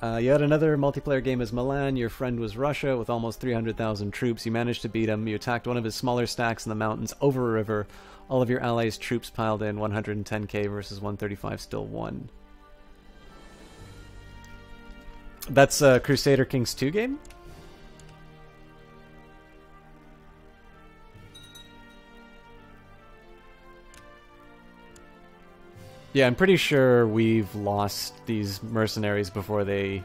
[SPEAKER 1] You had another multiplayer game as Milan, your friend was Russia with almost 300,000 troops, you managed to beat him, you attacked one of his smaller stacks in the mountains over a river, all of your allies' troops piled in, 110k versus 135 still won. That's a Crusader Kings 2 game? Yeah, I'm pretty sure we've lost these mercenaries before they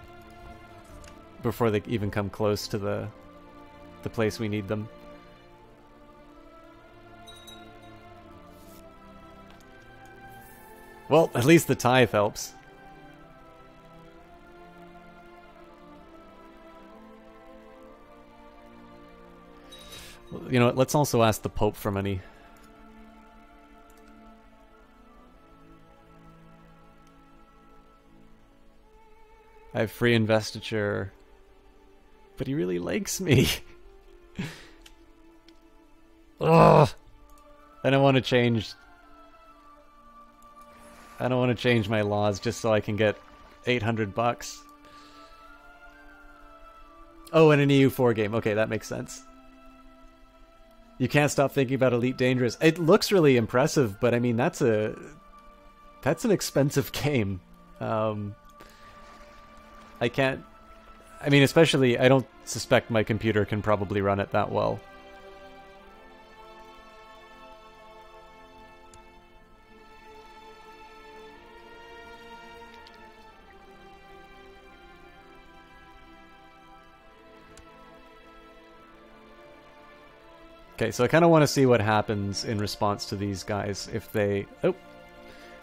[SPEAKER 1] even come close to the place we need them. Well, at least the tithe helps. You know what, let's also ask the Pope for money. I have free investiture, but he really likes me. Ugh. I don't want to change. I don't want to change my laws just so I can get 800 bucks. Oh, and an EU4 game. Okay, that makes sense. You can't stop thinking about Elite Dangerous. It looks really impressive, but I mean that's an expensive game. I can't... I mean, especially, I don't suspect my computer can probably run it that well. Okay, so I kind of want to see what happens in response to these guys if they... Oh!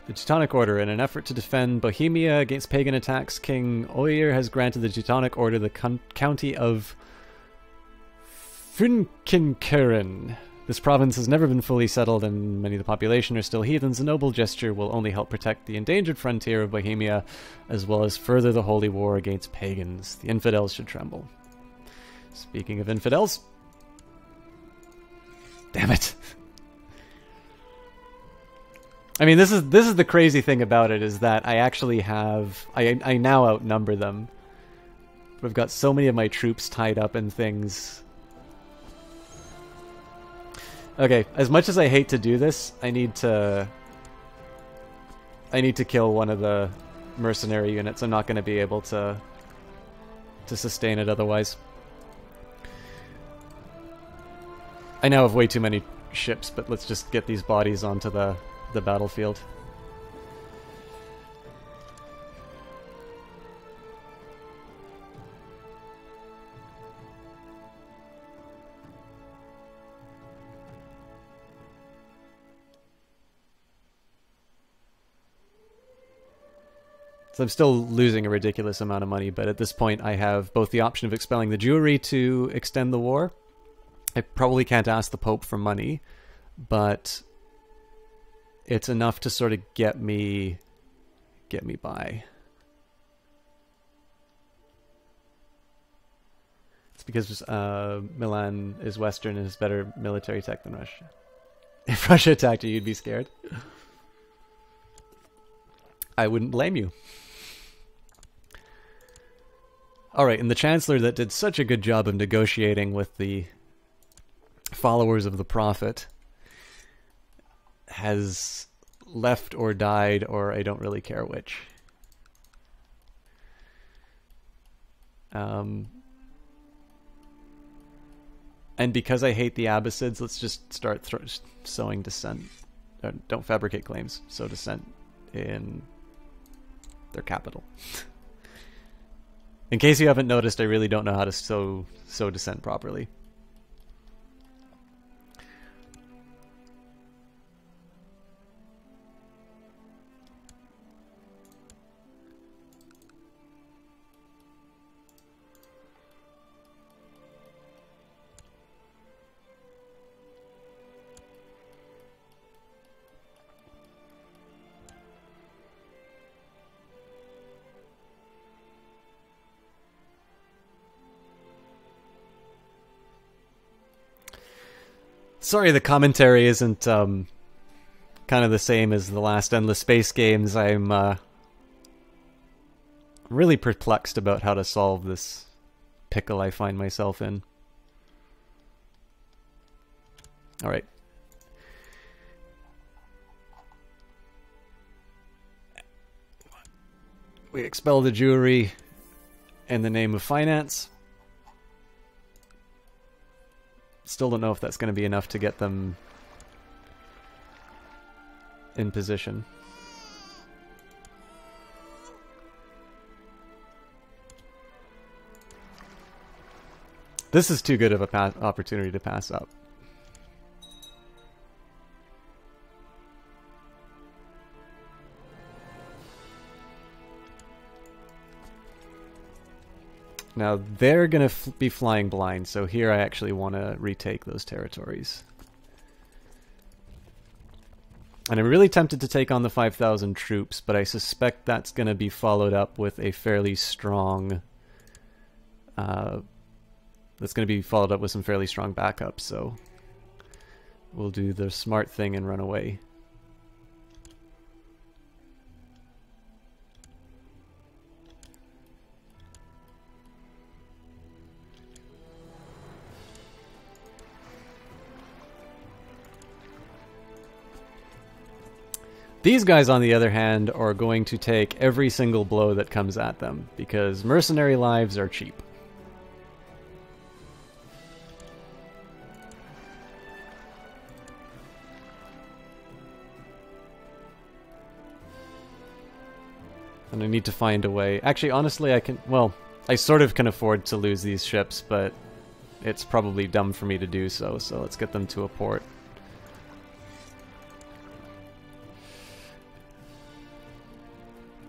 [SPEAKER 1] The Teutonic Order, in an effort to defend Bohemia against pagan attacks, King Oyer has granted the Teutonic Order the county of Finkinkeren. This province has never been fully settled and many of the population are still heathens. A noble gesture will only help protect the endangered frontier of Bohemia, as well as further the holy war against pagans. The infidels should tremble. Speaking of infidels... Damn it. I mean, this is the crazy thing about it, is that I actually have... I now outnumber them. I've got so many of my troops tied up in things... Okay, as much as I hate to do this, I need to kill one of the mercenary units. I'm not going to be able to sustain it otherwise. I now have way too many ships, but let's just get these bodies onto the battlefield. So I'm still losing a ridiculous amount of money, but at this point I have both the option of expelling the Jewry to extend the war. I probably can't ask the Pope for money, but it's enough to sort of get me by. It's because Milan is Western and has better military tech than Russia. If Russia attacked you, you'd be scared. I wouldn't blame you. Alright, and the Chancellor that did such a good job of negotiating with the followers of the Prophet has left or died, or I don't really care which. And because I hate the Abbasids, let's just start sowing dissent. Don't fabricate claims, sow dissent in their capital. In case you haven't noticed, I really don't know how to sow dissent properly. Sorry, the commentary isn't kind of the same as the last Endless Space games. I'm really perplexed about how to solve this pickle I find myself in. Alright. We expel the Jewry in the name of finance. Still don't know if that's going to be enough to get them in position. This is too good of an opportunity to pass up. Now, they're going to be flying blind, so here I actually want to retake those territories. And I'm really tempted to take on the 5,000 troops, but I suspect that's going to be followed up with a fairly strong... that's going to be followed up with some fairly strong backup, so we'll do the smart thing and run away. These guys, on the other hand, are going to take every single blow that comes at them, because mercenary lives are cheap. And I need to find a way. Actually, honestly, I can... Well, I sort of can afford to lose these ships, but it's probably dumb for me to do so, so let's get them to a port.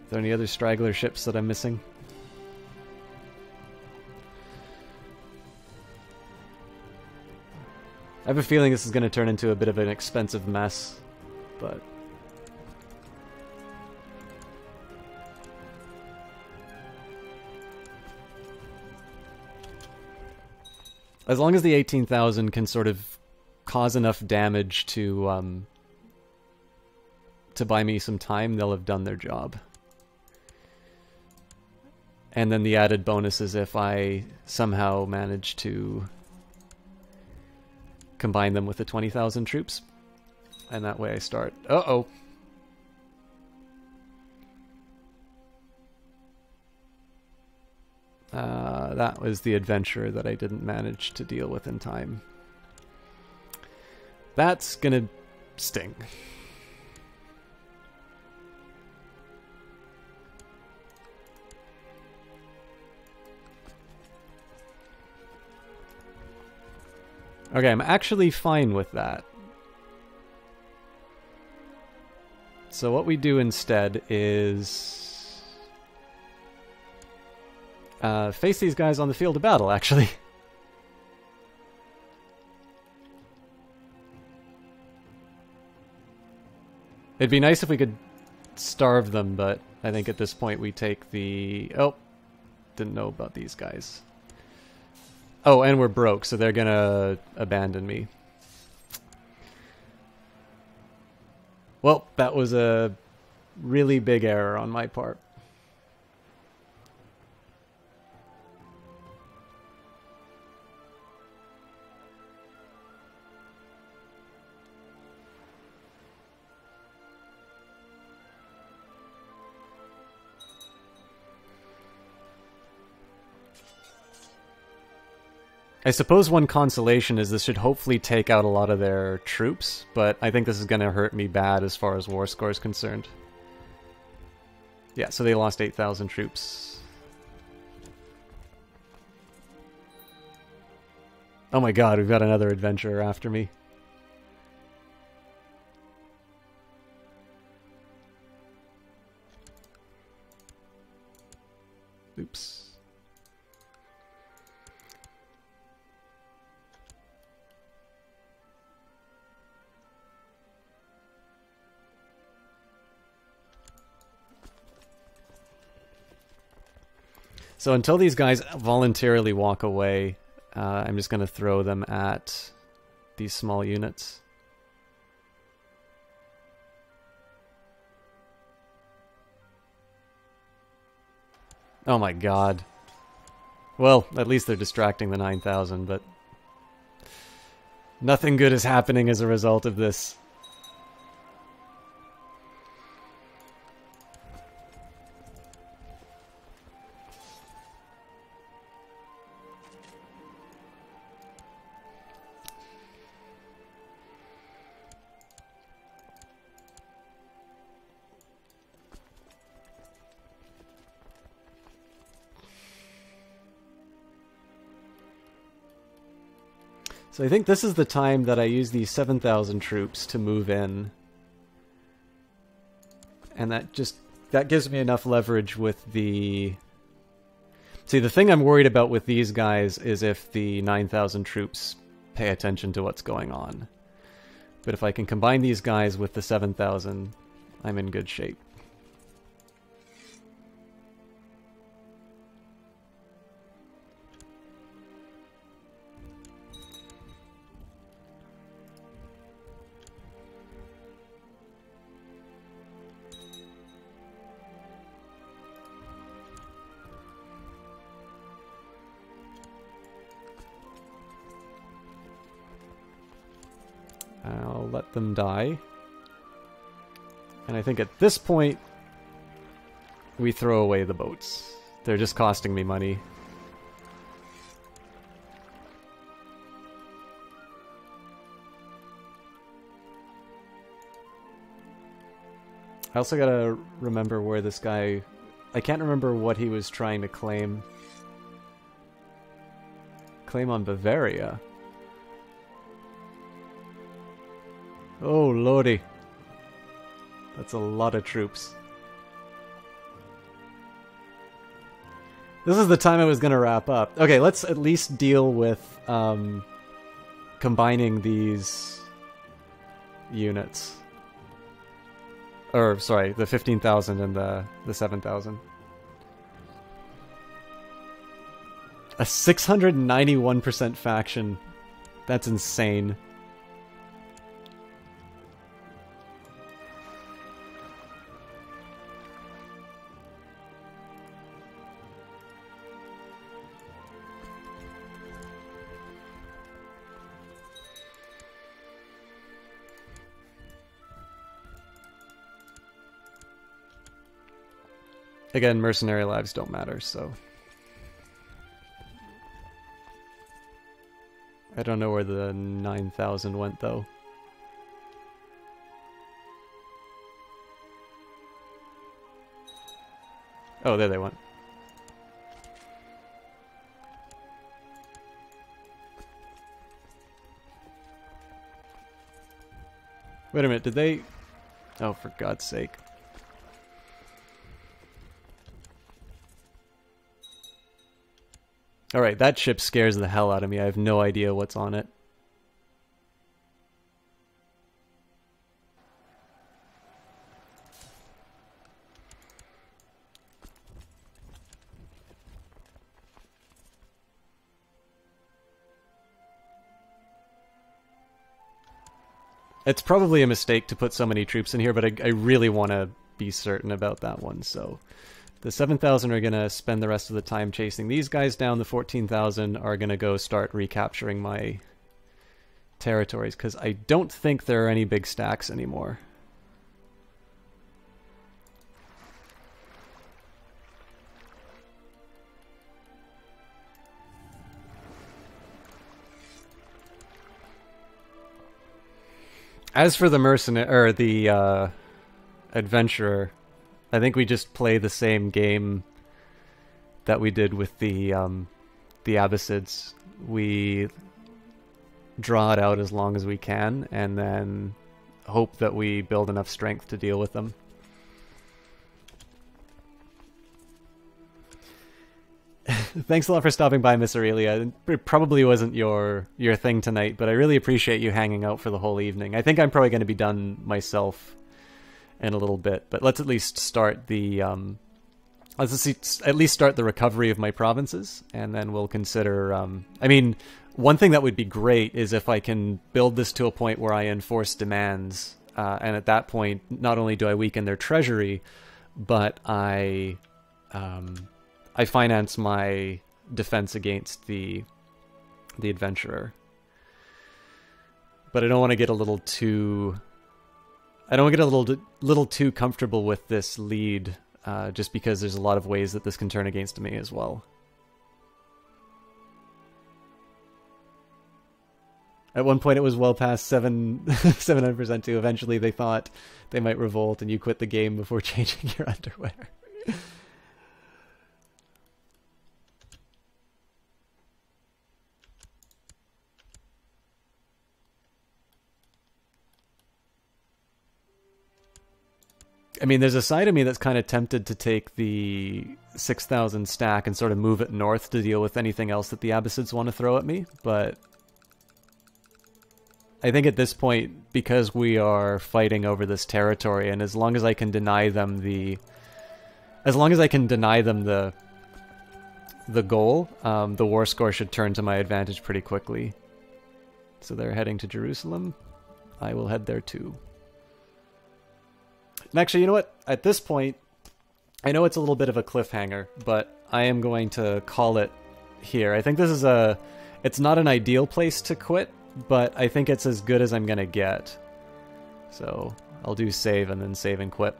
[SPEAKER 1] Are there any other straggler ships that I'm missing? I have a feeling this is going to turn into a bit of an expensive mess, but... as long as the 18,000 can sort of cause enough damage to buy me some time, they'll have done their job. And then the added bonus is if I somehow manage to combine them with the 20,000 troops. And that way I start... Uh-oh! That was the adventure that I didn't manage to deal with in time. That's gonna sting. Okay, I'm actually fine with that. So what we do instead is... face these guys on the field of battle, actually. It'd be nice if we could starve them, but I think at this point we take the... Oh, didn't know about these guys. Oh, and we're broke, so they're gonna abandon me. Well, that was a really big error on my part. I suppose one consolation is this should hopefully take out a lot of their troops, but I think this is going to hurt me bad as far as war score is concerned. Yeah, so they lost 8,000 troops. Oh my god, we've got another adventurer after me. Oops. So until these guys voluntarily walk away, I'm just going to throw them at these small units. Oh my god. Well, at least they're distracting the 9,000, but nothing good is happening as a result of this. So I think this is the time that I use these 7,000 troops to move in. And that gives me enough leverage with the... See, the thing I'm worried about with these guys is if the 9,000 troops pay attention to what's going on. But if I can combine these guys with the 7,000, I'm in good shape. I'll let them die. And I think at this point, we throw away the boats. They're just costing me money. I also gotta remember where this guy... I can't remember what he was trying to claim. Claim on Bavaria. Oh, lordy. That's a lot of troops. This is the time I was going to wrap up. Okay, let's at least deal with combining these units. Or, sorry, the 15,000 and the 7,000. A 691% faction. That's insane. Again, mercenary lives don't matter, so... I don't know where the 9,000 went, though. Oh, there they went. Wait a minute, did they... Oh, for God's sake. Alright, that ship scares the hell out of me. I have no idea what's on it. It's probably a mistake to put so many troops in here, but I really want to be certain about that one, so... The 7,000 are going to spend the rest of the time chasing these guys down. The 14,000 are going to go start recapturing my territories, because I don't think there are any big stacks anymore. As for the mercenary, or the adventurer, I think we just play the same game that we did with the Abbasids. We draw it out as long as we can, and then hope that we build enough strength to deal with them. Thanks a lot for stopping by, Miss Aurelia. It probably wasn't your thing tonight, but I really appreciate you hanging out for the whole evening. I think I'm probably going to be done myself in a little bit, but let's at least start the recovery of my provinces, and then we'll consider. I mean, one thing that would be great is if I can build this to a point where I enforce demands, and at that point, not only do I weaken their treasury, but I finance my defense against the adventurer. But I don't want to get a little too. I don't want to get a little too comfortable with this lead, just because there's a lot of ways that this can turn against me as well. At one point it was well past 700% too. Eventually they thought they might revolt and you quit the game before changing your underwear. I mean, there's a side of me that's kind of tempted to take the 6,000 stack and sort of move it north to deal with anything else that the Abbasids want to throw at me, but I think at this point, because we are fighting over this territory, and as long as I can deny them the goal, the war score should turn to my advantage pretty quickly. So they're heading to Jerusalem. I will head there too. And actually, you know what? At this point, I know it's a little bit of a cliffhanger, but I am going to call it here. I think this is it's not an ideal place to quit, but I think it's as good as I'm going to get. So I'll do save and then save and quit.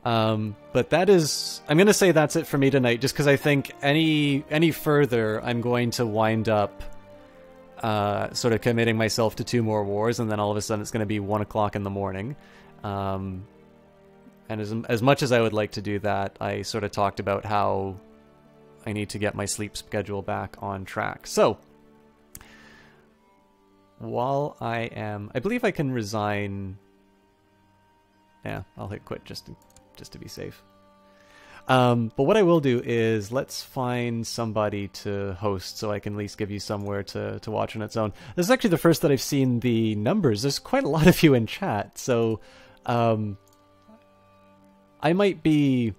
[SPEAKER 1] But that is, I'm going to say that's it for me tonight, just because I think any further, I'm going to wind up sort of committing myself to 2 more wars, and then all of a sudden it's going to be 1 o'clock in the morning. And as much as I would like to do that, I sort of talked about how I need to get my sleep schedule back on track. So, while I believe I can resign. Yeah, I'll hit quit just to be safe. But what I will do is let's find somebody to host so I can at least give you somewhere to watch on its own. This is actually the first that I've seen the numbers. There's quite a lot of you in chat, so I might be,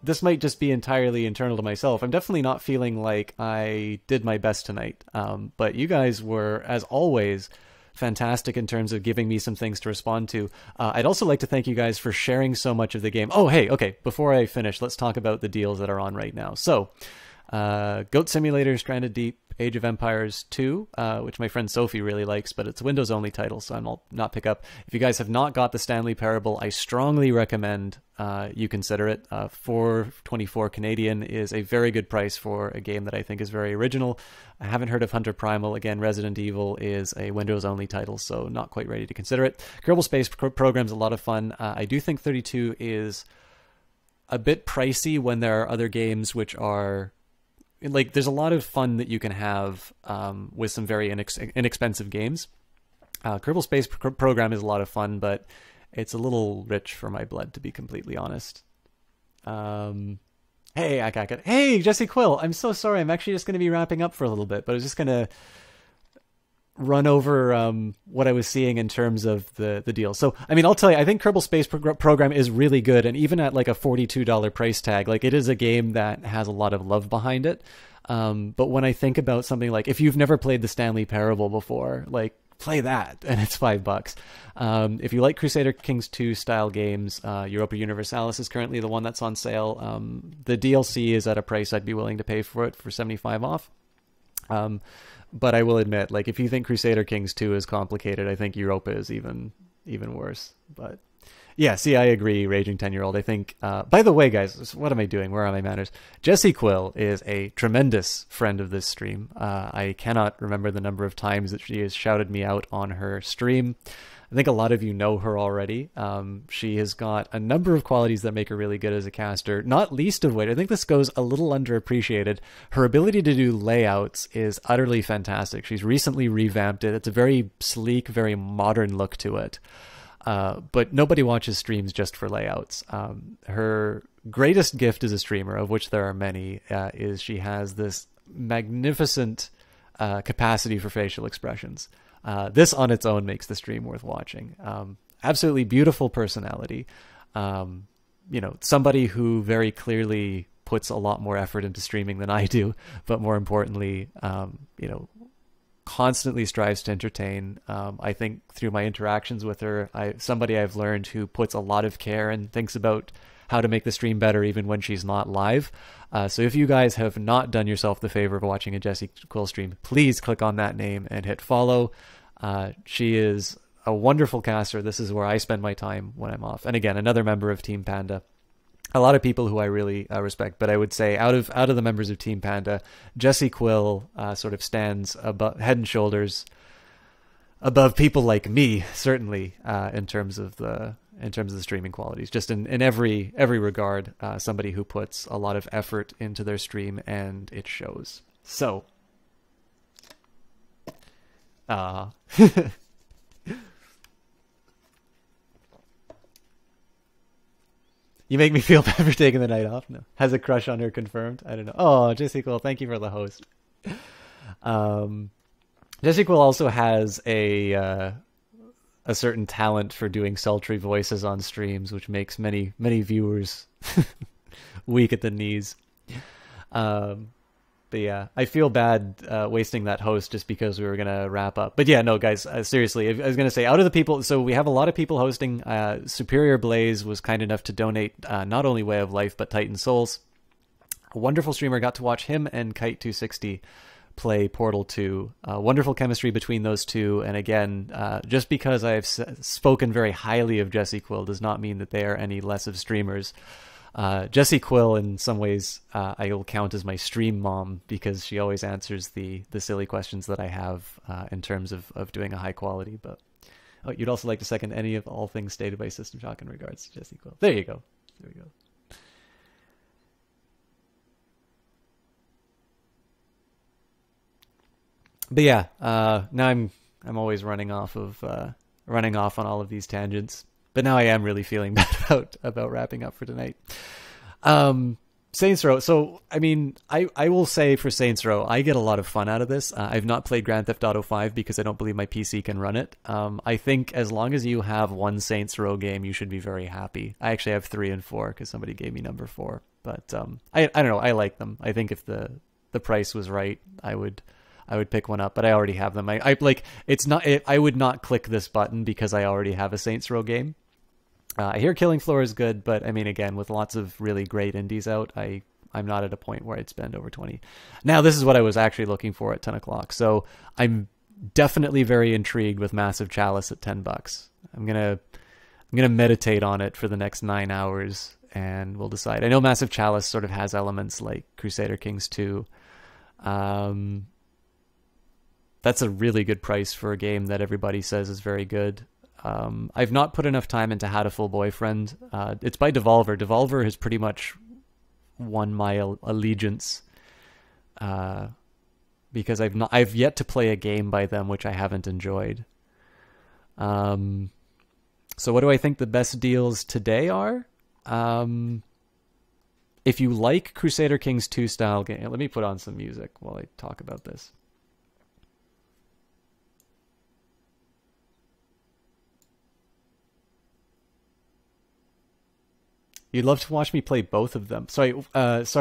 [SPEAKER 1] this might just be entirely internal to myself. I'm definitely not feeling like I did my best tonight, but you guys were, as always, fantastic in terms of giving me some things to respond to. I'd also like to thank you guys for sharing so much of the game. Oh, hey, okay, before I finish, let's talk about the deals that are on right now. So, Goat Simulator, Stranded Deep, Age of Empires 2, which my friend Sophie really likes, but it's a Windows-only title, so I'll not pick up. If you guys have not got the Stanley Parable, I strongly recommend you consider it. $4.24 Canadian is a very good price for a game that I think is very original. I haven't heard of Hunter Primal. Again, Resident Evil is a Windows-only title, so not quite ready to consider it. Kerbal Space Program's a lot of fun. I do think 32 is a bit pricey when there are other games which are... Like, there's a lot of fun that you can have with some very inexpensive games. Kerbal Space Program is a lot of fun, but it's a little rich for my blood, to be completely honest. Hey, Jesse Quill, I'm so sorry. I'm actually just going to be wrapping up for a little bit, but I was just going to run over what I was seeing in terms of the deal. So, I mean, I'll tell you, I think Kerbal Space Program is really good, and even at like a $42 price tag, like it is a game that has a lot of love behind it. But when I think about something like, if you've never played the Stanley Parable before, like, play that, and it's $5. If you like Crusader Kings 2 style games, Europa Universalis is currently the one that's on sale. The DLC is at a price I'd be willing to pay for it, for 75 off. But I will admit, like, if you think Crusader Kings 2 is complicated, I think Europa is even worse. But yeah, see, I agree, Raging 10-year-old. I think, by the way, guys, what am I doing? Where are my manners? Jessie Quill is a tremendous friend of this stream. I cannot remember the number of times that she has shouted me out on her stream. I think a lot of you know her already. She has got a number of qualities that make her really good as a caster, not least of which, I think this goes a little underappreciated. Her ability to do layouts is utterly fantastic. She's recently revamped it. It's a very sleek, very modern look to it. But nobody watches streams just for layouts. Her greatest gift as a streamer, of which there are many, is she has this magnificent capacity for facial expressions. This on its own makes the stream worth watching. Absolutely beautiful personality. Somebody who very clearly puts a lot more effort into streaming than I do, but more importantly, constantly strives to entertain. I think through my interactions with her, somebody I've learned who puts a lot of care and thinks about how to make the stream better even when she's not live. So if you guys have not done yourself the favor of watching a Jessie Quill stream, please click on that name and hit follow. She is a wonderful caster. This is where I spend my time when I'm off. And again, another member of Team Panda. A lot of people who I really respect, but I would say out of the members of Team Panda, Jessie Quill sort of stands head and shoulders above people like me, certainly in terms of the streaming qualities. Just in every regard, somebody who puts a lot of effort into their stream, and it shows. So, you make me feel bad for taking the night off. No. Has a crush on her confirmed? I don't know. Oh, Jessie Quill, thank you for the host. Jessie Quill also has a certain talent for doing sultry voices on streams, which makes many viewers weak at the knees. But yeah, I feel bad wasting that host just because we were going to wrap up. But yeah, no, guys, seriously, I was going to say, out of the people, so we have a lot of people hosting. Superior Blaze was kind enough to donate not only Way of Life, but Titan Souls. A wonderful streamer. Got to watch him and Kite260 play Portal 2. Wonderful chemistry between those two. And again, just because I've spoken very highly of Jessie Quill does not mean that they are any less of streamers. Jessie Quill, in some ways, I will count as my stream mom, because she always answers the silly questions that I have in terms of doing a high quality. But you'd also like to second any of all things stated by System Shock in regards to Jessie Quill. There you go. There we go. But yeah, now I'm always running off on all of these tangents. But now I am really feeling bad about wrapping up for tonight. Saints Row. So, I mean, I will say for Saints Row, I get a lot of fun out of this. I've not played Grand Theft Auto 5 because I don't believe my PC can run it. I think as long as you have one Saints Row game, you should be very happy. I actually have 3 and 4 because somebody gave me number 4. But I don't know. I like them. I think if the price was right, I would pick one up. But I already have them. I like it's not. I would not click this button because I already have a Saints Row game. I hear Killing Floor is good, but I mean, again, with lots of really great indies out, I'm not at a point where I'd spend over 20. Now, this is what I was actually looking for at 10 o'clock. So I'm definitely very intrigued with Massive Chalice at $10. I'm gonna meditate on it for the next 9 hours, and we'll decide. I know Massive Chalice sort of has elements like Crusader Kings 2. That's a really good price for a game that everybody says is very good. I've not put enough time into Hatoful Boyfriend. It's by Devolver. Devolver has pretty much won my allegiance because I've yet to play a game by them which I haven't enjoyed. So what do I think the best deals today are? If you like Crusader Kings 2 style game, let me put on some music while I talk about this. You'd love to watch me play both of them. Sorry,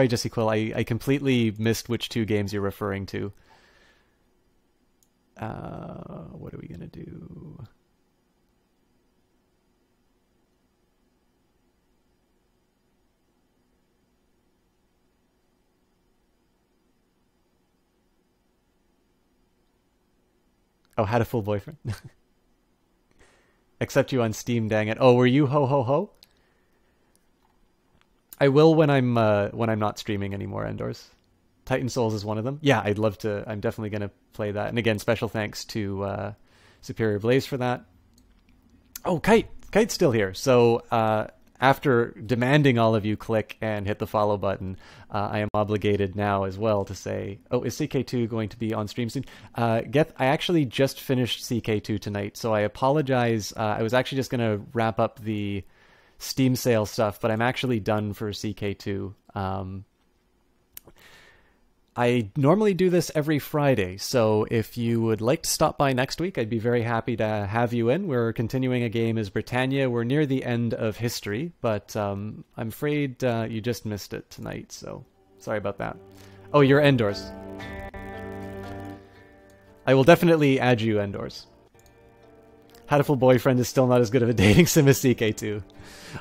[SPEAKER 1] Jesse Quill. I completely missed which 2 games you're referring to. What are we gonna do? Oh, Had a Full Boyfriend. Accept you on Steam, dang it. Oh, were you ho ho ho? I will when I'm not streaming anymore, Endors. Titan Souls is one of them. Yeah, I'd love to. I'm definitely going to play that. And again, special thanks to Superior Blaze for that. Oh, Kite's still here. So after demanding all of you click and hit the follow button, I am obligated now as well to say, oh, is CK2 going to be on stream soon? I actually just finished CK2 tonight, so I apologize. I was actually just going to wrap up the Steam sale stuff, but I'm actually done for CK2. I normally do this every Friday, so if you would like to stop by next week, I'd be very happy to have you in. We're continuing a game as Britannia. We're near the end of history, but I'm afraid you just missed it tonight, so sorry about that. Oh, you're Endors. I will definitely add you, Endors. Hatoful Boyfriend is still not as good of a dating sim as CK2.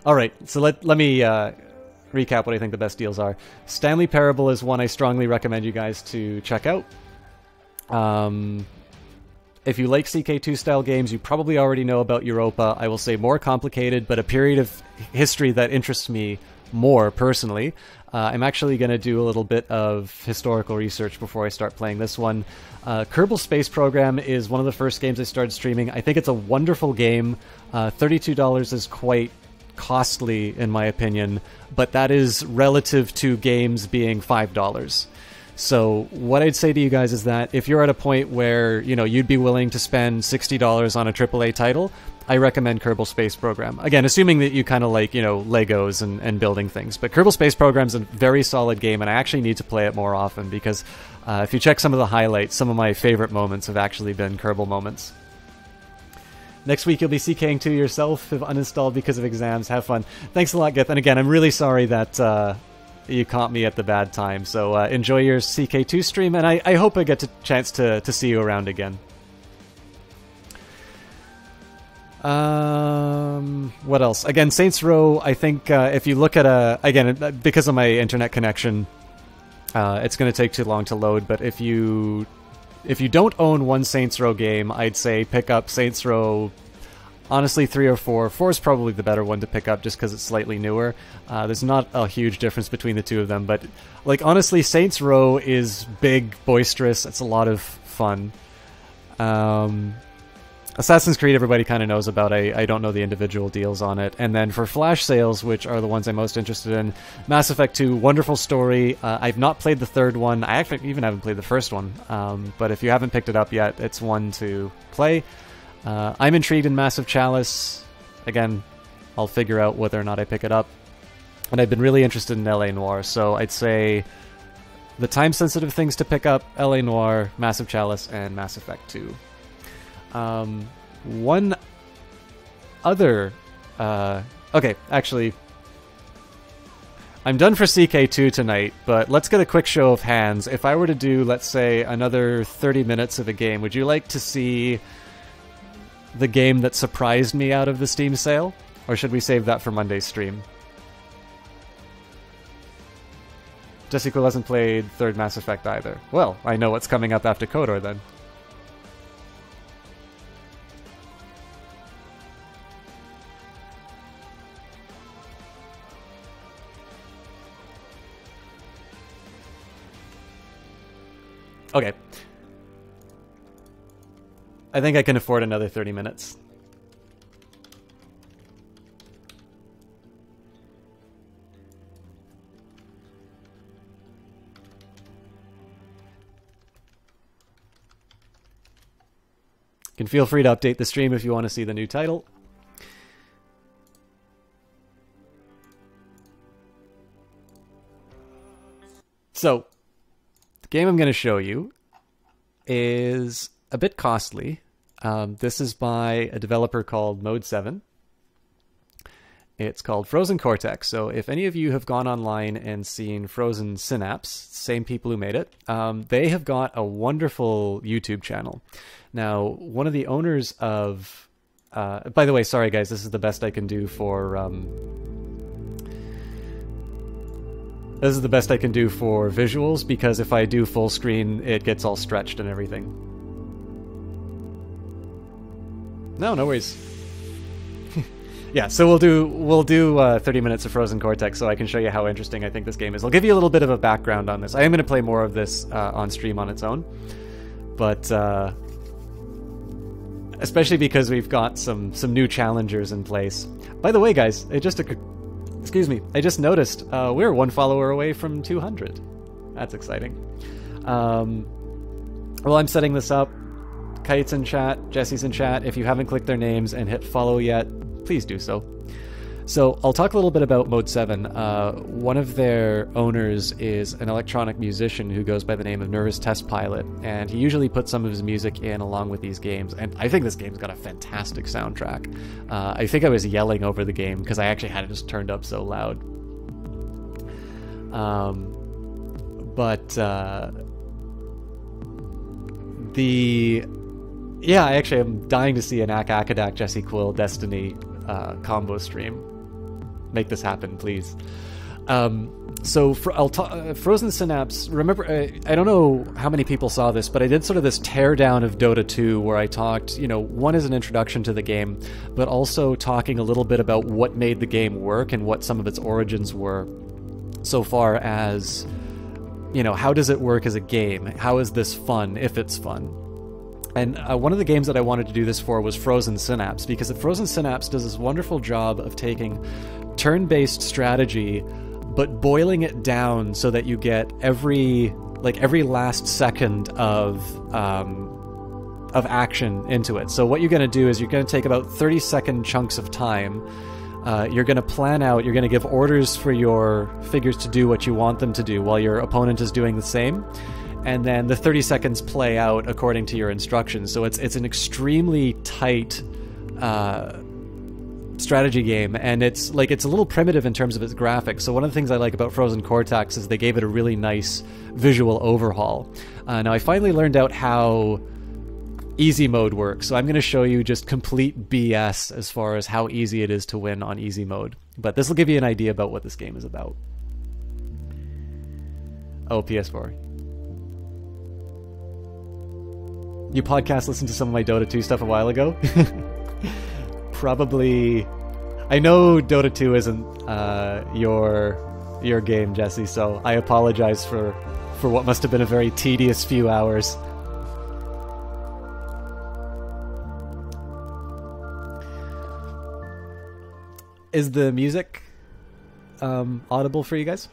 [SPEAKER 1] All right, so let me recap what I think the best deals are. Stanley Parable is one I strongly recommend you guys to check out. If you like CK2 style games, you probably already know about Europa. I will say more complicated, but a period of history that interests me more personally. I'm actually going to do a little bit of historical research before I start playing this one. Kerbal Space Program is one of the first games I started streaming. I think it's a wonderful game. $32 is quite costly in my opinion, but that is relative to games being $5. So what I'd say to you guys is that if you're at a point where, you know, you'd be willing to spend $60 on a AAA title, I recommend Kerbal Space Program. Again, assuming that you kind of like, you know, Legos and building things. But Kerbal Space Program is a very solid game, and I actually need to play it more often because if you check some of the highlights, some of my favorite moments have actually been Kerbal moments. Next week you'll be CKing 2 yourself, if uninstalled because of exams. Have fun. Thanks a lot, Gith. And again, I'm really sorry that you caught me at the bad time. So enjoy your CK2 stream, and I hope I get a chance to see you around again. What else? Again, Saints Row, I think if you look at again, because of my internet connection, it's going to take too long to load, but if you don't own one Saints Row game, I'd say pick up Saints Row, honestly 3 or 4. 4 is probably the better one to pick up just because it's slightly newer. There's not a huge difference between the two of them, but like honestly, Saints Row is big, boisterous, it's a lot of fun. Assassin's Creed everybody kind of knows about. I don't know the individual deals on it. And then for flash sales, which are the ones I'm most interested in, Mass Effect 2, wonderful story. I've not played the third one. I actually even haven't played the first one. But if you haven't picked it up yet, it's one to play. I'm intrigued in Massive Chalice. Again, I'll figure out whether or not I pick it up. and I've been really interested in LA Noire, so I'd say the time-sensitive things to pick up: LA Noire, Massive Chalice, and Mass Effect 2. One other... okay, actually... I'm done for CK2 tonight, but let's get a quick show of hands. If I were to do, let's say, another 30 minutes of a game, would you like to see the game that surprised me out of the Steam sale? Or should we save that for Monday's stream? Jesse Quill hasn't played third Mass Effect either. Well, I know what's coming up after KOTOR then. Okay. I think I can afford another 30 minutes. You can feel free to update the stream if you want to see the new title. So, the game I'm going to show you is a bit costly. This is by a developer called Mode 7. It's called Frozen Cortex. So if any of you have gone online and seen Frozen Synapse, same people who made it, they have got a wonderful YouTube channel. Now, one of the owners of... by the way, sorry guys, this is the best I can do for... This is the best I can do for visuals, because if I do full screen, it gets all stretched and everything. No worries. Yeah, so we'll do 30 minutes of Frozen Cortex so I can show you how interesting I think this game is. I'll give you a little bit of a background on this. I am going to play more of this on stream on its own, but especially because we've got some new challengers in place. By the way, guys, excuse me, I just noticed we're one follower away from 200. That's exciting. Well, I'm setting this up. Kite's in chat, Jesse's in chat. If you haven't clicked their names and hit follow yet, please do so. So I'll talk a little bit about Mode 7. One of their owners is an electronic musician who goes by the name of Nervous Test Pilot, and he usually puts some of his music in along with these games, and I think this game's got a fantastic soundtrack. I think I was yelling over the game because I actually had it just turned up so loud. Yeah, I actually am dying to see an Akadak Jesse Quill Destiny combo stream. Make this happen, please. So Frozen Synapse, remember, I don't know how many people saw this, but I did sort of this teardown of Dota 2 where I talked, one is an introduction to the game, but also talking a little bit about what made the game work and what some of its origins were, so far as, how does it work as a game? How is this fun, if it's fun? And one of the games that I wanted to do this for was Frozen Synapse, because Frozen Synapse does this wonderful job of taking turn-based strategy, but boiling it down so that you get every last second of action into it. So what you're going to do is you're going to take about 30-second chunks of time. You're going to plan out, you're going to give orders for your figures to do what you want them to do while your opponent is doing the same. And then the 30 seconds play out according to your instructions. So it's an extremely tight strategy game, and it's a little primitive in terms of its graphics. So one of the things I like about Frozen Cortex is they gave it a really nice visual overhaul. Now I finally learned out how easy mode works, so I'm going to show you just complete BS as far as how easy it is to win on easy mode. But this will give you an idea about what this game is about. Oh, PS4. You podcast listened to some of my Dota 2 stuff a while ago? Probably. I know Dota 2 isn't your game, Jesse, so I apologize for what must have been a very tedious few hours. Is the music audible for you guys?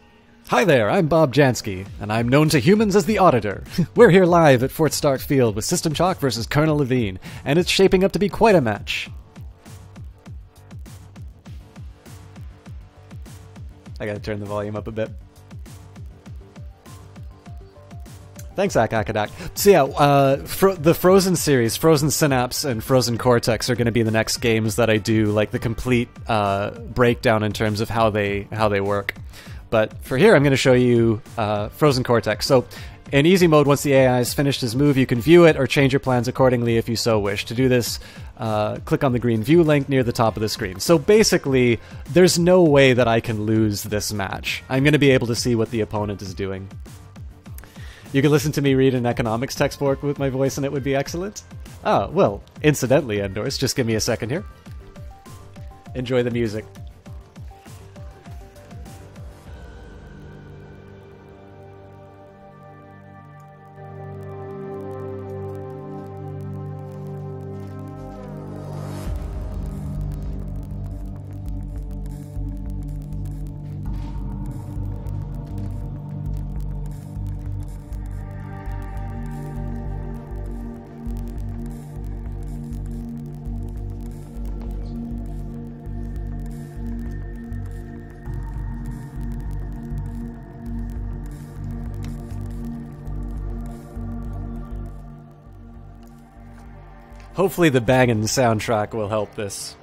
[SPEAKER 1] Hi there, I'm Bob Jansky, and I'm known to humans as the Auditor. We're here live at Fort Stark Field with System Shock versus Colonel Levine, and it's shaping up to be quite a match. I gotta turn the volume up a bit. Thanks, Akadak. So yeah, the Frozen series, Frozen Synapse and Frozen Cortex are going to be the next games that I do, like the complete breakdown in terms of how they work. But for here, I'm going to show you Frozen Cortex. So in easy mode, once the AI has finished his move, you can view it or change your plans accordingly if you so wish. To do this, click on the green view link near the top of the screen. So basically, there's no way that I can lose this match. I'm going to be able to see what the opponent is doing. You can listen to me read an economics textbook with my voice and it would be excellent. Ah, well, incidentally, Endors, just give me a second here. Enjoy the music. Hopefully the bangin' soundtrack will help this.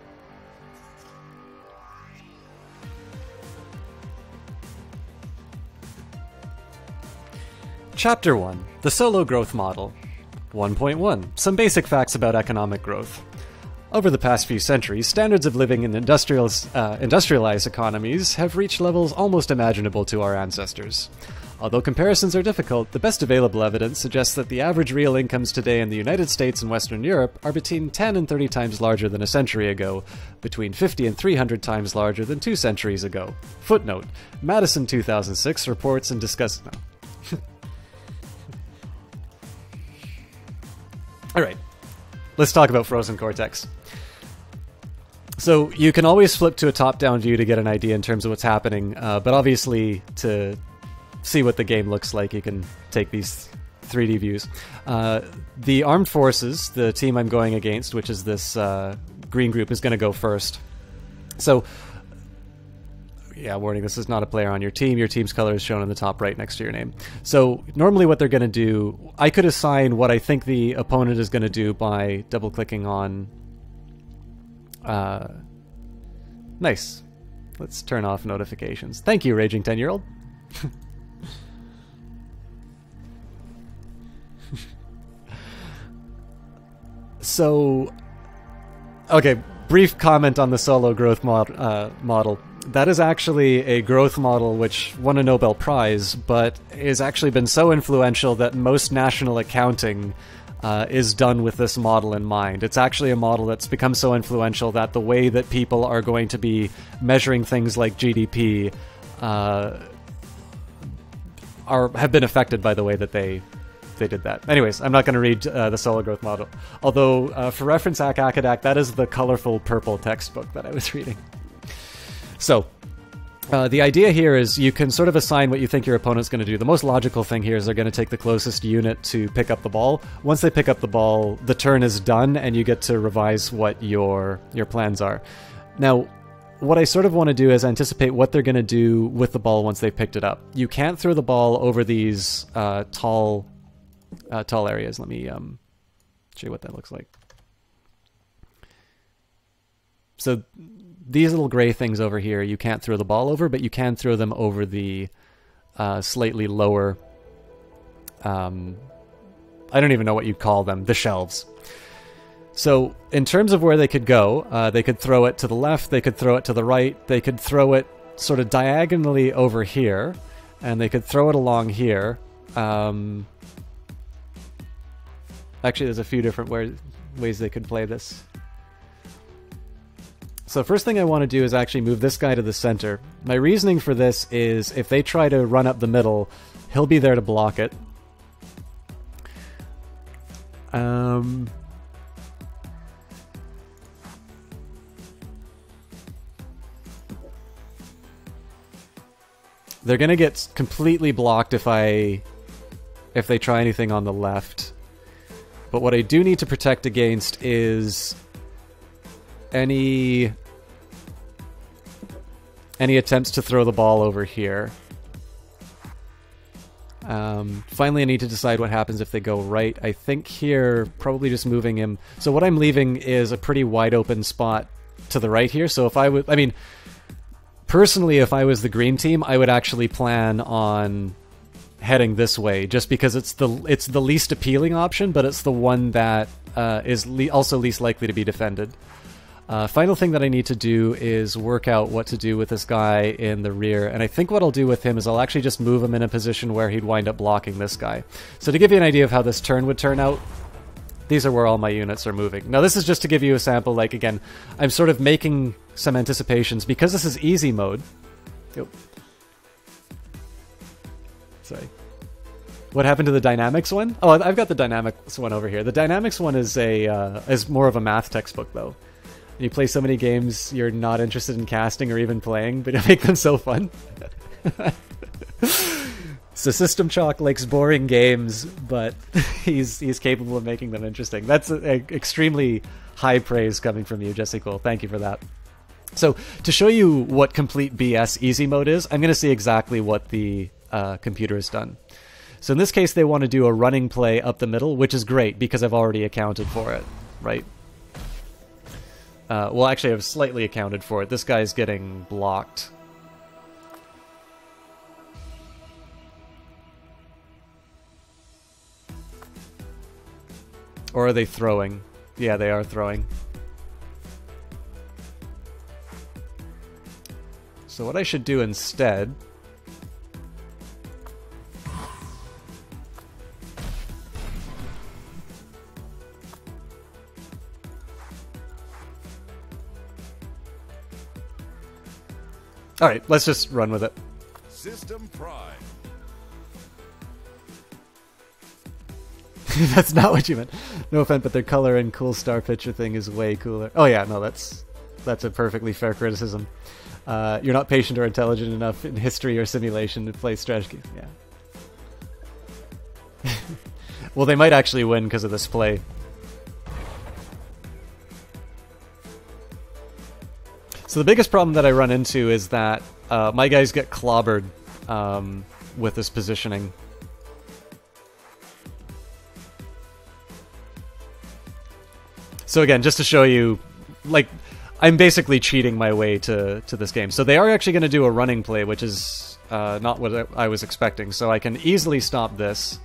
[SPEAKER 1] Chapter 1. The Solo Growth Model. 1.1. Some basic facts about economic growth. Over the past few centuries, standards of living in industrialized economies have reached levels almost imaginable to our ancestors. Although comparisons are difficult, the best available evidence suggests that the average real incomes today in the United States and Western Europe are between 10 and 30 times larger than a century ago, between 50 and 300 times larger than 2 centuries ago. Footnote: Madison 2006 reports and discusses... No. Alright, let's talk about Frozen Cortex. So you can always flip to a top-down view to get an idea in terms of what's happening, but obviously to see what the game looks like, you can take these 3D views. The armed forces, the team I'm going against, which is this green group, is going to go first. So, yeah, warning, this is not a player on your team. Your team's color is shown in the top right next to your name. So normally what they're going to do, I could assign what I think the opponent is going to do by double-clicking on... Nice. Let's turn off notifications. Thank you, Raging 10-year-old. So, okay, brief comment on the solo growth model. That is actually a growth model which won a Nobel Prize, but has actually been so influential that most national accounting is done with this model in mind. It's actually a model that's become so influential that the way that people are going to be measuring things like GDP have been affected by the way that they did that. Anyways, I'm not going to read the solo growth model. Although, for reference, Akadak, that is the colorful purple textbook that I was reading. So, the idea here is you can sort of assign what you think your opponent's going to do. The most logical thing here is they're going to take the closest unit to pick up the ball. Once they pick up the ball, the turn is done, and you get to revise what your plans are. Now, what I sort of want to do is anticipate what they're going to do with the ball once they've picked it up. You can't throw the ball over these tall areas. Let me show you what that looks like. So these little gray things over here, you can't throw the ball over, but you can throw them over the slightly lower, I don't even know what you'd call them, the shelves. So in terms of where they could go, they could throw it to the left, they could throw it to the right, they could throw it sort of diagonally over here, and they could throw it along here. Actually, there's a few different ways they could play this. So first thing I want to do is actually move this guy to the center. My reasoning for this is if they try to run up the middle, he'll be there to block it. They're going to get completely blocked if they try anything on the left. But what I do need to protect against is any any attempts to throw the ball over here. Finally, I need to decide what happens if they go right. I think here, probably just moving him. So what I'm leaving is a pretty wide open spot to the right here. So if I would, I mean, personally, if I was the green team, I would actually plan on heading this way, just because it's the least appealing option, but it's the one that is also least likely to be defended. Final thing that I need to do is work out what to do with this guy in the rear, and I think what I'll do with him is I'll actually just move him in a position where he'd wind up blocking this guy. So to give you an idea of how this turn would turn out, these are where all my units are moving. Now this is just to give you a sample, like again, I'm sort of making some anticipations, because this is easy mode. Yep. Sorry. What happened to the dynamics one? Oh, I've got the dynamics one over here. The dynamics one is is more of a math textbook, though. You play so many games you're not interested in casting or even playing, but you make them so fun. So System Chalk likes boring games, but he's capable of making them interesting. That's extremely high praise coming from you, Jesse Cole. Thank you for that. So to show you what complete BS easy mode is, I'm going to see exactly what the computer has done. So in this case, they want to do a running play up the middle, which is great because I've already accounted for it, right? Well, actually, I've slightly accounted for it. This guy's getting blocked. Or are they throwing? Yeah, they are throwing. So what I should do instead... Alright, let's just run with it.
[SPEAKER 3] System Prime.
[SPEAKER 1] That's not what you meant. No offense, but their color and cool star picture thing is way cooler. Oh yeah, no, that's a perfectly fair criticism. You're not patient or intelligent enough in history or simulation to play strategy. Yeah. Well, they might actually win because of this play. So the biggest problem that I run into is that my guys get clobbered with this positioning. So again, just to show you, like, I'm basically cheating my way to this game. So they are actually going to do a running play, which is not what I was expecting. So I can easily stop this.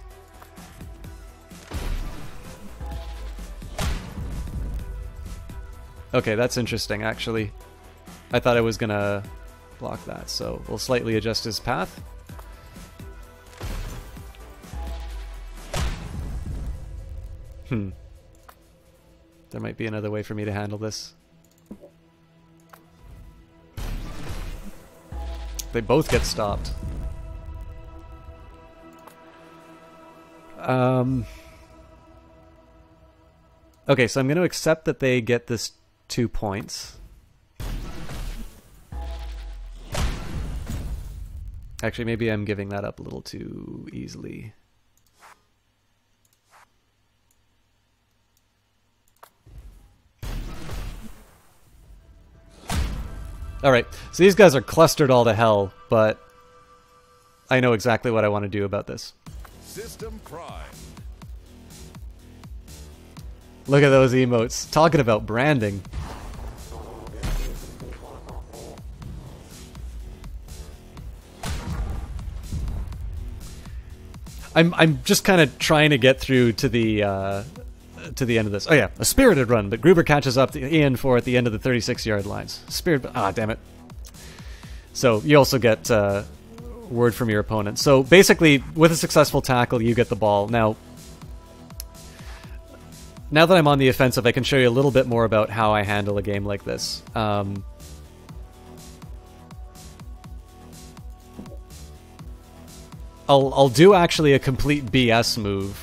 [SPEAKER 1] Okay, that's interesting, actually. I thought I was going to block that, so we'll slightly adjust his path. There might be another way for me to handle this. They both get stopped. Okay, so I'm going to accept that they get this 2 points. Actually, maybe I'm giving that up a little too easily. Alright, so these guys are clustered all to hell, but I know exactly what I want to do about this.
[SPEAKER 3] System Prime.
[SPEAKER 1] Look at those emotes. Talking about branding. I'm just kind of trying to get through to the end of this. Oh yeah, a spirited run, but Gruber catches up to Ian for at the end of the 36-yard lines. Damn it. So you also get word from your opponent. So basically, with a successful tackle, you get the ball. Now that I'm on the offensive, I can show you a little bit more about how I handle a game like this. I'll do actually a complete BS move,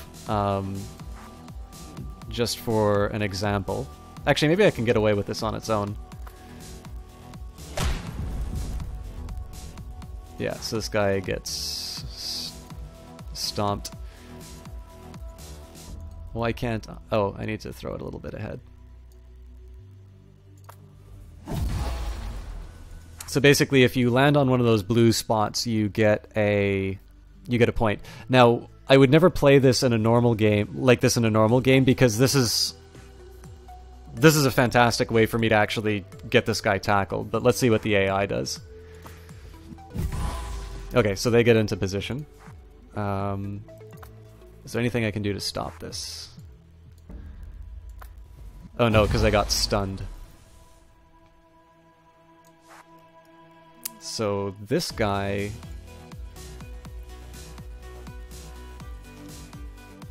[SPEAKER 1] just for an example. Actually, maybe I can get away with this on its own. Yeah, so this guy gets stomped. Well, I can't... Oh, I need to throw it a little bit ahead. So basically, if you land on one of those blue spots, you get a point. Now, I would never play this in a normal game because this is a fantastic way for me to actually get this guy tackled. But let's see what the AI does. Okay, so they get into position. Is there anything I can do to stop this? Oh no, because I got stunned. So this guy...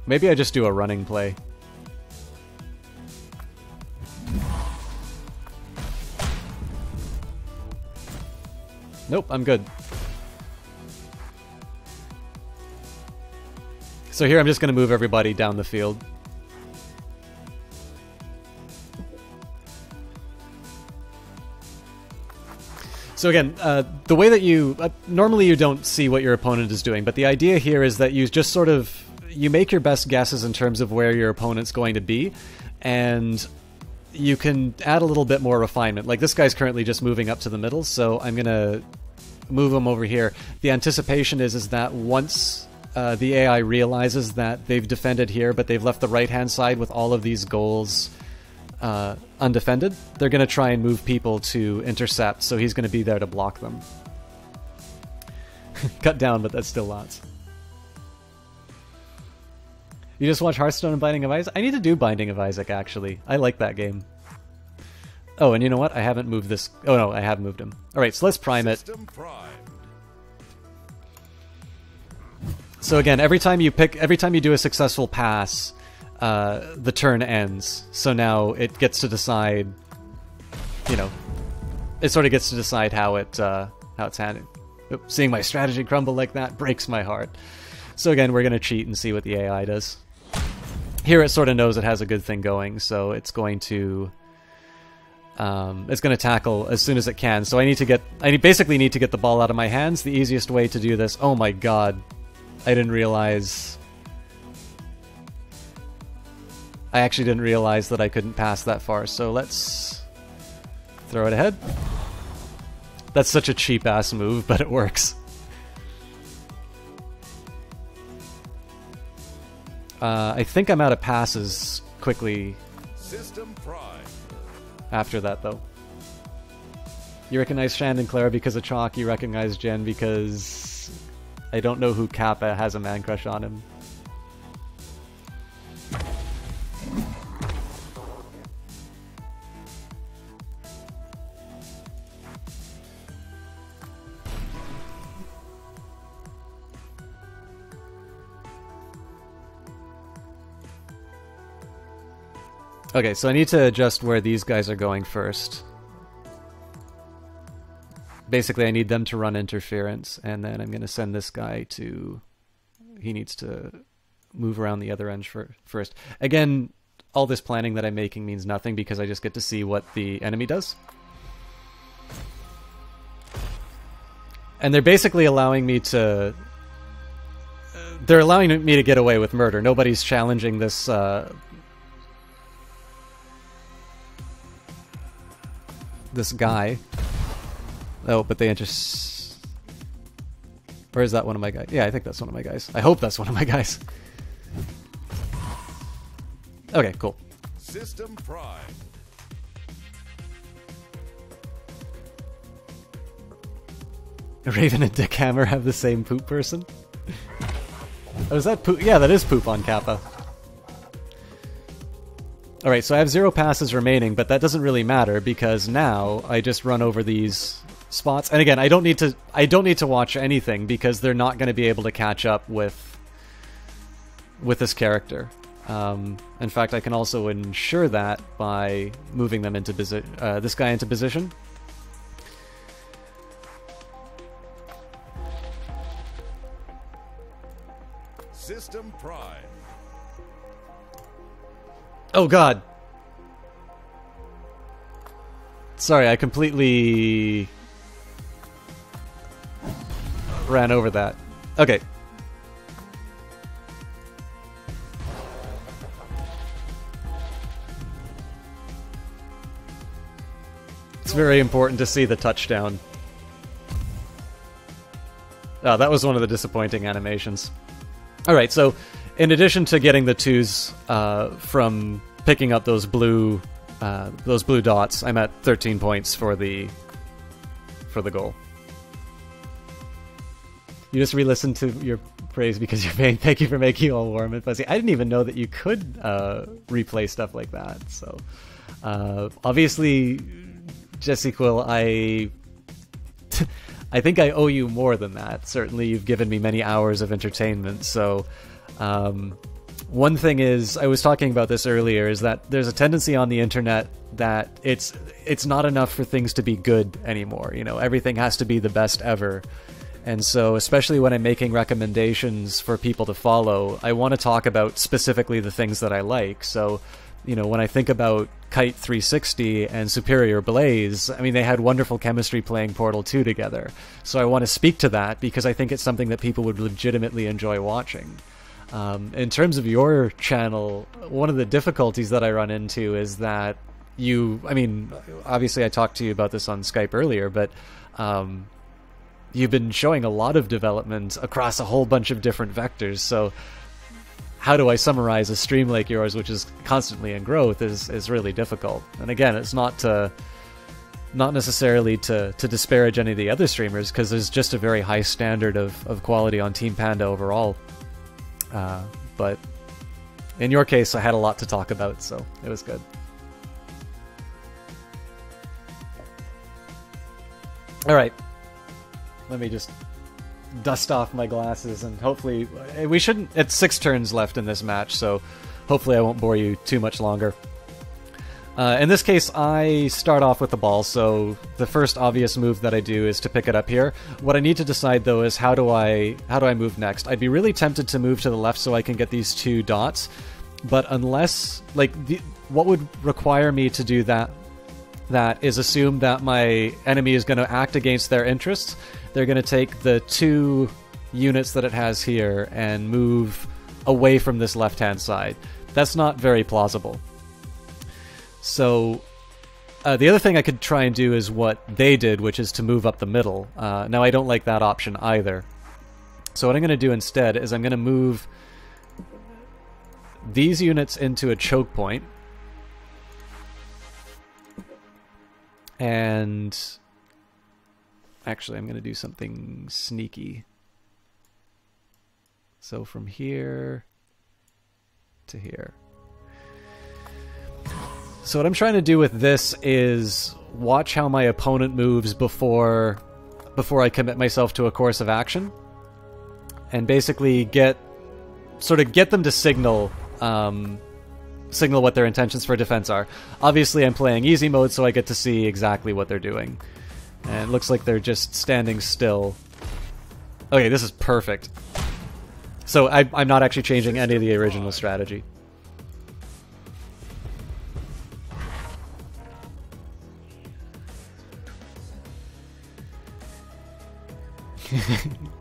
[SPEAKER 1] Maybe I just do a running play. Nope, I'm good. So here I'm just going to move everybody down the field. So again, the way that you... normally you don't see what your opponent is doing, but the idea here is that you just sort of... You make your best guesses in terms of where your opponent's going to be, and you can add a little bit more refinement. Like this guy's currently just moving up to the middle, so I'm going to move him over here. The anticipation is that once the AI realizes that they've defended here, but they've left the right-hand side with all of these goals undefended, they're going to try and move people to intercept, so he's going to be there to block them. Cut down, but that's still lots. You just watch Hearthstone and Binding of Isaac? I need to do Binding of Isaac, actually. I like that game. Oh, and you know what? I haven't moved this... Oh no, I have moved him. Alright, so let's prime it. So again, every time you do a successful pass, the turn ends. So now it gets to decide, you know, it sort of gets to decide how it's handled. Seeing my strategy crumble like that breaks my heart. So again, we're going to cheat and see what the AI does. Here it sort of knows it has a good thing going, so it's going to tackle as soon as it can. So I basically need to get the ball out of my hands. The easiest way to do this... Oh my god. I didn't realize... I actually didn't realize that I couldn't pass that far, so let's throw it ahead. That's such a cheap-ass move, but it works. I think I'm out of passes quickly
[SPEAKER 3] System Prime.
[SPEAKER 1] after that, though. You recognize Shand and Clara because of Chalk. You recognize Jen because I don't know who Kappa has a man crush on him. Okay, so I need to adjust where these guys are going first. Basically, I need them to run interference, and then I'm going to send this guy to... He needs to move around the other end first. Again, all this planning that I'm making means nothing because I just get to see what the enemy does. And they're basically allowing me to... They're allowing me to get away with murder. Nobody's challenging this... this guy. Oh, but they just... Or is that one of my guys? Yeah, I think that's one of my guys. I hope that's one of my guys. Okay, cool.
[SPEAKER 3] System Prime.
[SPEAKER 1] Raven and Dickhammer have the same poop person? Oh, is that poop? Yeah, that is poop on Kappa. Alright, so I have 0 passes remaining, but that doesn't really matter because now I just run over these spots. And again, I don't need to watch anything because they're not going to be able to catch up with this character. In fact, I can also ensure that by moving them into this guy into position.
[SPEAKER 3] System Prime.
[SPEAKER 1] Oh god. Sorry, I completely ran over that. Okay. It's very important to see the touchdown. Oh, that was one of the disappointing animations. All right, so in addition to getting the 2s from picking up those blue dots, I'm at 13 points for the goal. You just re-listened to your praise because you're paying. Thank you for making you all warm and fuzzy. I didn't even know that you could replay stuff like that. So obviously, Jesse Quill, I think I owe you more than that. Certainly, you've given me many hours of entertainment. So one thing is, I was talking about this earlier, is that there's a tendency on the internet that it's not enough for things to be good anymore. You know, everything has to be the best ever. And so, especially when I'm making recommendations for people to follow, I want to talk about specifically the things that I like. So, you know, when I think about Kite 360 and Superior Blaze, I mean, they had wonderful chemistry playing Portal 2 together. So I want to speak to that because I think it's something that people would legitimately enjoy watching. In terms of your channel, one of the difficulties that I run into is that I mean, obviously I talked to you about this on Skype earlier, but you've been showing a lot of development across a whole bunch of different vectors. So how do I summarize a stream like yours, which is constantly in growth, is really difficult. And again, it's not necessarily to disparage any of the other streamers, because there's just a very high standard of quality on Team Panda overall. But in your case, I had a lot to talk about, so it was good. All right. Let me just dust off my glasses, and hopefully we shouldn't. It's 6 turns left in this match, so hopefully I won't bore you too much longer. In this case, I start off with the ball, so the first obvious move that I do is to pick it up here. What I need to decide, though, is how do I move next? I'd be really tempted to move to the left so I can get these 2 dots, but unless, like, what would require me to do that is assume that my enemy is going to act against their interests. They're going to take the 2 units that it has here and move away from this left-hand side. That's not very plausible. So the other thing I could try and do is what they did, which is to move up the middle. Now, I don't like that option either. So what I'm going to do instead is I'm going to move these units into a choke point. And actually, I'm going to do something sneaky. So from here to here. So what I'm trying to do with this is watch how my opponent moves before I commit myself to a course of action, and basically get them to signal what their intentions for defense are. Obviously, I'm playing easy mode, so I get to see exactly what they're doing. And it looks like they're just standing still. Okay, this is perfect. So I'm not actually changing any of the original strategy.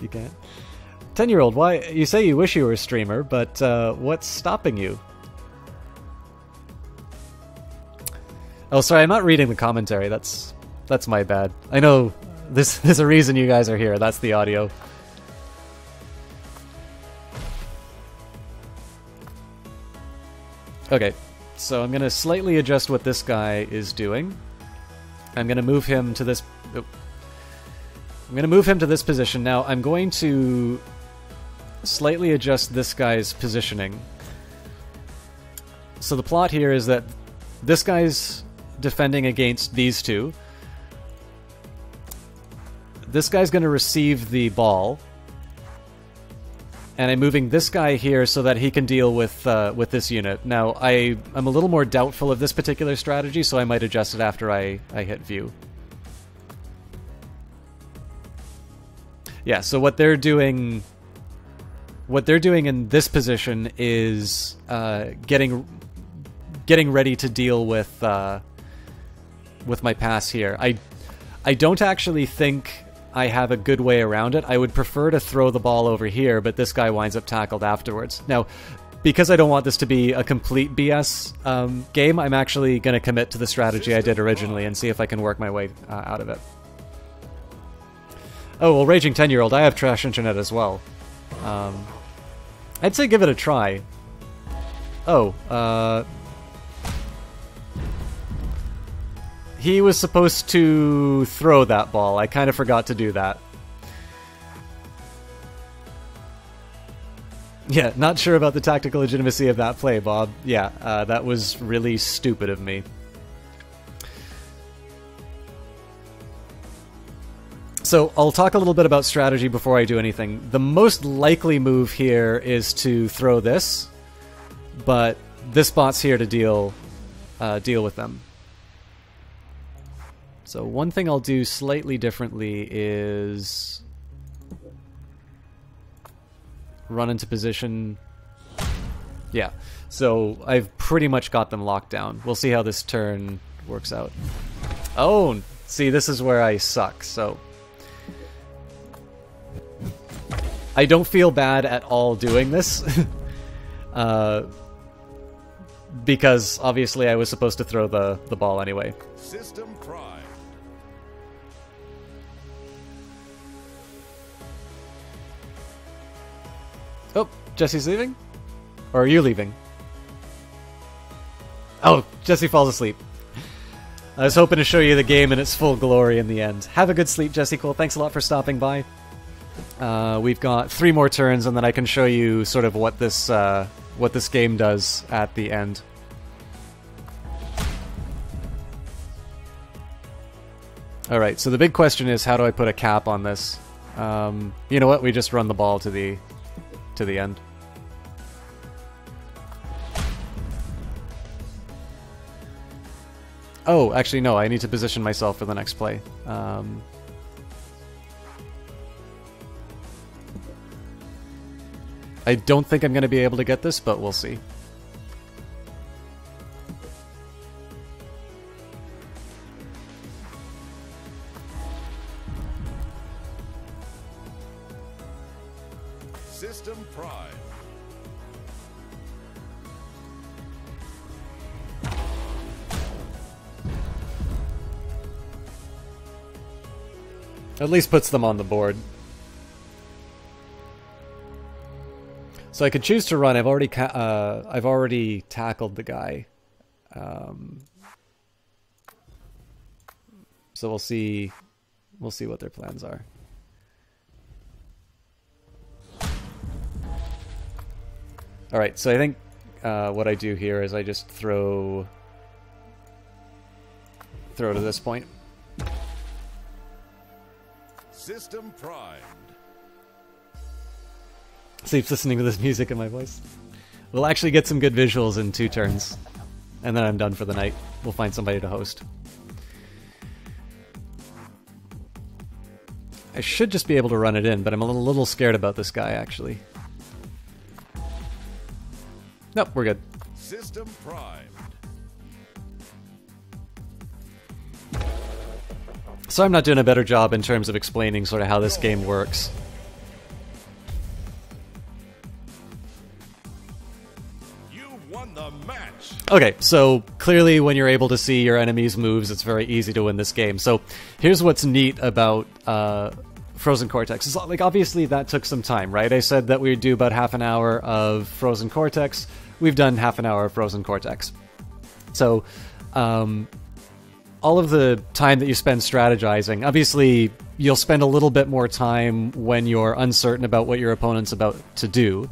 [SPEAKER 1] You can't? 10-year-old, why? You say you wish you were a streamer, but what's stopping you? Oh, sorry, I'm not reading the commentary. That's my bad. I know there's a reason you guys are here. That's the audio. Okay, so I'm going to slightly adjust what this guy is doing. I'm going to move him to this... Oh. I'm going to move him to this position. Now, I'm going to slightly adjust this guy's positioning. So the plot here is that this guy's defending against these 2. This guy's going to receive the ball. And I'm moving this guy here so that he can deal with this unit. Now, I'm a little more doubtful of this particular strategy, so I might adjust it after I hit view. Yeah, so what they're doing in this position is getting ready to deal with my pass here. I don't actually think I have a good way around it. I would prefer to throw the ball over here, but this guy winds up tackled afterwards. Now, because I don't want this to be a complete BS game, I'm actually going to commit to the strategy I did originally and see if I can work my way out of it. Oh, well, Raging 10-year-old, I have trash internet as well. I'd say give it a try. Oh, he was supposed to throw that ball. I kind of forgot to do that. Yeah, not sure about the tactical legitimacy of that play, Bob. Yeah, that was really stupid of me. So I'll talk a little bit about strategy before I do anything. The most likely move here is to throw this, but this bot's here to deal with them. So one thing I'll do slightly differently is run into position. Yeah, so I've pretty much got them locked down. We'll see how this turn works out. Oh, see, this is where I suck, so I don't feel bad at all doing this. Because obviously I was supposed to throw the ball anyway.
[SPEAKER 3] System Prime.
[SPEAKER 1] Oh, Jesse's leaving? Or are you leaving? Oh, Jesse falls asleep. I was hoping to show you the game in its full glory in the end. Have a good sleep, Jesse Cole. Thanks a lot for stopping by. We've got 3 more turns, and then I can show you sort of what this game does at the end. Alright, so the big question is, how do I put a cap on this? You know what? We just run the ball to the end. Oh, actually no, I need to position myself for the next play. I don't think I'm going to be able to get this, but we'll see.
[SPEAKER 3] System Prime.
[SPEAKER 1] At least puts them on the board. So I could choose to run. I've already tackled the guy. So we'll see what their plans are. All right. So I think what I do here is I just throw to this point.
[SPEAKER 3] System Primed.
[SPEAKER 1] Sleeps listening to this music in my voice. We'll actually get some good visuals in 2 turns. And then I'm done for the night. We'll find somebody to host. I should just be able to run it in, but I'm a little scared about this guy, actually. Nope, we're good.
[SPEAKER 3] System Primed.
[SPEAKER 1] So I'm not doing a better job in terms of explaining sort of how this game works.
[SPEAKER 3] You won the match.
[SPEAKER 1] Okay, so clearly when you're able to see your enemy's moves, it's very easy to win this game. So here's what's neat about Frozen Cortex. It's like, obviously that took some time, right? I said that we would do about half an hour of Frozen Cortex. We've done half an hour of Frozen Cortex. So all of the time that you spend strategizing, obviously you'll spend a little bit more time when you're uncertain about what your opponent's about to do.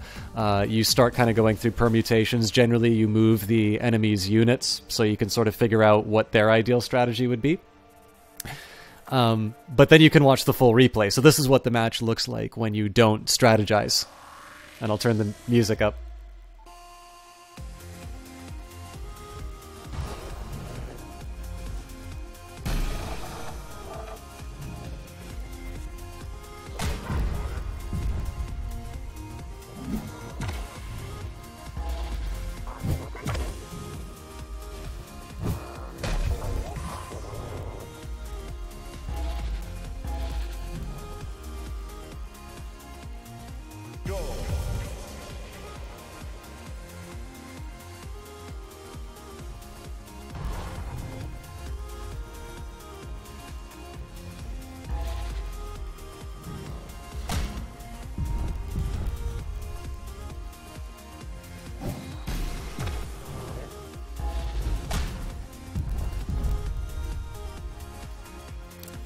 [SPEAKER 1] You start kind of going through permutations. Generally, you move the enemy's units so you can sort of figure out what their ideal strategy would be. But then you can watch the full replay. So this is what the match looks like when you don't strategize. And I'll turn the music up.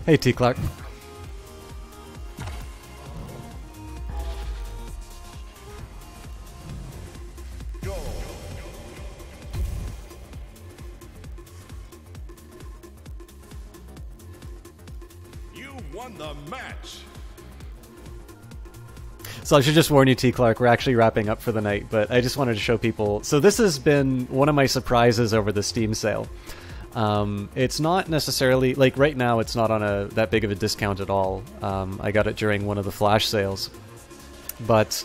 [SPEAKER 1] Hey, T. Clark.
[SPEAKER 3] Go. You won the match.
[SPEAKER 1] So I should just warn you, T. Clark, we're actually wrapping up for the night, but I just wanted to show people. So this has been one of my surprises over the Steam sale. It's not necessarily, like right now it's not on that big of a discount at all. I got it during one of the flash sales. But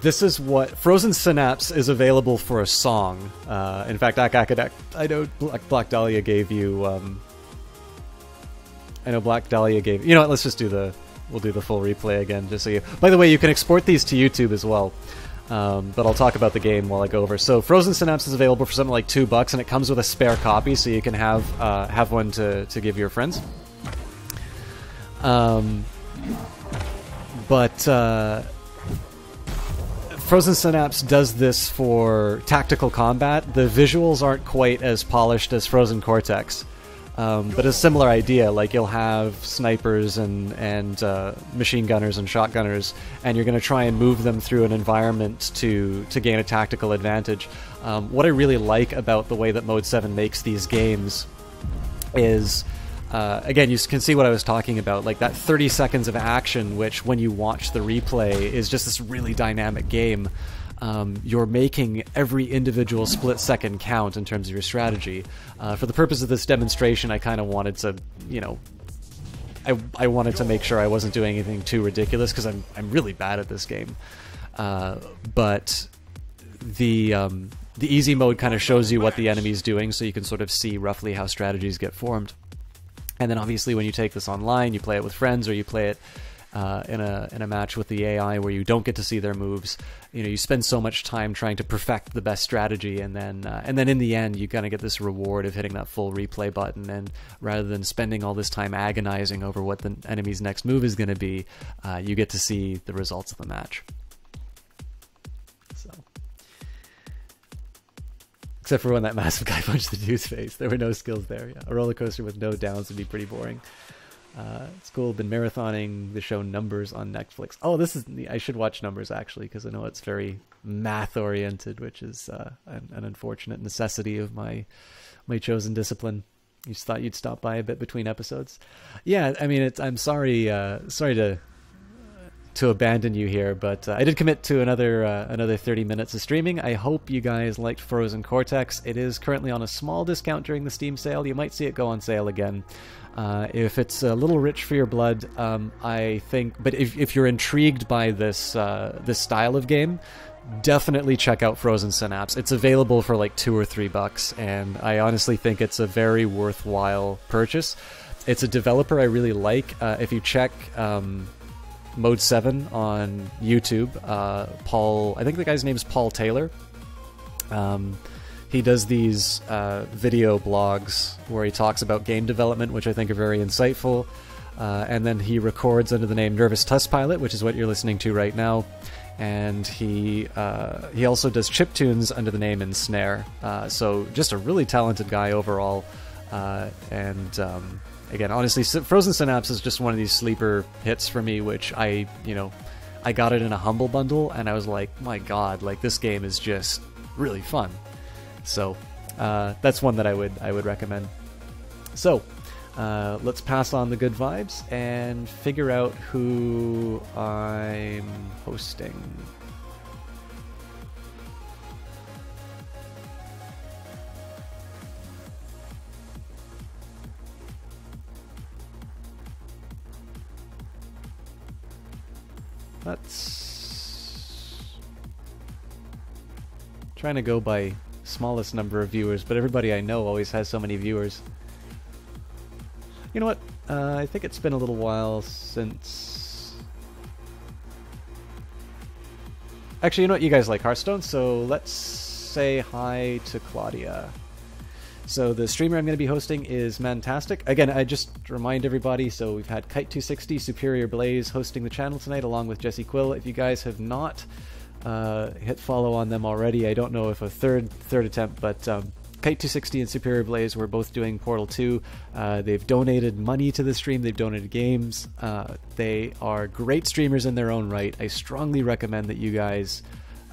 [SPEAKER 1] this is what... Frozen Synapse is available for a song. In fact, I know Black Dahlia gave you... I know Black Dahlia gave... You know what, let's just do the... We'll do the full replay again, just so you... By the way, you can export these to YouTube as well. But I'll talk about the game while I go over. So Frozen Synapse is available for something like $2, and it comes with a spare copy, so you can have one to give your friends. Frozen Synapse does this for tactical combat. The visuals aren't quite as polished as Frozen Cortex. But a similar idea, like you'll have snipers and machine gunners and shotgunners, and you're going to try and move them through an environment to gain a tactical advantage. What I really like about the way that Mode 7 makes these games is, again, you can see what I was talking about, like that 30 seconds of action, which when you watch the replay is just this really dynamic game. You're making every individual split-second count in terms of your strategy. For the purpose of this demonstration, I kind of wanted to, you know, I wanted to make sure I wasn't doing anything too ridiculous, because I'm really bad at this game. But the easy mode kind of shows you what the enemy's doing, so you can sort of see roughly how strategies get formed. And then obviously when you take this online, you play it with friends, or you play it in a match with the AI where you don't get to see their moves. You know, you spend so much time trying to perfect the best strategy, and then in the end you kind of get this reward of hitting that full replay button. And rather than spending all this time agonizing over what the enemy's next move is going to be, you get to see the results of the match. So, except for when that massive guy punched the dude's face, there were no skills there. Yeah, a roller coaster with no downs would be pretty boring. It's cool. Been marathoning the show Numbers on Netflix. Oh, I should watch Numbers, actually, because I know it's very math-oriented, which is an unfortunate necessity of my chosen discipline. You just thought you'd stop by a bit between episodes. Yeah, I mean, I'm sorry to abandon you here, but I did commit to another 30 minutes of streaming. I hope you guys liked Frozen Cortex. It is currently on a small discount during the Steam sale. You might see it go on sale again. If it's a little rich for your blood, I think... But if you're intrigued by this this style of game, definitely check out Frozen Synapse. It's available for like $2 or $3, and I honestly think it's a very worthwhile purchase. It's a developer I really like. If you check Mode 7 on YouTube, I think the guy's name is Paul Taylor. He does these video blogs where he talks about game development, which I think are very insightful. And then he records under the name Nervous Tusk Pilot, which is what you're listening to right now. And he also does chiptunes under the name Ensnare. So just a really talented guy overall. Again, honestly, Frozen Synapse is just one of these sleeper hits for me, which I got it in a Humble Bundle, and I was like, my god, like this game is just really fun. So that's one that I would recommend. So let's pass on the good vibes and figure out who I'm hosting. Let's trying to go by smallest number of viewers, but everybody I know always has so many viewers. You know what? I think it's been a little while since... Actually, you know what? You guys like Hearthstone, so let's say hi to Claudia. So the streamer I'm going to be hosting is Mantastic. Again, I just remind everybody, so we've had Kite260, Superior Blaze hosting the channel tonight, along with Jesse Quill. If you guys have not hit follow on them already, I don't know if a third attempt, but Kite260 and Superior Blaze were both doing Portal 2. They've donated money to the stream. They've donated games. They are great streamers in their own right. I strongly recommend that you guys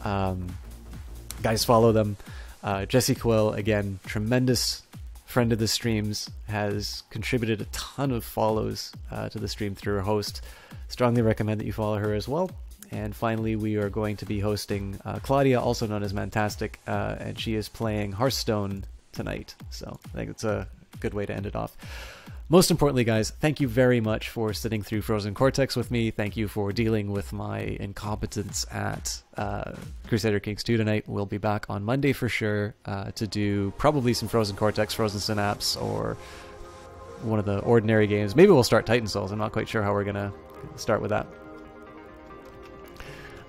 [SPEAKER 1] follow them. Jessie Quill, again, tremendous friend of the streams, has contributed a ton of follows to the stream through her host. Strongly recommend that you follow her as well. And finally, we are going to be hosting Claudia, also known as Mantastic, and she is playing Hearthstone tonight. So I think it's a good way to end it off. Most importantly, guys, thank you very much for sitting through Frozen Cortex with me. Thank you for dealing with my incompetence at Crusader Kings 2 tonight. We'll be back on Monday for sure to do probably some Frozen Cortex, Frozen Synapse, or one of the ordinary games. Maybe we'll start Titan Souls. I'm not quite sure how we're going to start with that.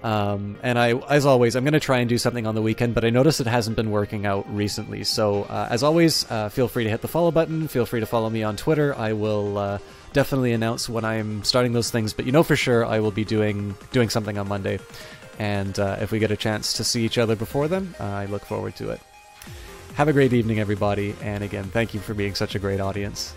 [SPEAKER 1] And as always, I'm going to try and do something on the weekend, but I noticed it hasn't been working out recently. So, as always, feel free to hit the follow button. Feel free to follow me on Twitter. I will definitely announce when I'm starting those things, but you know for sure I will be doing something on Monday. And if we get a chance to see each other before then, I look forward to it. Have a great evening, everybody. And again, thank you for being such a great audience.